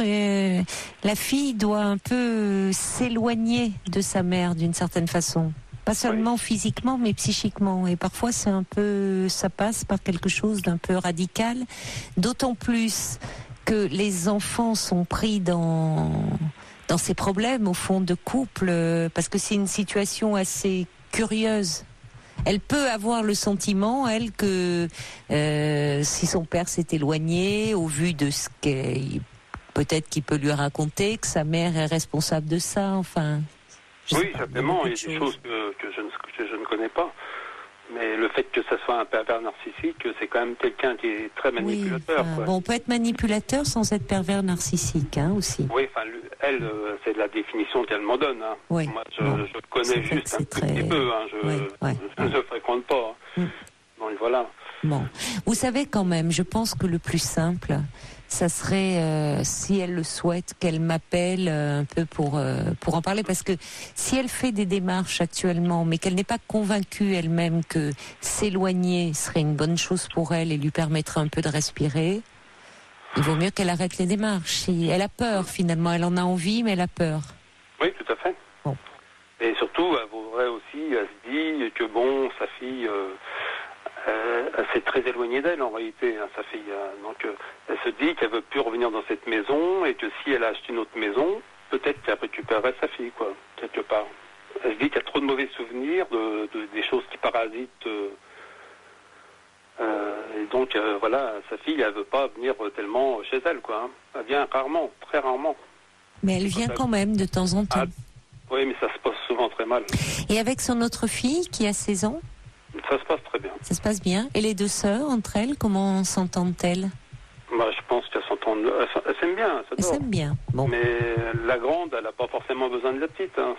la fille doit un peu s'éloigner de sa mère d'une certaine façon. Pas seulement physiquement, mais psychiquement. Et parfois, ça passe par quelque chose d'un peu radical. D'autant plus que les enfants sont pris dans ces problèmes, au fond, de couple, parce que c'est une situation assez curieuse. Elle peut avoir le sentiment, elle, que si son père s'est éloigné, au vu de ce peut-être qu'il peut lui raconter, que sa mère est responsable de ça, enfin... Oui, certainement, il y a des choses que je ne connais pas. Mais le fait que ça soit un pervers narcissique, c'est quand même quelqu'un qui est très manipulateur. Oui, bon, on peut être manipulateur sans être pervers narcissique, hein, aussi. Oui, enfin, elle, c'est la définition qu'elle m'en donne. Hein. Oui. Moi, je le connais juste un petit peu. Hein. Je ne le fréquente pas. Donc voilà. Bon, vous savez quand même, je pense que le plus simple, ça serait, si elle le souhaite, qu'elle m'appelle un peu pour en parler, parce que si elle fait des démarches actuellement, mais qu'elle n'est pas convaincue elle-même que s'éloigner serait une bonne chose pour elle et lui permettrait un peu de respirer, il vaut mieux qu'elle arrête les démarches. Si elle a peur finalement, elle en a envie, mais elle a peur. Oui, tout à fait. Bon. Et surtout, elle voudrait aussi, elle se dit que bon, sa fille... elle s'est très éloignée d'elle en réalité, hein, sa fille. Donc elle se dit qu'elle veut plus revenir dans cette maison et que si elle a acheté une autre maison, peut-être qu'elle récupérerait sa fille, quoi, quelque part. Elle se dit qu'il y a trop de mauvais souvenirs, des choses qui parasitent. Et donc voilà, sa fille, elle veut pas venir tellement chez elle, quoi. Hein. Elle vient rarement, très rarement. Mais elle vient quand même de temps en temps. Oui, mais ça se passe souvent très mal. Et avec son autre fille qui a 16 ans ? Ça se passe très bien. Ça se passe bien. Et les deux sœurs, entre elles, comment s'entendent-elles ? Bah, je pense qu'elles s'entendent. Elles s'aiment bien, elles s'aiment bien. Bon. Mais la grande, elle n'a pas forcément besoin de la petite. Hein.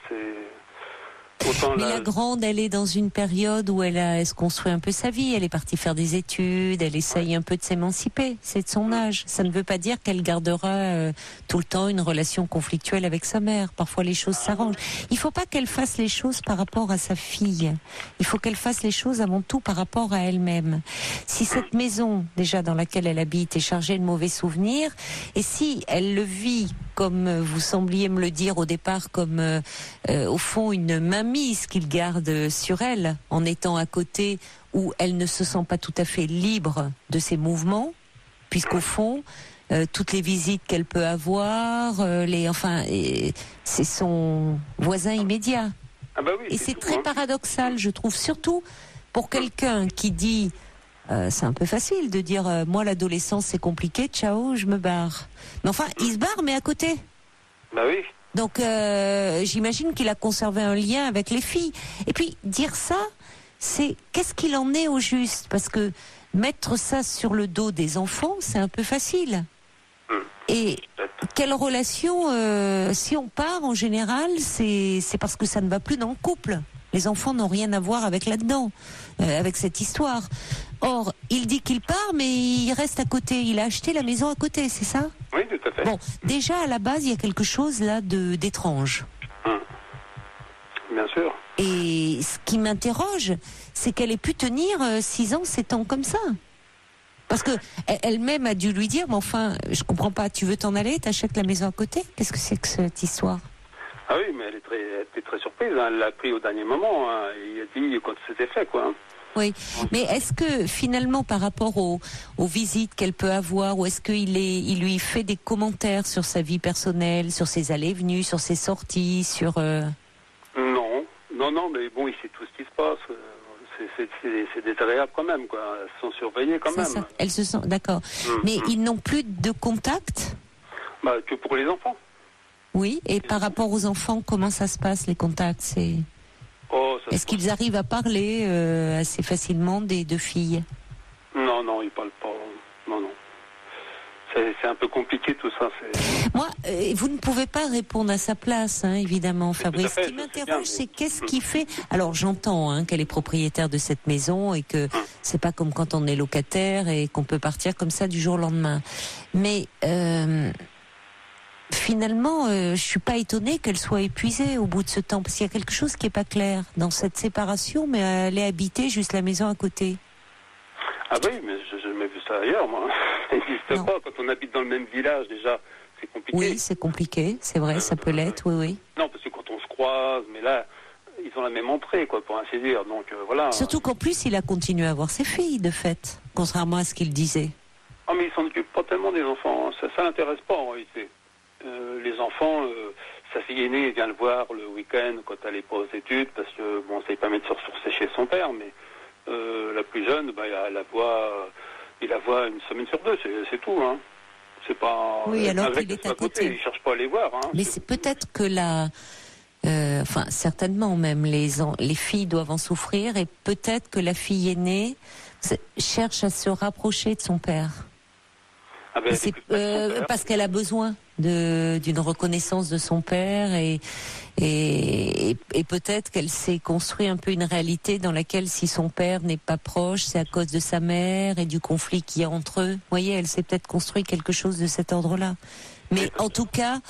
Mais la grande, elle est dans une période où elle se construit un peu sa vie. Elle est partie faire des études, elle essaye un peu de s'émanciper. C'est de son âge. Ça ne veut pas dire qu'elle gardera tout le temps une relation conflictuelle avec sa mère. Parfois, les choses s'arrangent. Il ne faut pas qu'elle fasse les choses par rapport à sa fille. Il faut qu'elle fasse les choses avant tout par rapport à elle-même. Si cette maison, déjà dans laquelle elle habite, est chargée de mauvais souvenirs, et si elle le vit comme vous sembliez me le dire au départ, comme au fond une mainmise qu'il garde sur elle, en étant à côté où elle ne se sent pas tout à fait libre de ses mouvements, puisqu'au fond, toutes les visites qu'elle peut avoir, c'est son voisin immédiat. Ah bah oui, et c'est très paradoxal, je trouve, surtout pour quelqu'un qui dit... c'est un peu facile de dire moi l'adolescence c'est compliqué, ciao, je me barre. Mais enfin, il se barre mais à côté. Bah oui. Donc j'imagine qu'il a conservé un lien avec les filles. Et puis dire ça, c'est qu'est-ce qu'il en est au juste ? Parce que mettre ça sur le dos des enfants, c'est un peu facile. Et quelle relation si on part en général, c'est parce que ça ne va plus dans le couple. Les enfants n'ont rien à voir avec là-dedans, avec cette histoire. Or, il dit qu'il part, mais il reste à côté. Il a acheté la maison à côté, c'est ça ? Oui, tout à fait. Bon, déjà, à la base, il y a quelque chose là d'étrange. Bien sûr. Et ce qui m'interroge, c'est qu'elle ait pu tenir 6 ans, 7 ans comme ça. Parce que elle-même a dû lui dire, mais enfin, je comprends pas, tu veux t'en aller, t'achètes la maison à côté ? Qu'est-ce que c'est que cette histoire ? Ah oui, mais elle était très surprise. Hein. Elle l'a pris au dernier moment. Hein. Il a dit quand c'était fait, quoi. Hein. Oui, mais est-ce que finalement, par rapport aux visites qu'elle peut avoir, ou est-ce il lui fait des commentaires sur sa vie personnelle, sur ses allées et venues, sur ses sorties, sur... Non, mais bon, il sait tout ce qui se passe. C'est désagréable quand même, quoi. Elles sont surveillées quand même. Ça. Elles se sentent, d'accord. Mais ils n'ont plus de contact ? Bah, que pour les enfants. Oui, et par rapport aux enfants, comment ça se passe, les contacts ? Est-ce qu'ils arrivent à parler assez facilement des deux filles ? Non, ils parlent pas. Non. C'est un peu compliqué tout ça. Moi, vous ne pouvez pas répondre à sa place, hein, évidemment, Fabrice. Ce qui m'interroge, c'est qu'est-ce qui fait... Alors, j'entends qu'elle est propriétaire de cette maison et que c'est pas comme quand on est locataire et qu'on peut partir comme ça du jour au lendemain. Mais... Finalement, je suis pas étonnée qu'elle soit épuisée au bout de ce temps, parce qu'il y a quelque chose qui est pas clair dans cette séparation, mais elle est habitée juste la maison à côté. Ah oui, mais je n'ai jamais vu ça ailleurs, moi. Ça n'existe pas. Quand on habite dans le même village, déjà, c'est compliqué. Oui, c'est compliqué, c'est vrai, ça peut l'être, oui. Non, parce que quand on se croise, mais là, ils ont la même entrée, quoi, pour ainsi dire. Donc voilà. Surtout qu'en plus, il a continué à voir ses filles, de fait, contrairement à ce qu'il disait. Ah, mais il s'en occupe pas tellement des enfants. Ça l'intéresse pas, en réalité. Les enfants, sa fille aînée vient le voir le week-end quand elle n'est pas aux études, parce que, bon, ça ne permet de se ressourcer chez son père, mais la plus jeune, il la voit une semaine sur deux, c'est tout, hein. C'est pas... Oui, alors qu'il est à côté. Il ne cherche pas à les voir, hein. Mais c'est peut-être que Enfin, certainement même, les filles doivent en souffrir et peut-être que la fille aînée cherche à se rapprocher de son père. Ah ben, Parce qu'elle a besoin d'une reconnaissance de son père et peut-être qu'elle s'est construit un peu une réalité dans laquelle si son père n'est pas proche, c'est à cause de sa mère et du conflit qu'il y a entre eux. Vous voyez, elle s'est peut-être construit quelque chose de cet ordre-là. Mais en tout cas,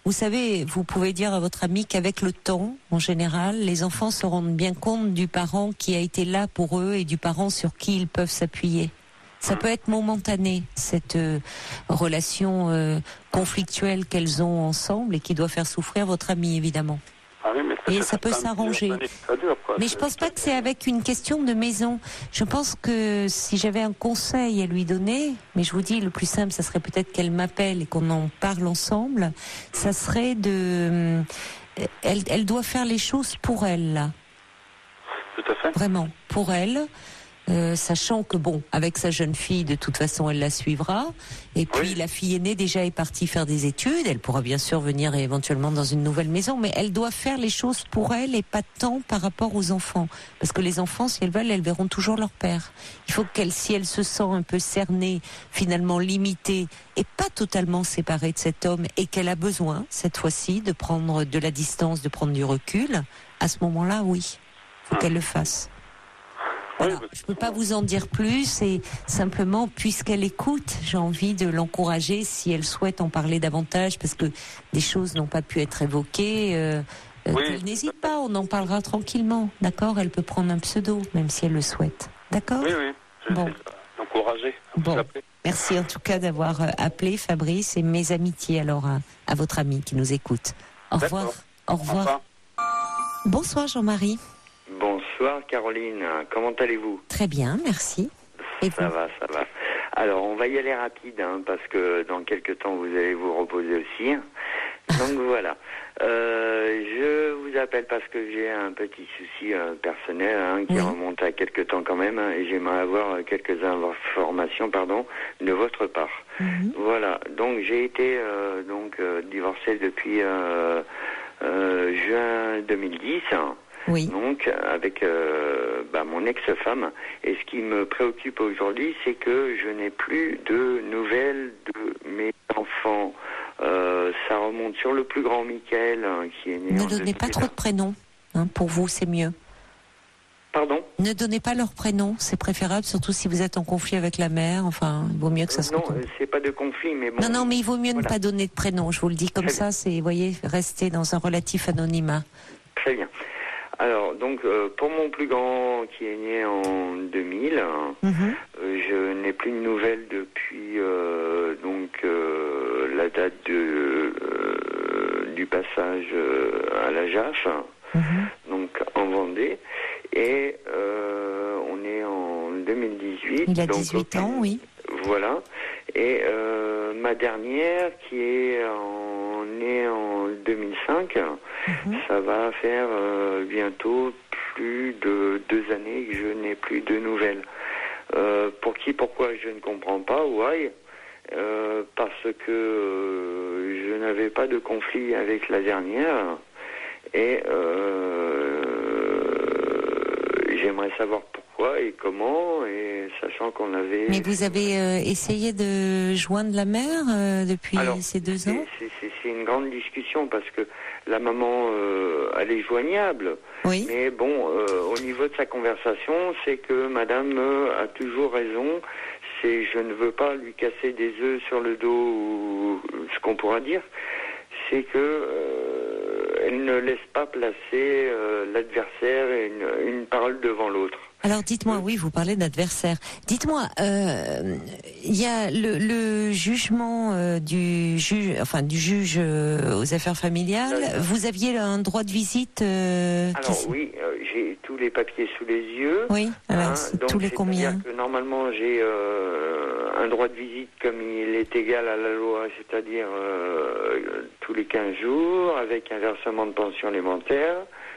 vous savez, vous pouvez dire à votre ami qu'avec le temps, en général, les enfants se rendent bien compte du parent qui a été là pour eux et du parent sur qui ils peuvent s'appuyer. Ça peut être momentané, cette relation conflictuelle qu'elles ont ensemble et qui doit faire souffrir votre ami, évidemment. Ah oui, mais ça peut s'arranger. Mais je pense pas que c'est avec une question de maison. Je pense que si j'avais un conseil à lui donner, mais je vous dis, le plus simple, ça serait peut-être qu'elle m'appelle et qu'on en parle ensemble, ça serait de... Elle doit faire les choses pour elle, là. Tout à fait. Vraiment, pour elle. Sachant que bon, avec sa jeune fille, de toute façon, elle la suivra. Et puis la fille aînée déjà est partie faire des études. Elle pourra bien sûr venir éventuellement dans une nouvelle maison, mais elle doit faire les choses pour elle et pas tant par rapport aux enfants. Parce que les enfants, si elles veulent, elles verront toujours leur père. Il faut qu'elle, si elle se sent un peu cernée, finalement limitée et pas totalement séparée de cet homme, et qu'elle a besoin cette fois-ci de prendre de la distance, de prendre du recul, à ce moment-là, oui, faut qu'elle le fasse. Voilà, je ne peux pas vous en dire plus et simplement, puisqu'elle écoute, j'ai envie de l'encourager si elle souhaite en parler davantage parce que des choses n'ont pas pu être évoquées. Qu'elle n'hésite pas, on en parlera tranquillement, d'accord ? Elle peut prendre un pseudo, même si elle le souhaite, d'accord ? Oui, je vais l'encourager. Bon, merci en tout cas d'avoir appelé Fabrice et mes amitiés alors à votre ami qui nous écoute. Au revoir. Au revoir. Bonsoir Jean-Marie. Bonsoir Caroline, comment allez-vous ? Très bien, merci. Et ça va. Alors on va y aller rapide parce que dans quelques temps vous allez vous reposer aussi. Donc voilà, je vous appelle parce que j'ai un petit souci personnel qui remonte à quelques temps quand même et j'aimerais avoir quelques informations de votre part. Voilà, donc j'ai été divorcé depuis juin 2010. Oui. Donc, avec mon ex-femme. Et ce qui me préoccupe aujourd'hui, c'est que je n'ai plus de nouvelles de mes enfants. Ça remonte sur le plus grand Michael, qui est né Ne donnez pas trop de prénoms. Pour vous, c'est mieux. Pardon ? Ne donnez pas leur prénom. C'est préférable, surtout si vous êtes en conflit avec la mère. Enfin, il vaut mieux que ça se retourne. Non, c'est pas de conflit, mais bon... Non, mais il vaut mieux ne pas donner de prénom. Je vous le dis comme ça, c'est, vous voyez, rester dans un relatif anonymat. Très bien. Alors, donc, pour mon plus grand qui est né en 2000, je n'ai plus de nouvelles depuis la date du passage à la JAF, donc en Vendée. Et on est en 2018. Il a 18 ans, oui. Voilà. Et ma dernière qui est née en 2005, ça va faire bientôt plus de 2 années que je n'ai plus de nouvelles. Pourquoi, je ne comprends pas. Why ? Parce que je n'avais pas de conflit avec la dernière et j'aimerais savoir pourquoi et comment, et sachant qu'on avait... Mais vous avez essayé de joindre la mère depuis ces 2 ans ? C'est une grande discussion parce que la maman, elle est joignable. Oui. Mais bon, au niveau de sa conversation, c'est que madame a toujours raison. Je ne veux pas lui casser des œufs sur le dos ou ce qu'on pourra dire. C'est que elle ne laisse pas placer l'adversaire et une parole devant l'autre. Alors dites-moi, oui, vous parlez d'adversaire. Dites-moi, il y a le jugement du juge aux affaires familiales. Vous aviez un droit de visite oui, j'ai tous les papiers sous les yeux. Oui, alors donc tous les combien ? Que normalement j'ai un droit de visite comme il est égal à la loi, c'est-à-dire tous les 15 jours, avec un versement de pension alimentaire.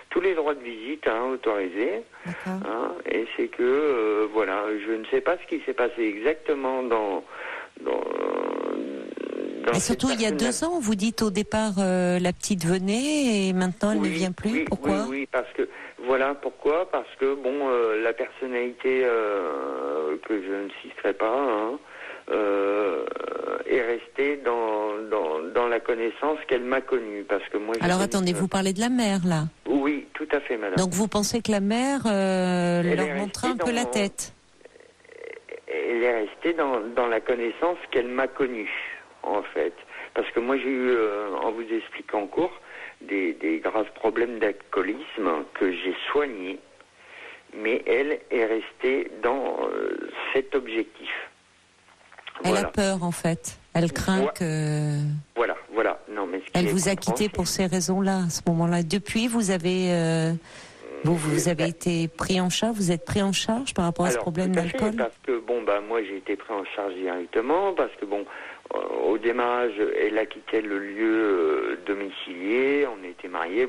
Tous les droits de visite autorisés. Et c'est que, je ne sais pas ce qui s'est passé exactement Et surtout, il y a 2 ans, vous dites au départ, la petite venait et maintenant elle ne vient plus. Pourquoi ? Oui, parce que, voilà, pourquoi ? Parce que, la personnalité que je ne citerai pas, est restée dans la connaissance qu'elle m'a connue. Parce que moi, alors attendez, vous parlez de la mère, là ? Oui, tout à fait, madame. Donc vous pensez que la mère leur montrait un peu la tête ? Elle est restée dans la connaissance qu'elle m'a connue, en fait. Parce que moi, j'ai eu, en vous expliquant en cours, des graves problèmes d'alcoolisme que j'ai soignés. Mais elle est restée dans cet objectif. Elle a peur, en fait. Elle craint que... Voilà. Non, mais elle vous a quitté pour ces raisons-là, à ce moment-là. Depuis, vous avez... Vous avez été pris en charge, vous êtes pris en charge par rapport à ce problème d'alcool ? Parce que, moi j'ai été pris en charge directement, parce que, au démarrage, elle a quitté le lieu domicilié, on était mariés,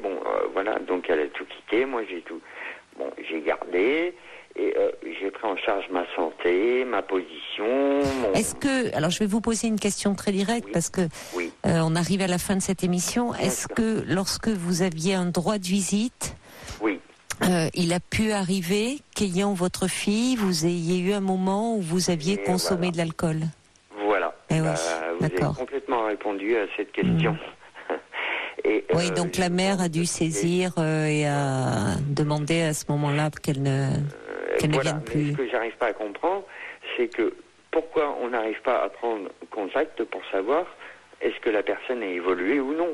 donc elle a tout quitté, moi j'ai gardé, et j'ai pris en charge ma santé, ma position. Est-ce que, alors je vais vous poser une question très directe, parce que on arrive à la fin de cette émission, est-ce que lorsque vous aviez un droit de visite, il a pu arriver qu'ayant votre fille, vous ayez eu un moment où vous aviez consommé de l'alcool ? Voilà. Vous avez complètement répondu à cette question. Et, donc la mère a dû saisir et a demandé à ce moment-là qu'elle ne vienne plus. Mais ce que j'arrive pas à comprendre, c'est que pourquoi on n'arrive pas à prendre contact pour savoir est-ce que la personne a évolué ou non ?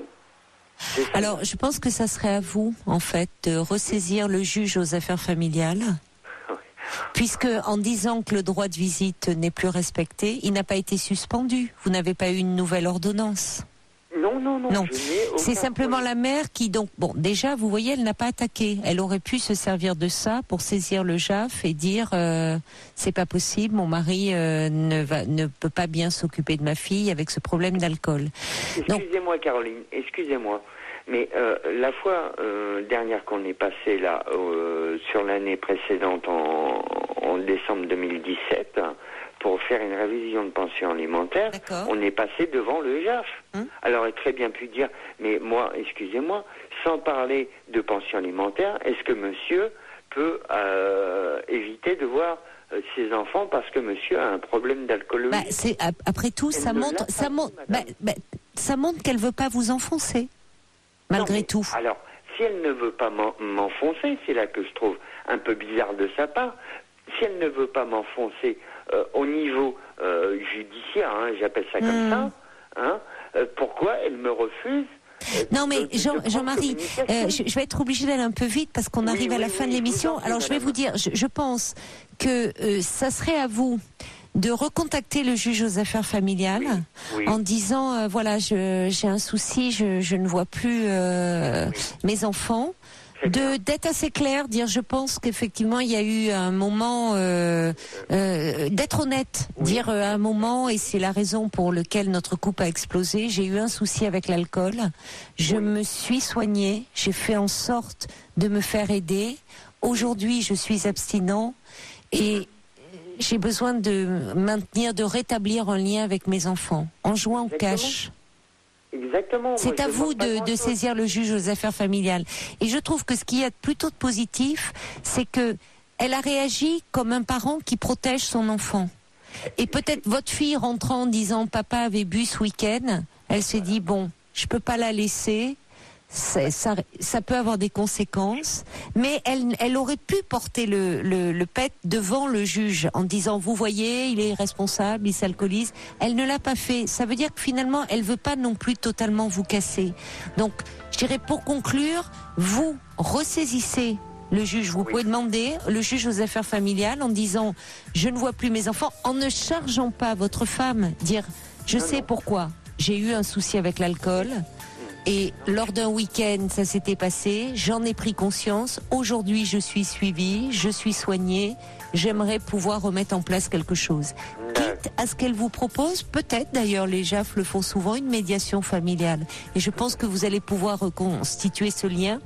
Alors, je pense que ça serait à vous, en fait, de ressaisir le juge aux affaires familiales, puisque en disant que le droit de visite n'est plus respecté, il n'a pas été suspendu. Vous n'avez pas eu une nouvelle ordonnance. Non. C'est simplement la mère qui, donc, déjà, vous voyez, elle n'a pas attaqué. Elle aurait pu se servir de ça pour saisir le JAF et dire c'est pas possible, mon mari ne peut pas bien s'occuper de ma fille avec ce problème d'alcool. Excusez-moi, Caroline, mais la fois dernière qu'on est passé là sur l'année précédente en décembre 2017 pour faire une révision de pension alimentaire, on est passé devant le JAF. Alors, elle aurait très bien pu dire, mais moi, excusez-moi, sans parler de pension alimentaire, est-ce que monsieur peut éviter de voir ses enfants parce que monsieur a un problème d'alcoolisme ? Après tout, ça montre qu'elle veut pas vous enfoncer, malgré tout. Alors, si elle ne veut pas m'enfoncer, c'est là que je trouve un peu bizarre de sa part. Si elle ne veut pas m'enfoncer au niveau judiciaire, j'appelle ça comme ça, pourquoi elle me refuse Non mais Jean-Marie, je vais être obligée d'aller un peu vite parce qu'on arrive à la fin de l'émission. Alors je vais vous dire, je pense que ça serait à vous de recontacter le juge aux affaires familiales en disant j'ai un souci, je ne vois plus mes enfants. D'être assez clair, dire je pense qu'effectivement il y a eu un moment d'être honnête, dire à un moment, et c'est la raison pour laquelle notre couple a explosé, j'ai eu un souci avec l'alcool, je me suis soignée, j'ai fait en sorte de me faire aider, aujourd'hui je suis abstinent et j'ai besoin de rétablir un lien avec mes enfants en jouant au cash. Exactement. C'est à vous de saisir le juge aux affaires familiales. Et je trouve que ce qu'il y a plutôt de positif, c'est que elle a réagi comme un parent qui protège son enfant. Et peut-être votre fille rentrant en disant papa avait bu ce week-end, elle s'est dit je peux pas la laisser. Ça peut avoir des conséquences, mais elle aurait pu porter le pet devant le juge en disant vous voyez il est irresponsable, il s'alcoolise. Elle ne l'a pas fait. Ça veut dire que finalement elle veut pas non plus totalement vous casser. Donc je dirais pour conclure, vous ressaisissez le juge. Vous pouvez demander le juge aux affaires familiales en disant je ne vois plus mes enfants, en ne chargeant pas votre femme, dire je sais pourquoi j'ai eu un souci avec l'alcool. Et lors d'un week-end, ça s'était passé, j'en ai pris conscience, aujourd'hui je suis suivie, je suis soignée, j'aimerais pouvoir remettre en place quelque chose. Quitte à ce qu'elle vous propose, peut-être d'ailleurs les JAF le font souvent, une médiation familiale. Et je pense que vous allez pouvoir reconstituer ce lien,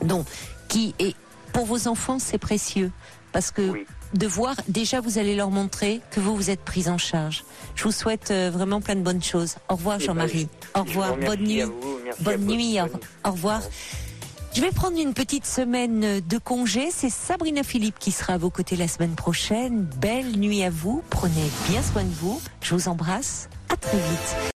donc, qui est, pour vos enfants, c'est précieux. Parce que de voir, déjà vous allez leur montrer que vous êtes prise en charge. Je vous souhaite vraiment plein de bonnes choses. Au revoir Jean-Marie. Au revoir, bonne nuit. Bonne nuit, au revoir. Je vais prendre une petite semaine de congé. C'est Sabrina Philippe qui sera à vos côtés la semaine prochaine. Belle nuit à vous. Prenez bien soin de vous. Je vous embrasse. À très vite.